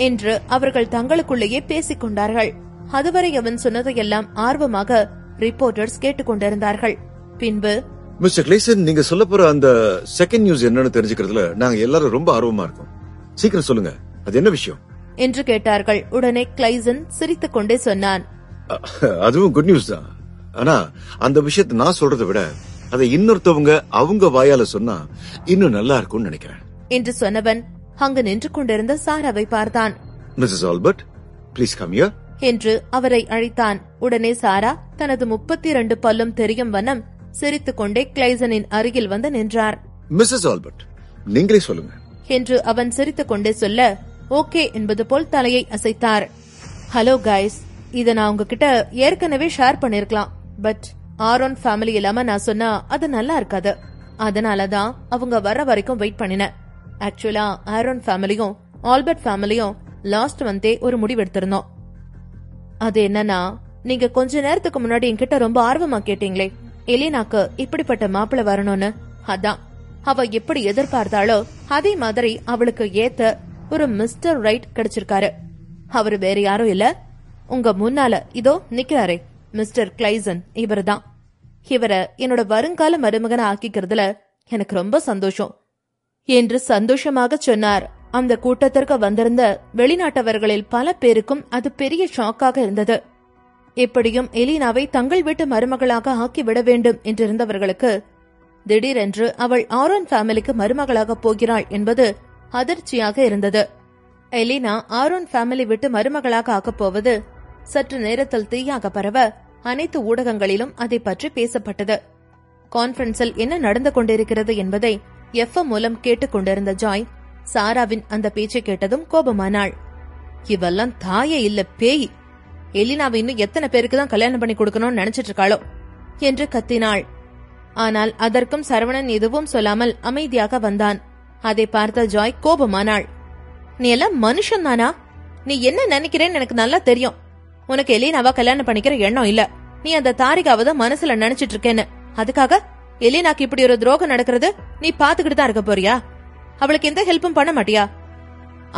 என்று அவர்கள் தங்களுக்குள்ளேயே பேசிக் கொண்டார்கள். அதுவரை அவன் சொன்னதையெல்லாம் ஆர்வமாக ரிப்போர்ட்டர்ஸ் கேட்டுக்கொண்டிருந்தார்கள். பின்பு, மிஸ்டர் கிளேசன், நீங்க சொல்ல போற அந்த செகண்ட் நியூஸ் என்னன்னு தெரிஞ்சுக்கிறதுல நாங்க எல்லாரும் ரொம்ப ஆர்வமா இருக்கோம். சீக்கிரம் சொல்லுங்க, அது என்ன விஷயம் என்று கேட்டார்கள். உடனே கிளைசன் சிரித்துக் கொண்டே சொன்னான், அதுவும் குட் நியூஸ் தான். ஆனா அந்த விஷயத்தை நான் சொல்றதை விட அதை இன்னொருத்தவங்க அவங்க வாயால சொன்னா இன்னும் நல்லா இருக்கும்னு நினைக்கிறேன் என்று சொன்னவன் அங்கு நின்று கொண்டிருந்த சாராவை பார்த்தான். Mrs Albert, please come here என்று அவரை அழைத்தான். உடனே சாரா தனது 32 பல்லும் தெரியும் வண்ணம் சிரித்துக் கொண்டே கிளைசனின் அருகில் வந்து நின்றார். மிஸ்ஸஸ் ஆல்பர்ட், நீங்களே சொல்லுங்க என்று அவன் சிரித்துக் கொண்டே சொல்ல, ஓகே என்பது போல் தலையை அசைத்தார். ஹலோ கைஸ், இத நான் உங்ககிட்ட ஏற்கனவே ஷேர் பண்ணிருக்கலாம். பட் ஆரோன் ஃபேமிலி இல்லாம நான் சொன்னா அது நல்லா இருக்காது. அதனாலதான் அவங்க வர வரைக்கும் வெயிட் பண்ணினேன். ஆக்சுவலா ஆரோன் ஃபேமிலியும் ஆல்பர்ட் ஃபேமிலியும் லாஸ்ட் மந்தே ஒரு முடிவெடுத்திருந்தோம். அது என்னன்னா, நீங்க கொஞ்ச நேரத்துக்கு முன்னாடி என்கிட்ட ரொம்ப ஆர்வமா கேட்டீங்களே எலினாக்கு இப்படிப்பட்ட மாப்பிள்ள வரணும்னு. அதான் அவ எப்படி எதிர்பார்த்தாளோ அதே மாதிரி அவளுக்கு ஏத்த ஒரு மிஸ்டர் ரைட் கிடைச்சிருக்காரு. அவரு வேற யாரும் இல்ல, உங்க முன்னால இதோ நிக்கிறாரே மிஸ்டர் கிளைசன். இவருதான். இவரை என்னோட வருங்கால மருமகனை ஆக்கிக்கிறதுல எனக்கு ரொம்ப சந்தோஷம் என்று சந்தோஷமாக சொன்னார். அந்த கூட்டத்திற்கு வந்திருந்த வெளிநாட்டவர்களில் பல பேருக்கும் அது பெரிய ஷாக்காக இருந்தது. எப்படியும் எலினாவை தங்கள் வீட்டு மருமகளாக ஆக்கிவிட வேண்டும் என்றிருந்தவர்களுக்கு திடீரென்று அவள் ஆரோன் ஃபேமிலிக்கு மருமகளாக போகிறாள் என்பது அதிர்ச்சியாக இருந்தது. எலினா ஆரோன் ஃபேமிலி விட்டு மருமகளாக ஆக்கப் போவது சற்று நேரத்தில் தீயாக பரவ அனைத்து ஊடகங்களிலும் அதை பற்றி பேசப்பட்டது. கான்பரன்ஸில் என்ன நடந்து கொண்டிருக்கிறது என்பதை எஃப்எம் மூலம் கேட்டுக் கொண்டிருந்த ஜாய் சாராவின் அந்த பேச்சை கேட்டதும் கோபமானாள். இவெல்லாம் தாயே இல்ல பேய். எலினாவை இன்னும் எத்தனை பேருக்கு தான் கல்யாணம் பண்ணி கொடுக்கணும்னு நினைச்சிட்டு இருக்காளோ என்று கத்தினாள். ஆனால் அதற்கும் சரவணன் எதுவும் சொல்லாமல் அமைதியாக வந்தான். அதை பார்த்த ஜாய் கோபமானாள். நீ எல்லாம் மனுஷன் தானா? நீ என்ன நினைக்கிறேன்னு எனக்கு நல்லா தெரியும். உனக்கு எலினாவா கல்யாணம் பண்ணிக்கிற எண்ணம் இல்ல. நீ அந்த தாரிகாவை தான் மனசுல நினைச்சிட்டு இருக்கேன்னு. அதுக்காக எலினாக்கு இப்படி ஒரு துரோகம் நடக்கிறது நீ பாத்துக்கிட்டு தான் இருக்க போறியா? அவளுக்கு எந்த ஹெல்ப்பும் பண்ண மாட்டியா?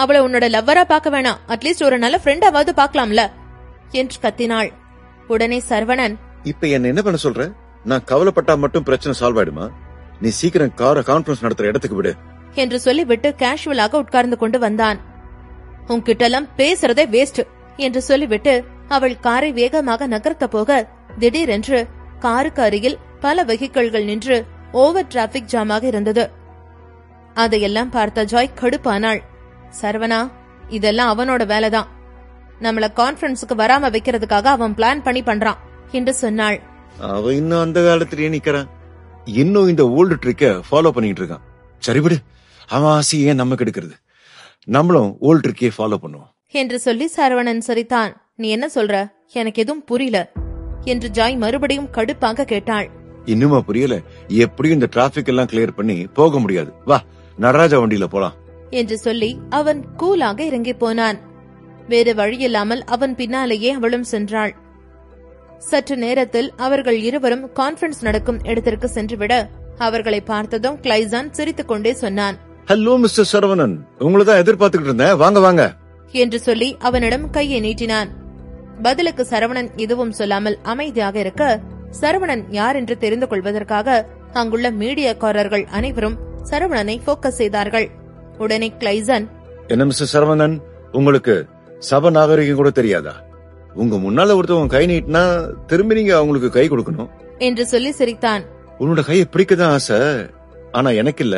அவளை உன்னோட லவ்வரா பாக்க வேணாம், அட்லீஸ்ட் ஒரு நல்ல ஃப்ரெண்டாவது பாக்கலாம்ல என்று கத்தினாள். உடனே சரவணன், இப்ப என்ன பண்ண சொல்ற? நான் கவலைப்பட்டா மட்டும் பிரச்சனை சால்வ் ஆயிடுமா? நீ சீக்கிரம் கார கான்பரன்ஸ் நடத்துற இடத்துக்கு விடு என்று சொல்லிவிட்டு கேஷுவலாக உட்கார்ந்து கொண்டு வந்தான். உன்கிட்ட எல்லாம் பேசுறதே வேஸ்ட் என்று சொல்லிவிட்டு அவள் காரை வேகமாக நகர்த்த போக திடீரென்று காருக்கு அருகில் பல வெஹிக்கிள்கள் நின்று ஓவர் டிராபிக் ஜாமாக இருந்தது. அதையெல்லாம் பார்த்த ஜாய் கடுப்பானாள். சரவணா, இதெல்லாம் அவனோட வேலைதான். நம்மள கான்பரன்ஸுக்கு வராம வைக்கிறதுக்காக அவன் பிளான் பண்ணி பண்றான் என்று சொன்னாள். அவ இன்னும் அந்த காலத்திலேயே நிக்கிறான். இன்னும் இந்த ஓல்டு ட்ரிக்க ஃபாலோ பண்ணிட்டு இருக்கான். சரி விடு, அவன் ஆசையே நம்ம கெடுக்கிறது. நம்மளும் ஓல்டு ட்ரிக்கே ஃபாலோ பண்ணுவோம் என்று சொல்லி சரவணன் சிரித்தான். நீ என்ன சொல்ற? எனக்கு எதுவும் புரியல என்று ஜாய் மறுபடியும் கடுப்பாக கேட்டாள். இன்னுமா புரியல? எப்படியும் இந்த டிராபிக் எல்லாம் கிளியர் பண்ணி போக முடியாது. வா, நடராஜா வண்டியில போலாம் என்று சொல்லி அவன் கூலாக இறங்கி போனான். வேறு வழியில்லாமல் அவன் பின்னாலேயே அவளும் சென்றாள். சற்று நேரத்தில் அவர்கள் இருவரும் கான்பரன்ஸ் நடக்கும் இடத்திற்கு சென்றுவிட அவர்களை பார்த்ததும் கிளைசான் சிரித்துக் கொண்டே சொன்னான். ஹலோ மிஸ்டர் சரவணன், உங்களதான் எதிர்பார்த்துக்கிட்டு இருந்தேன், வாங்க வாங்க என்று சொல்லி அவனிடம் கையை நீட்டினான். பதிலுக்கு சரவணன் எதுவும் சொல்லாமல் அமைதியாக இருக்க சரவணன் யார் என்று தெரிந்து கொள்வதற்காக அங்குள்ள மீடியாக்காரர்கள் அனைவரும் சரவணனை போக்கஸ் செய்தார்கள். உடனே கிளைசன், என்ன மிஸ்டர் சரவணன், உங்களுக்கு சப நாகரிகம் கூட தெரியாதா? உங்க முன்னால ஒருத்தவங்க கை நீட்டினா திரும்பி நீங்க அவங்களுக்கு கை கொடுக்கணும் என்று சொல்லி சிரித்தான். உன்னோட கையை பிடிக்கதான் ஆசை, ஆனா எனக்கு இல்ல,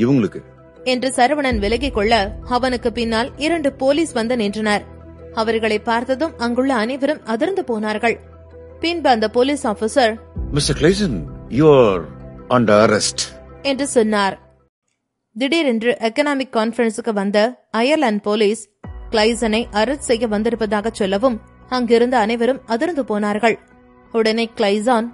இவங்களுக்கு என்று சரவணன் விலகிக் கொள்ள அவனுக்கு பின்னால் 2 போலீஸ் வந்து நின்றனர். அவர்களை பார்த்ததும் அங்குள்ள அனைவரும் அதிர்ந்து போனார்கள். பின்பு அந்த police officer, mister glycine, you are under arrest என்று சொன்னார். திடீரென்று எக்கனாமிக் கான்பரன்ஸுக்கு வந்த அயர்லாந்து போலீஸ் கிளைசனை அரெஸ்ட் செய்ய வந்திருப்பதாக சொல்லவும் அங்கிருந்த அனைவரும் அதிர்ந்து போனார்கள். உடனே கிளைசான்,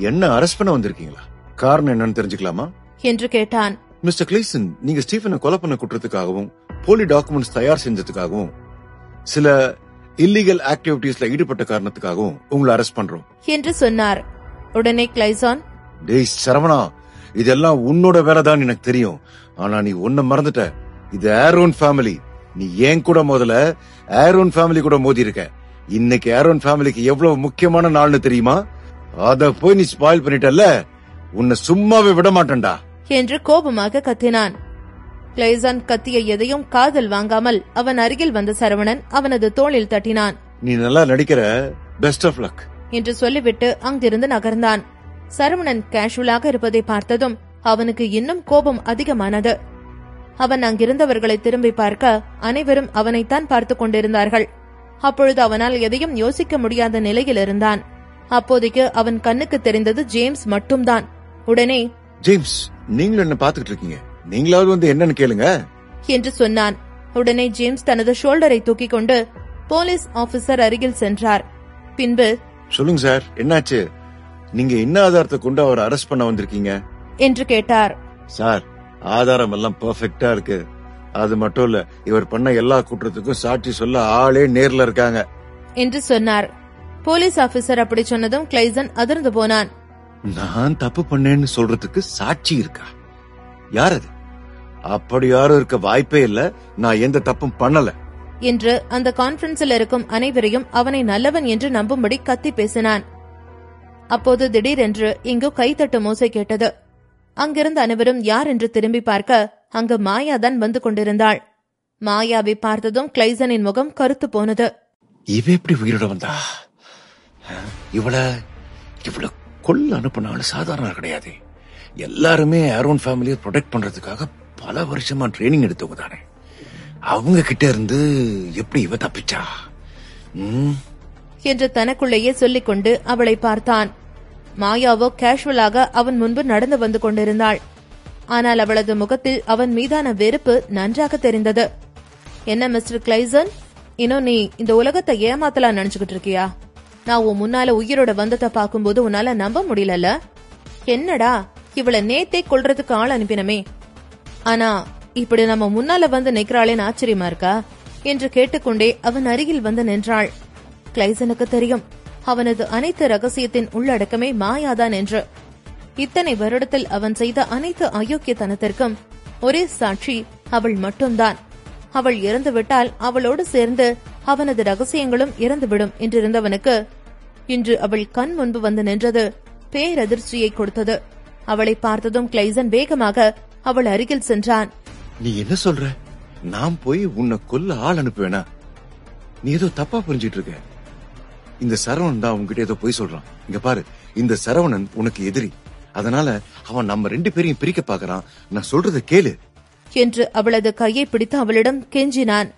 என்ன அரெஸ்ட் பண்ண வந்திருக்கீங்களா? காரணம் என்னன்னு தெரிஞ்சுக்கலாமா என்று கேட்டான். மிஸ்டர் கிளைசன், நீங்க ஸ்டீஃபனை கொலை பண்ண குற்றத்துக்காகவும் போலி டாக்குமெண்ட்ஸ் தயார் செஞ்சதுக்காகவும் சில இல்லீகல் ஆக்டிவிட்டீஸ்ல ஈடுபட்ட காரணத்துக்காகவும் உங்களை அரெஸ்ட் பண்றோம் என்று சொன்னார். உடனே கிளைசான், டேய் சரவணா, இதெல்லாம் உன்னோட வேலைதான் எனக்கு தெரியும். ஆனா நீ ஒன்ன மறந்துட்ட, இது ஆரோன் ஃபேமிலி. நீ ஏன் கூட முதல்ல ஆரோன் ஃபேமிலி கூட மோதி இருக்க. இன்னைக்கு ஆரோன் ஃபேமிலிக்கு எவ்வளவு முக்கியமான நாள்னு தெரியுமா? அத போய் நீ ஸ்பாயில் பண்ணிட்டல்ல, உன்னை சும்மாவே விட மாட்டேன்டா என்று கோபமாக கத்தினான். கிளைசன் கத்திய எதையும் காதல் வாங்காமல் அவன் அருகில் வந்த சரவணன் அவனது தோளில் தட்டினான். நீ நல்லா நடிக்கிற, பெஸ்ட் ஆஃப் லக் என்று சொல்லிவிட்டு அங்கிருந்து நகர்ந்தான். சரவணன் கேஷுவலாக இருப்பதை பார்த்ததும் அவனுக்கு இன்னும் கோபம் அதிகமானது. அவன் அங்கிருந்தவர்களை திரும்பி பார்க்க அனைவரும் அவனைத்தான் பார்த்துக் கொண்டிருந்தார்கள். அப்பொழுது அவனால் எதையும் யோசிக்க முடியாத நிலையில் இருந்தான். அப்போதைக்கு அவன் கண்ணுக்கு தெரிந்தது ஜேம்ஸ் மட்டும்தான். உடனே, ஜேம்ஸ், நீங்களும் என்ன பாத்துக்கிட்டு இருக்கீங்க, நீங்களாவது வந்து என்னன்னு கேளுங்க என்று சொன்னான். உடனே ஜேம்ஸ் தனது ஷோல்டரை தூக்கிக் கொண்டு போலீஸ் ஆபீசர் அருகில் சென்றார். பின்பு, சொல்லுங்க சார், என்னாச்சு? நீங்க என்ன ஆதாரத்தை கொண்டு அவரை அரெஸ்ட் பண்ண வந்திருக்கீங்க என்று கேட்டார். சார், ஆதாரம் எல்லாம் பெர்ஃபெக்ட்டா இருக்கு. அது மட்டும் இல்ல, இவர் பண்ண எல்லா குற்றத்துக்கும் சாட்சி சொல்ல ஆளே நேர்ல இருக்காங்க என்று சொன்னார். போலீஸ் ஆபீசர் அப்படி சொன்னதும் கிளைசன் அதிர்ந்து போனான். நான் தப்பு பண்ணேன்னு சொல்றதுக்கு சாட்சி இருக்கா? யார் அது? அப்படி யாரும் இருக்க வாய்ப்பே இல்ல. நான் எந்த தப்பும் பண்ணல என்று அந்த கான்பரன்ஸில் இருக்கும் அனைவரையும் அவனை நல்லவன் என்று நம்பும்படி கத்தி பேசினான். அப்போது திடீரென்று இங்கு கைத்தட்டு மோசை கேட்டது. அங்கிருந்த அனைவரும் யார் என்று திரும்பி பார்க்க அங்கு மாயாதான் வந்து கொண்டிருந்தாள். மாயாவை பார்த்ததும் கிளைசனின் முகம் கருத்து போனது. இவ எப்படி உயிரோட வந்தா? இவள கொல்ல அனுப்பினாலும் சாதாரண கிடையாது. எல்லாருமே ஆரோன் ஃபேமிலியை ப்ரொடெக்ட் பண்றதுக்காக பல வருஷமா ட்ரைனிங் எடுத்தவங்க தானே. அவங்க கிட்ட இருந்து எப்படி இவ தப்பிச்சா என்று தனக்குள்ளேயே சொல்லிக் கொண்டு அவளை பார்த்தான். மாயாவோ கேஷுவலாக அவன் முன்பு நடந்து வந்து கொண்டிருந்தாள். ஆனால் அவளது முகத்தில் அவன் மீதான வெறுப்பு நன்றாக தெரிந்தது. என்ன மிஸ்டர் கிளைசன், இன்னும் நீ இந்த உலகத்தை ஏமாத்தலாம் நினைச்சுக்கிட்டு இருக்கியா? நான் உன் முன்னால உயிரோட வந்ததை பார்க்கும்போது உன்னால நம்ப முடியல. என்னடா, இவளை நேத்தே கொல்றதுக்கு ஆள் அனுப்பினமே, ஆனா இப்படி நம்ம முன்னால வந்து நிக்கிறாளேன்னு ஆச்சரியமா இருக்கா என்று கேட்டுக்கொண்டே அவன் அருகில் வந்து நின்றாள். கிளைசனுக்கு தெரியும் அவனது அனைத்து ரகசியத்தின் உள்ளடக்கமே மாயாதான் என்று. இத்தனை வருடத்தில் அவன் செய்த அனைத்து அயோக்கியத்தனத்திற்கும் ஒரே சாட்சி அவள் மட்டும்தான். அவள் இறந்துவிட்டால் அவளோடு சேர்ந்து அவனது ரகசியங்களும் இறந்துவிடும் என்றிருந்தவனுக்கு இன்று அவள் கண் முன்பு வந்து நின்றது பேரதிர்ச்சியை கொடுத்தது. அவளை பார்த்ததும் கிளைசன் வேகமாக அவள் அருகில் சென்றான். நீ என்ன சொல்ற? நான் போய் உன்னை கொல்ல ஆள் அனுப்புவேனா? நீ ஏதோ தப்பா புரிஞ்சிட்டு இருக்க. இந்த சரவணன் தான் உங்ககிட்ட ஏதோ போய் சொல்றான். இங்க பாரு, இந்த சரவணன் உனக்கு எதிரி. அதனால அவன் நம்ம 2 பேரையும் பிரிக்க பாக்குறான். நான் சொல்றத கேளு என்று அவளது கையை பிடித்து அவளிடம் கெஞ்சினான்.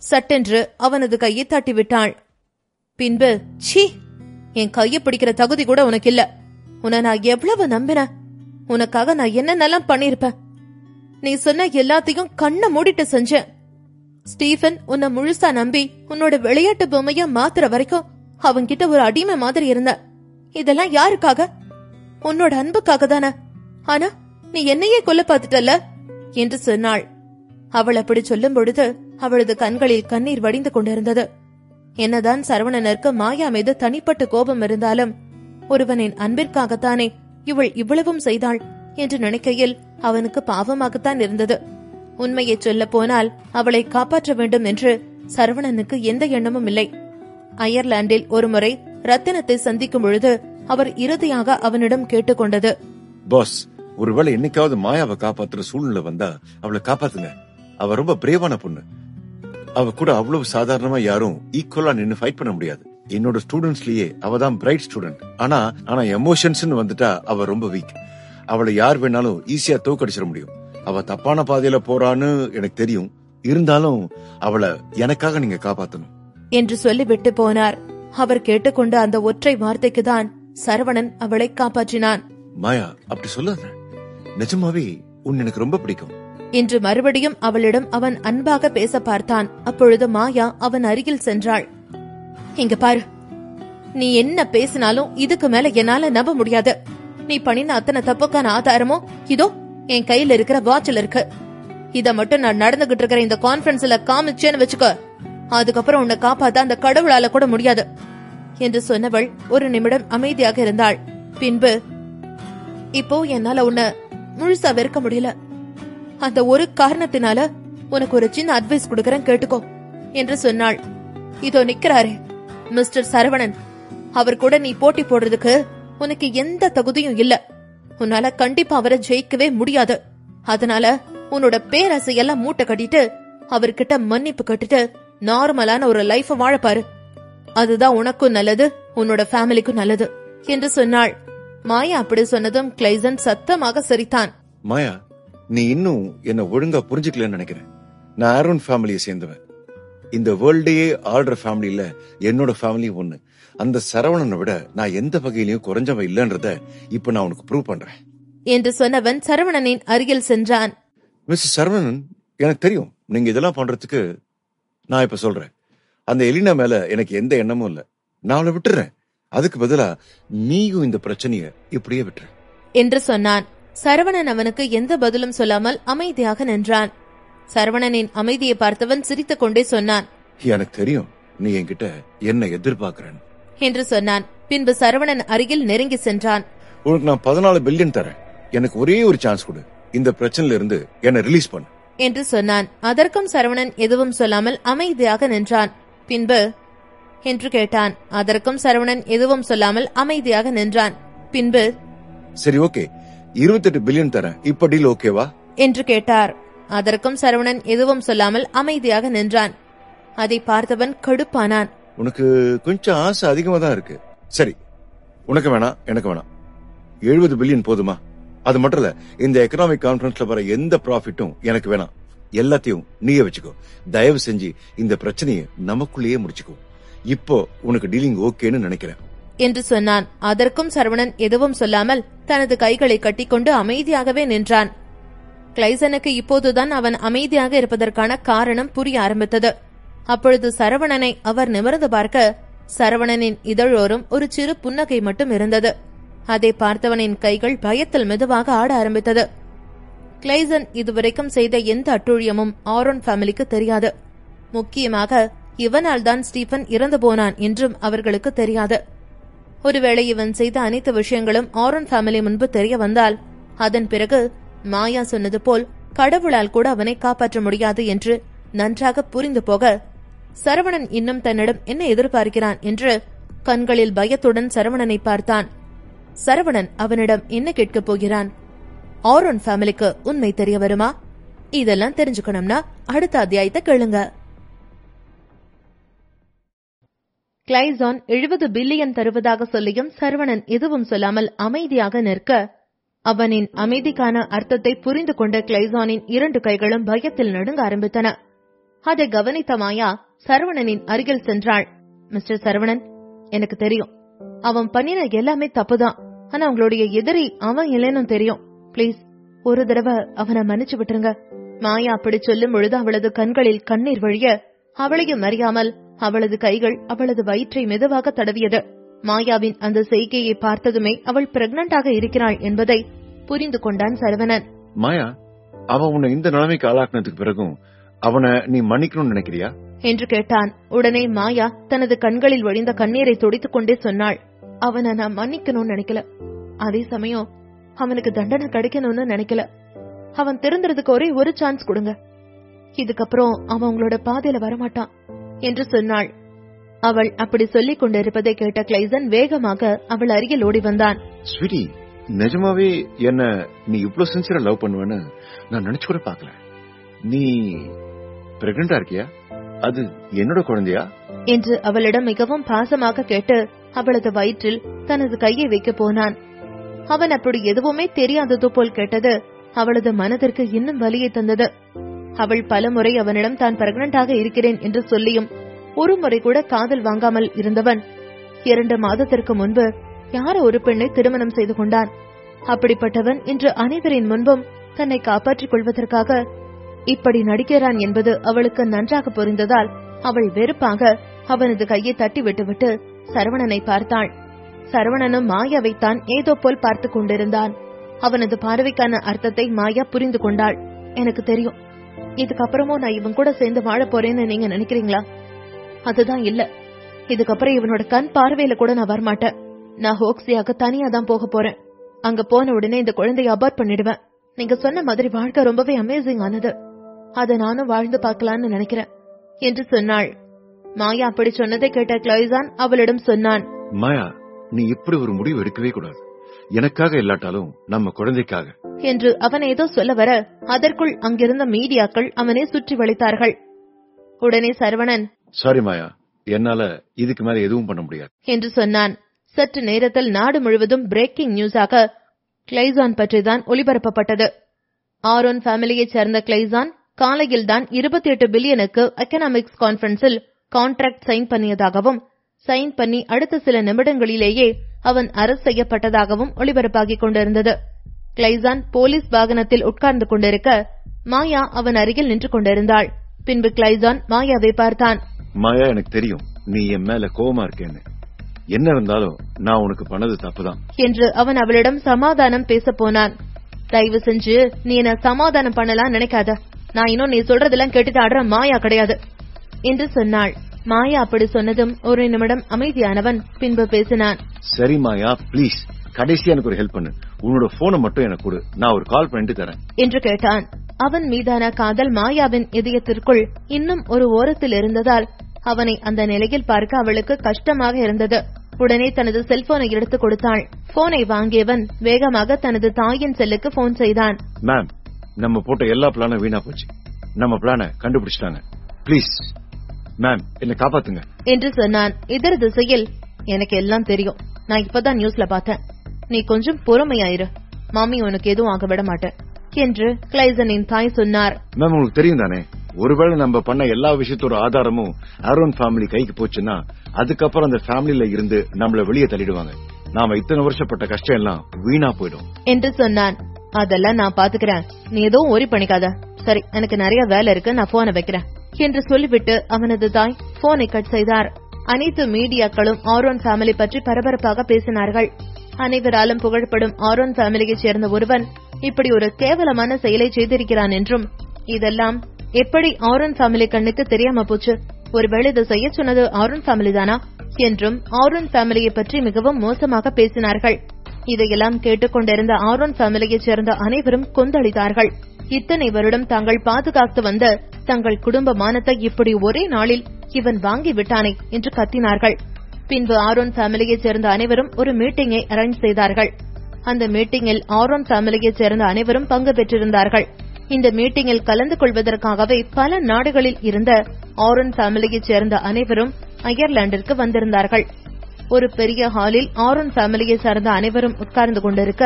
சட்டென்று அவனது கையை தட்டிவிட்டாள். பின்பு, சீ, என் கையை பிடிக்கிற தகுதி கூட உனக்கு இல்ல. உன்னை நான் எவ்வளவு நம்பின, உனக்காக நான் என்னென்னலாம் பண்ணிருப்பேன். நீ சொன்ன எல்லாத்தையும் கண்ண மூடிட்டு செஞ்சேன். ஸ்டீஃபன் உன்னை முழுசா நம்பி உன்னோட விளையாட்டு பொம்மையா மாத்துற வரைக்கும் அவன்கிட்ட ஒரு அடிமை மாதிரி இருந்த. இதெல்லாம் யாருக்காக? உன்னோட அன்புக்காக தானே. ஆனா நீ என்னையே கொல்ல பாத்துட்டல்ல என்று சொன்னாள். அவள் அப்படி சொல்லும் பொழுது அவளது கண்களில் கண்ணீர் வடிந்து கொண்டிருந்தது. என்னதான் சரவணனுக்கு மாயா மீது தனிப்பட்ட கோபம் இருந்தாலும் ஒருவனின் அன்பிற்காகத்தானே இவள் இவ்வளவும் செய்தாள் என்று நினைக்கையில் அவனுக்கு பாவமாகத்தான் இருந்தது. உண்மையை சொல்ல போனால் அவளை காப்பாற்ற வேண்டும் என்று சரவணனுக்கு எந்த எண்ணமும் இல்லை. அயர்லாந்தில் ஒருமுறை ரத்தினத்தை சந்திக்கும் பொழுது அவர் இறுதியாக அவனிடம் கேட்டுக்கொண்டது, பாஸ், ஒருவேளை என்னைக்காவது மாயாவை காப்பாத்துற சூழ்நிலை வந்தா அவளை காப்பாத்துங்க. அவ ரொம்ப பிரேவான பொண்ணு. அவ கூட அவ்வளவு சாதாரணமா யாரும் ஈக்குவலா நின்னு ஃபைட் பண்ண முடியாது. என்னோட ஸ்டூடெண்ட்ஸ்லயே அவதான் பிரைட் ஸ்டூடெண்ட். ஆனா எமோஷன்ஸ் வந்துட்டா அவ ரொம்ப வீக். அவளை யார் வேணாலும் ஈஸியா தோக்கடிச்சிட முடியும். அவ தப்பான பாதையில போறான்னு எனக்கு தெரியும். இருந்தாலும் அவளை எனக்காக நீங்க காப்பாத்தணும் என்று சொல்லிவிட்டு போனார். அவர் கேட்டுக்கொண்ட அந்த ஒற்றை வார்த்தைக்குதான் சரவணன் அவளை காப்பாற்றினான். மாயா, அப்படி சொல்லாத. நிஜமாவே உன் எனக்கு ரொம்ப பிடிக்கும் என்று மறுபடியும் அவளிடம் அவன் அன்பாக பேச பார்த்தான். அப்பொழுது மாயா அவன் அருகில் சென்றாள். இங்க பாரு, நீ என்ன பேசினாலும் இதுக்கு மேல என்னால நம்ப முடியாது. நீ பண்ணின அத்தனை தப்புக்கான ஆதாரமோ இதோ என் கையில இருக்கிற வாட்சில் இருக்கு. இத மட்டும் நான் நடந்துகிட்டு இருக்கிற இந்த கான்பரன்ஸ்ல காமிச்சேன்னு வச்சுக்க, அதுக்கப்புறம் உன்னை காப்பாத்த அந்த கடவுளால கூட முடியாது என்று சொன்னவள் ஒரு நிமிடம் அமைதியாக இருந்தாள். பின்பு, இப்போ என்னால உன்னை முழுசா வெறுக்க முடியல. அந்த ஒரு காரணத்தினால உனக்கு ஒரு சின்ன அட்வைஸ் கொடுக்கறேன், கேட்டுக்கோ என்று சொன்னாள். இதோ நிக்கிறாரே மிஸ்டர் சரவணன், அவர் கூட நீ போட்டி போடுறதுக்கு உனக்கு எந்த தகுதியும் இல்ல. உன்னால கண்டிப்பா அவரை ஜெயிக்கவே முடியாது. அதனால உன்னோட பேராசையெல்லாம் மூட்டை கட்டிட்டு அவர்கிட்ட மன்னிப்பு கட்டிட்டு நார்மலான ஒரு லைஃப வாழப்பாரு. அதுதான் உனக்கும் நல்லது, உன்னோட ஃபேமிலிக்கும் நல்லது என்று சொன்னாள். மாயா அப்படி சொன்னதும் கிளைசன் சத்தமாக சிரித்தான். மாயா, நீ இன்னும் என்ன ஒழுங்கா புரிஞ்சுக்கலன்னு நினைக்கிறேன். நான் ஆரோன் ஃபேமிலியை சேர்ந்தவன். இந்த வேர்ல்டையே ஆள்ற ஃபேமிலியில என்னோட ஃபேமிலி ஒண்ணு. அந்த சரவணனை விட நான் எந்த வகையிலயும் குறைஞ்சவன் இல்லன்றத இப்ப நான் உனக்கு ப்ரூவ் பண்றேன் என்று சொன்னவன் சரவணனின் அருகில் சென்றான். மிஸ்டர் சரவணன், எனக்கு தெரியும் நீங்க இதெல்லாம் பண்றதுக்கு. நான் இப்ப சொல்றேன், அந்த எலினா மேல எனக்கு எந்த எண்ணமும் இல்ல. நான் அவளை விட்டுறேன். அதுக்கு பதிலா நீயும் இந்த பிரச்சனைய இப்படியே விட்டுற என்று சொன்னான். சரவணன் அவனுக்கு எந்த பதிலும் சொல்லாமல் அமைதியாக நின்றான். சரவணனின் அமைதியை பார்த்தவன் சிரித்துக் கொண்டே சொன்னான், எனக்கு தெரியும் நீ என்கிட்ட என்ன எதிர்பார்க்கிறேன் என்று சொன்னான். பின்பு சரவணன் அருகில் நெருங்கி சென்றான். உனக்கு நான் 14 பில்லியன் தரேன். எனக்கு ஒரே ஒரு சான்ஸ் கொடு. இந்த பிரச்சனையில இருந்து என்ன ரிலீஸ் பண்ணு என்று சொன்னான். அதற்கும் சரவணன் எதுவும் சொல்லாமல் அமைதியாக நின்றான். பின்பு என்று கேட்டான். அதற்கும் சரவணன் எதுவும் சொல்லாமல் அமைதியாக நின்றான். பின்பு சரி, ஓகே, 28 பில்லியன் தரேன், இப்ப டீல் ஓகேவா என்று கேட்டார். அதற்கும் சரவணன் எதுவும் சொல்லாமல் அமைதியாக நின்றான். அதை பார்த்தவன் கடுப்பானான். உனக்கு கொஞ்சம் ஆசை அதிகமா தான் இருக்கு. சரி, உனக்கு வேணாம், எனக்கு வேணாம். 70 பில்லியன் போதுமா? அது மட்டும் இல்ல, இந்த எக்கனாமிக் கான்ஃபரன்ஸ்ல வர எந்த ப்ராஃபிட்டும் எனக்கு வேணாம். எல்லாத்தையும் நீயே வச்சுக்கோ. தயவு செஞ்சு இந்த பிரச்சனையை நமக்குள்ளேயே முடிச்சுக்கோ. இப்போ உனக்கு டீலிங் ஓகேன்னு நினைக்கிறேன் என்று சொன்னான். அதற்கும் சரவணன் எதுவும் சொல்லாமல் தனது கைகளை கட்டிக்கொண்டு அமைதியாகவே நின்றான். கிளைசனுக்கு இப்போதுதான் அவன் அமைதியாக இருப்பதற்கான காரணம் புரிய ஆரம்பித்தது. அப்பொழுது சரவணனை அவர் நிமிர்ந்து பார்க்க சரவணனின் இதழோரும் ஒரு சிறு புன்னகை மட்டும் இருந்தது. அதை பார்த்தவனின் கைகள் பயத்தில் மெதுவாக ஆட ஆரம்பித்தது. கிளைசன் இதுவரைக்கும் செய்த எந்த அட்டூழியமும் ஆரோன் ஃபேமிலிக்கு தெரியாது. முக்கியமாக இவனால் தான் ஸ்டீபன் இறந்து போனான் என்றும் அவர்களுக்கு தெரியாது. ஒருவேளை இவன் செய்த அனைத்து விஷயங்களும் ஆரோன் ஃபேமிலி முன்பு தெரிய வந்தால் அதன் பிறகு மாயா சொன்னது போல் கடவுளால் கூட அவனை காப்பாற்ற முடியாது என்று நன்றாக புரிந்து போக சரவணன் இன்னும் தன்னிடம் என்ன எதிர்பார்க்கிறான் என்று கண்களில் பயத்துடன் சரவணனை பார்த்தான். சரவணன் அவனிடம் என்ன கேட்கப் போகிறான்? ஆரோன் ஃபேமிலிக்கு உண்மை தெரிய வருமா? இதெல்லாம் தெரிஞ்சுக்கணும்னா அடுத்த அத்தியாயத்தை கேளுங்க. கிளைசான் 70 பில்லியன் தருவதாக சொல்லியும் சரவணன் எதுவும் சொல்லாமல் அமைதியாக நிற்க அவனின் அமைதிக்கான அர்த்தத்தை புரிந்து கொண்ட கிளைசானின் 2 கைகளும் பயத்தில் நடுங்க ஆரம்பித்தன. அதை கவனித்த மாயா சரவணனின் அருகில் சென்றாள். மிஸ்டர் சரவணன், எனக்கு தெரியும் அவன் பண்ணின எல்லாமே தப்புதான். ஆனா உங்களுடைய எதிரி அவன் இல்லைன்னு தெரியும். பிளீஸ் ஒரு தடவை அவனை மன்னிச்சு விட்டுருங்க. மாயா அப்படி சொல்லும் பொழுது அவளது கண்களில் கண்ணீர் வழிய அவளையும் அறியாமல் அவளது கைகள் அவளது வயிற்றை மெதுவாக தடவியது. மாயாவின் அந்த செய்கையை பார்த்ததுமே அவள் பிரெக்னண்டாக இருக்கிறாள் என்பதை புரிந்து கொண்டான் சரவணன். மாயா, அவன் உன்னை இந்த நிலைமைக்கு ஆளாக்குனதுக்கு பிறகும் அவனை நீ மன்னிக்கணும்னு நினைக்கிறியா என்று கேட்டான். உடனே மாயா தனது கண்களில் வழிந்த கண்ணீரை துடைத்துக் கொண்டே சொன்னாள், அவனை நான் மன்னிக்கணும்னு நினைக்கல. அதே சமயம் அவனுக்கு தண்டனை கிடைக்கணும்னு நினைக்கல. அவன் திருந்துறதுக்கு ஒரே ஒரு சான்ஸ் கொடுங்க. இதுக்கப்புறம் அவன் உங்களோட பாதையில வரமாட்டான் என்று சொன்னாள். அவள் அப்படி சொல்லிக் கொண்டிருப்பதை கேட்ட கிளைசன் வேகமாக அவள் அருகில் ஓடி வந்தான். ஸ்வீட்டி, நிஜமாவே என்ன நீ இவ்ளோ சின்சியரா லவ் பண்ணுவேன்னு நான் நினைச்சு கூட பாக்கல. நீ பிரெக்னண்டா இருக்கியா? அது என்னோட குழந்தையா என்று அவளிடம் மிகவும் பாசமாக கேட்டு அவளது வயிற்றில் தனது கையை வைக்க போனான். அவன் அப்படி எதுவுமே தெரியாதது போல் கேட்டது அவளது மனதிற்கு இன்னும் வலியை தந்தது. அவள் பலமுறை அவனிடம் தான் பிரெக்னண்டாக இருக்கிறேன் என்று சொல்லியும் ஒரு முறை கூட காதல் வாங்காமல் இருந்தவன் 2 மாதத்திற்கு முன்பு யாரோ ஒரு பெண்ணை திருமணம் செய்து கொண்டான். அப்படிப்பட்டவன் இன்று அனைவரின் முன்பும் தன்னை காப்பாற்றிக் கொள்வதற்காக இப்படி நடிக்கிறான் என்பது அவளுக்கு நன்றாக புரிந்ததால் அவள் வெறுப்பாக அவனது கையை தட்டி விட்டுவிட்டு சரவணனை பார்த்தாள். சரவணனும் மாயாவைத்தான் ஏதோ போல் பார்த்து கொண்டிருந்தான். அவனது பார்வைக்கான அர்த்தத்தை மாயா புரிந்து கொண்டாள். எனக்கு தெரியும், இதுக்கப்புறமும் நான் இவன் கூட சேர்ந்து வாழ போறேன்னு நீங்க நினைக்கிறீங்களா? அதுதான் இல்ல. இதுக்கப்புறம் இவனோட கண் பார்வையில கூட நான் வரமாட்டேன். நான் ஹோக்ஸியாக தனியா தான் போக போறேன். அங்க போன உடனே இந்த குழந்தையை அபார்ட் பண்ணிடுவேன். நீங்க சொன்ன மாதிரி வாழ்க்கை ரொம்பவே அமேசிங் ஆனது. அதை நானும் வாழ்ந்து பார்க்கலான்னு நினைக்கிறேன் என்று சொன்னாள். மாயா அப்படி சொன்னதை கேட்ட கிளைசான் அவளிடம் சொன்னான், மாயா, நீ இப்படி ஒரு முடிவு எடுக்கவே கூடாது. எனக்காக இல்லாட்டாலும் நம்ம குழந்தைக்காக என்று அவன் ஏதோ சொல்ல வர அதற்குள் அங்கிருந்த மீடியாக்கள் அவனை சுற்றி வளைத்தார்கள். உடனே சரவணன், சாரி மாயா, என்னால இதுக்கு மேல எதுவும் பண்ண முடியாது என்று சொன்னான். சற்று நேரத்தில் நாடு முழுவதும் பிரேக்கிங் நியூஸாக கிளைசான் பற்றிதான் ஒளிபரப்பப்பட்டது. ஆரோன் ஃபேமிலியைச் சேர்ந்த கிளைசான் காலையில்தான் 28 பில்லியனுக்கு எக்கனாமிக்ஸ் கான்பரன்ஸில் கான்ட்ராக்ட் சைன் பண்ணியதாகவும், சைன் பண்ணி அடுத்த சில நிமிடங்களிலேயே அவன் அரஸ்ட் செய்யப்பட்டதாகவும் ஒளிபரப்பாகிக் கொண்டிருந்தது. கிளைசான் போலீஸ் வாகனத்தில் உட்கார்ந்து கொண்டிருக்க மாயா அவன் அருகில் நின்று கொண்டிருந்தாள். பின்பு கிளைசான் மாயாவை பார்த்தான். மாயா, எனக்கு தெரியும் நீ என் மேல கோவமா இருக்கேன்னு. என்ன இருந்தாலும் நான் உனக்கு பண்ணது தப்புதான் என்று அவன் அவளிடம் சமாதானம் பேச போனான். தயவு செஞ்சு நீ என்ன சமாதானம் பண்ணலாம் நினைக்காத. நான் இன்னும் நீ சொல்றதெல்லாம் கேட்டுட்டு ஆடுற மாயா கிடையாது என்று சொன்னாள். மாயா அப்படி சொன்னதும் ஒரு நிமிடம் அமைதியானவன் பின்பு பேசினான். சரி மாயா, பிளீஸ் கடைசியா எனக்கு ஒரு ஹெல்ப் பண்ணு. உன்னோட போனை மட்டும் எனக்கு கொடு, நான் ஒரு கால் பண்ணிட்டு தரேன் என்று கேட்டான். அவன் மீதான காதல் மாயாவின் இதயத்திற்குள் இன்னும் ஒரு ஓரத்தில் இருந்ததால் அவனை அந்த நிலையில் பார்க்க அவளுக்கு கஷ்டமாக இருந்தது. உடனே தனது செல்போனை எடுத்து கொடுத்தாள். போனை வாங்கியவன் வேகமாக தனது தாயின் செல்லுக்கு போன் செய்தான். மேம், நம்ம போட்ட எல்லா பிளானும் வீணா போச்சு. நம்ம பிளான கண்டுபிடிச்சிட்டாங்க. பிளீஸ் மேம், என்ன காப்பாத்துங்க என்று சொன்னான். இதர திசையில், எனக்கு எல்லாம் தெரியும், நான் இப்பதான் நியூஸ்ல பார்த்தேன், நீ கொஞ்சம் பொறுமையாயிரு, மாமி உனக்கு எதுவும் ஆக விட மாட்டேன் என்று கிளைசனின் தாய் சொன்னார். மேம், உங்களுக்கு தெரியும் தானே, ஒருவேளை நம்ம பண்ண எல்லா விஷயத்தோட ஆதாரமும் ஆரோன் ஃபேமிலி கைக்கு போச்சுன்னா அதுக்கப்புறம் அந்த ஃபேமிலில இருந்து நம்மள வெளியே தள்ளிடுவாங்க. நாம இத்தனை வருஷப்பட்ட கஷ்டம் எல்லாம் வீணா போயிடும் என்று சொன்னான். அதெல்லாம் நான் பாத்துக்கிறேன், நீ எதுவும் ஒரி பண்ணிக்காத. சரி, எனக்கு நிறைய வேலை இருக்கு, நான் போனை வைக்கிறேன் என்று சொல்லிவிட்டு அவனது தாய் போனை கட் செய்தார். அனைத்து மீடியாக்களும் ஆரோன் ஃபேமிலி பற்றி பரபரப்பாக பேசினார்கள். அனைவராலும் புகழப்படும் ஆரோன் ஃபேமிலியைச் சேர்ந்த ஒருவன் இப்படி ஒரு கேவலமான செயலை செய்திருக்கிறான் என்றும், இதெல்லாம் எப்படி ஆரோன் ஃபேமிலி கண்ணுக்கு தெரியாம போச்சு, ஒருவேளை இதை செய்ய சொன்னது ஆரோன் ஃபேமிலி தானா என்றும் ஆரோன் ஃபேமிலியை பற்றி மிகவும் மோசமாக பேசினார்கள். இதையெல்லாம் கேட்டுக்கொண்டிருந்த ஆரோன் ஃபேமிலியைச் சேர்ந்த அனைவரும் கொந்தளித்தார்கள். இத்தனை வருடம் தாங்கள் பாதுகாத்து வந்த தங்கள் குடும்ப மானத்தை இப்படி ஒரே நாளில் இவன் வாங்கி விட்டானே என்று கத்தினார்கள். பின்பு ஆரோன் ஃபேமிலியைச் சேர்ந்த அனைவரும் ஒரு மீட்டிங்கை அரேஞ்ச் செய்தார்கள். அந்த மீட்டிங்கில் ஆரோன் ஃபேமிலியைச் சேர்ந்த அனைவரும் பங்கு பெற்றிருந்தார்கள். இந்த மீட்டிங்கில் கலந்து கொள்வதற்காகவே பல நாடுகளில் இருந்த ஆரோன் ஃபேமிலியைச் சேர்ந்த அனைவரும் அயர்லாந்திற்கு வந்திருந்தார்கள். ஒரு பெரிய ஹாலில் ஆரோன் ஃபேமிலியை சார்ந்த அனைவரும் உட்கார்ந்து கொண்டிருக்க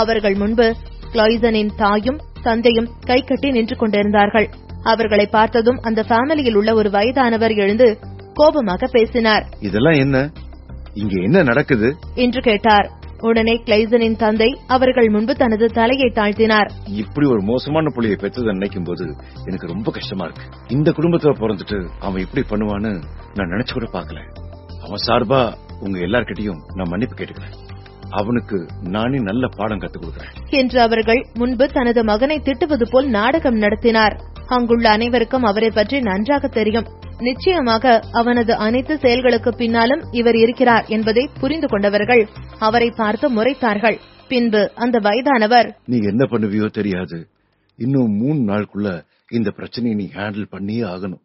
அவர்கள் முன்பு கிளைசனின் தாயும் தந்தையும் கை கட்டி நின்று கொண்டிருந்தார்கள். அவர்களை பார்த்ததும் அந்த ஃபேமிலியில் உள்ள ஒரு வயதானவர் எழுந்து கோபமாக பேசினார். இதெல்லாம் என்ன, இங்க என்ன நடக்குது என்று கேட்டார். உடனே கிளைசனின் தந்தை அவர்கள் முன்பு தனது தலையை தாழ்த்தினார். இப்படி ஒரு மோசமான புள்ளியை பெற்றதை நினைக்கும் போது எனக்கு ரொம்ப கஷ்டமா இருக்கு. இந்த குடும்பத்துல பிறந்துட்டு அவன் இப்படி பண்ணுவான்னு நான் நினைச்சு கூட பாக்கல. அவன் சார்பா உங்க எல்லார்கிட்டையும் நான் மன்னிப்பு கேட்டுக்கிறேன். அவனுக்கு நானே நல்ல பாடம் கத்துக் கொடுக்கிறேன் என்று அவர்கள் முன்பு தனது மகனை திட்டுவது போல் நாடகம் நடத்தினார். அங்குள்ள அனைவருக்கும் அவரை பற்றி நன்றாக தெரியும். நிச்சயமாக அவனது அனைத்து செயல்களுக்கு பின்னாலும் இவர் இருக்கிறார் என்பதை புரிந்து கொண்டவர்கள் அவரை பார்த்து முறைத்தார்கள். பின்பு அந்த வயதானவர், நீ என்ன பண்ணுவியோ தெரியாது, இன்னும் 3 நாளுக்குள்ள இந்த பிரச்சனையை நீ ஹேண்டில் பண்ணியே ஆகணும்.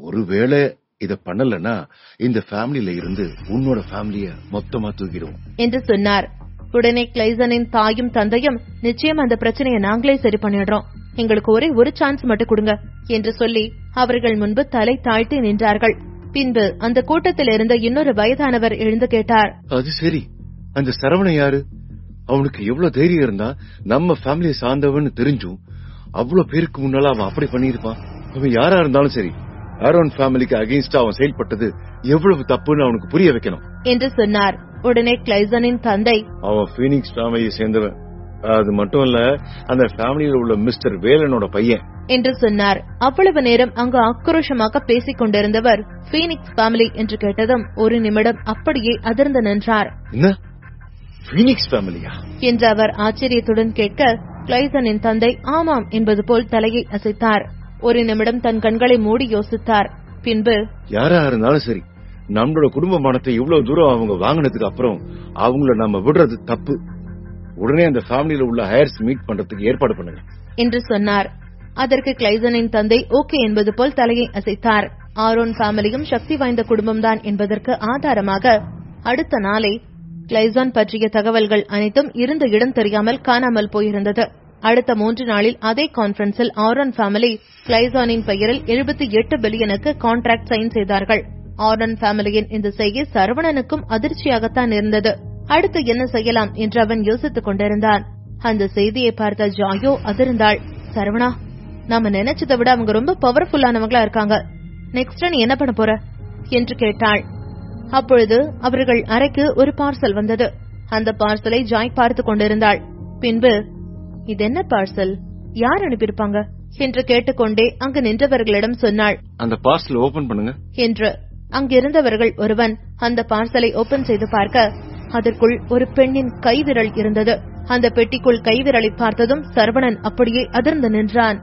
ஒருவேளை இத பண்ணலன்னா இந்த ஃபேமிலில இருந்து உன்னோட ஃபேமிலிய மொத்தமா தூக்கிடுவோம் என்று சொன்னார். உடனே கிளைசனின் தாயும் தந்தையும், நிச்சயம் அந்த பிரச்சனையை நாங்களே சரி பண்ணிடுறோம், எங்களுக்கு ஒரே ஒரு சான்ஸ் மட்டும் கொடுங்க என்று சொல்லி அவர்கள் முன்பு தலை தாழ்த்தி நின்றார்கள். பின்பு அந்த கூட்டத்தில் இருந்த இன்னொரு வயதானவர் எழுந்து கேட்டார். அது சரி, அந்த சரவணன் யாரு? அவனுக்கு எவ்வளவு தைரியம் இருந்தா நம்ம ஃபேமிலியை சார்ந்தவன்னு தெரிஞ்சும் அவ்வளவு பேருக்கு முன்னால அவன் அப்படி பண்ணிருப்பான்? அவன் யாரா இருந்தாலும் சரி, ஆரோன் ஃபேமிலிக்கு அகைன்ஸ்டா அவன் செயல்பட்டது எவ்வளவு தப்புன்னு அவனுக்கு புரிய வைக்கணும் என்று சொன்னார். உடனே கிளைசனின் தந்தை, அவன் பீனிக்ஸ் ஃபேமிலியை சேர்ந்தவன், அது மட்டும் இல்ல அந்த ஃபேமிலியில் உள்ள மிஸ்டர் வேலனோட பையன் என்று சொன்னார். அவ்வளவு நேரம் அங்கு ஆக்ரோஷமாக பேசிக் கொண்டிருந்தவர் பீனிக்ஸ் ஃபேமிலி என்று கேட்டதும் ஒரு நிமிடம் அப்படியே அதிர்ந்து நின்றார். என்ன, பீனிக்ஸ் ஃபேமிலியா என்று அவர் ஆச்சரியத்துடன் கேட்க, கிளைசனின் தந்தை ஆமாம் என்பது போல் தலையை அசைத்தார். ஒரு நிமிடம் தன் கண்களை மூடி யோசித்தார். பின்பு, யாரா இருந்தாலும் சரி, நம்மளோட குடும்ப மானத்தை இவ்வளவு தூரம் அவங்க வாங்கினதுக்கு அப்புறம் அவங்கள நம்ம விடுறது தப்பு. உடனே அந்த ஃபேமிலியில உள்ள ஹையர்ஸ் மீட் பண்றதுக்கு ஏற்பாடு பண்ணுங்க என்று சொன்னார். அதற்கு கிளைசனின் தந்தை ஓகே என்பது போல் தலையை அசைத்தார். ஆரோன் ஃபேமிலியும் சக்தி வாய்ந்த குடும்பம்தான் என்பதற்கு ஆதாரமாக அடுத்த நாளே கிளைசான் பற்றிய தகவல்கள் அனைத்தும் இருந்த இடம் தெரியாமல் காணாமல் போயிருந்தது. அடுத்த 3 நாளில் அதே கான்பரன்ஸில் ஆரோன் ஃபேமிலி கிளைசானின் பெயரில் 78 பில்லியனுக்கு கான்ட்ராக்ட் சைன் செய்தார்கள். ஆரோன் ஃபேமிலியின் இந்த செய்கை சரவணனுக்கும் அதிர்ச்சியாகத்தான் இருந்தது. அடுத்து என்ன செய்யலாம் என்று அவன் யோசித்துக் கொண்டிருந்தான். அந்த செய்தியை பார்த்த ஜாயோ அதிர்ந்தாள். சரவணா, நாம நினைச்சதை விட அவங்க ரொம்ப பவர்ஃபுல்லானவங்களா இருக்காங்க. நெக்ஸ்ட் நீ என்ன பண்ண போற என்று கேட்டாள். அப்பொழுது அவர்கள் அறைக்கு ஒரு பார்சல் வந்தது. அந்த பார்சலை ஜாய் பார்த்து கொண்டிருந்தாள். பின்பு, இது என்ன பார்சல், யார் அனுப்பியிருப்பாங்க என்று கேட்டுக்கொண்டே அங்கு நின்றவர்களிடம் சொன்னாள். அந்த பார்சல் ஓபன் பண்ணுங்க என்று. அங்கிருந்தவர்கள் ஒருவன் அந்த பார்சலை ஓபன் செய்து பார்க்க அதற்குள் ஒரு பெண்ணின் கைவிரல் இருந்தது. அந்த பெட்டிக்குள் கைவிரலை பார்த்ததும் சரவணன் அப்படியே அதிர்ந்து நின்றான்.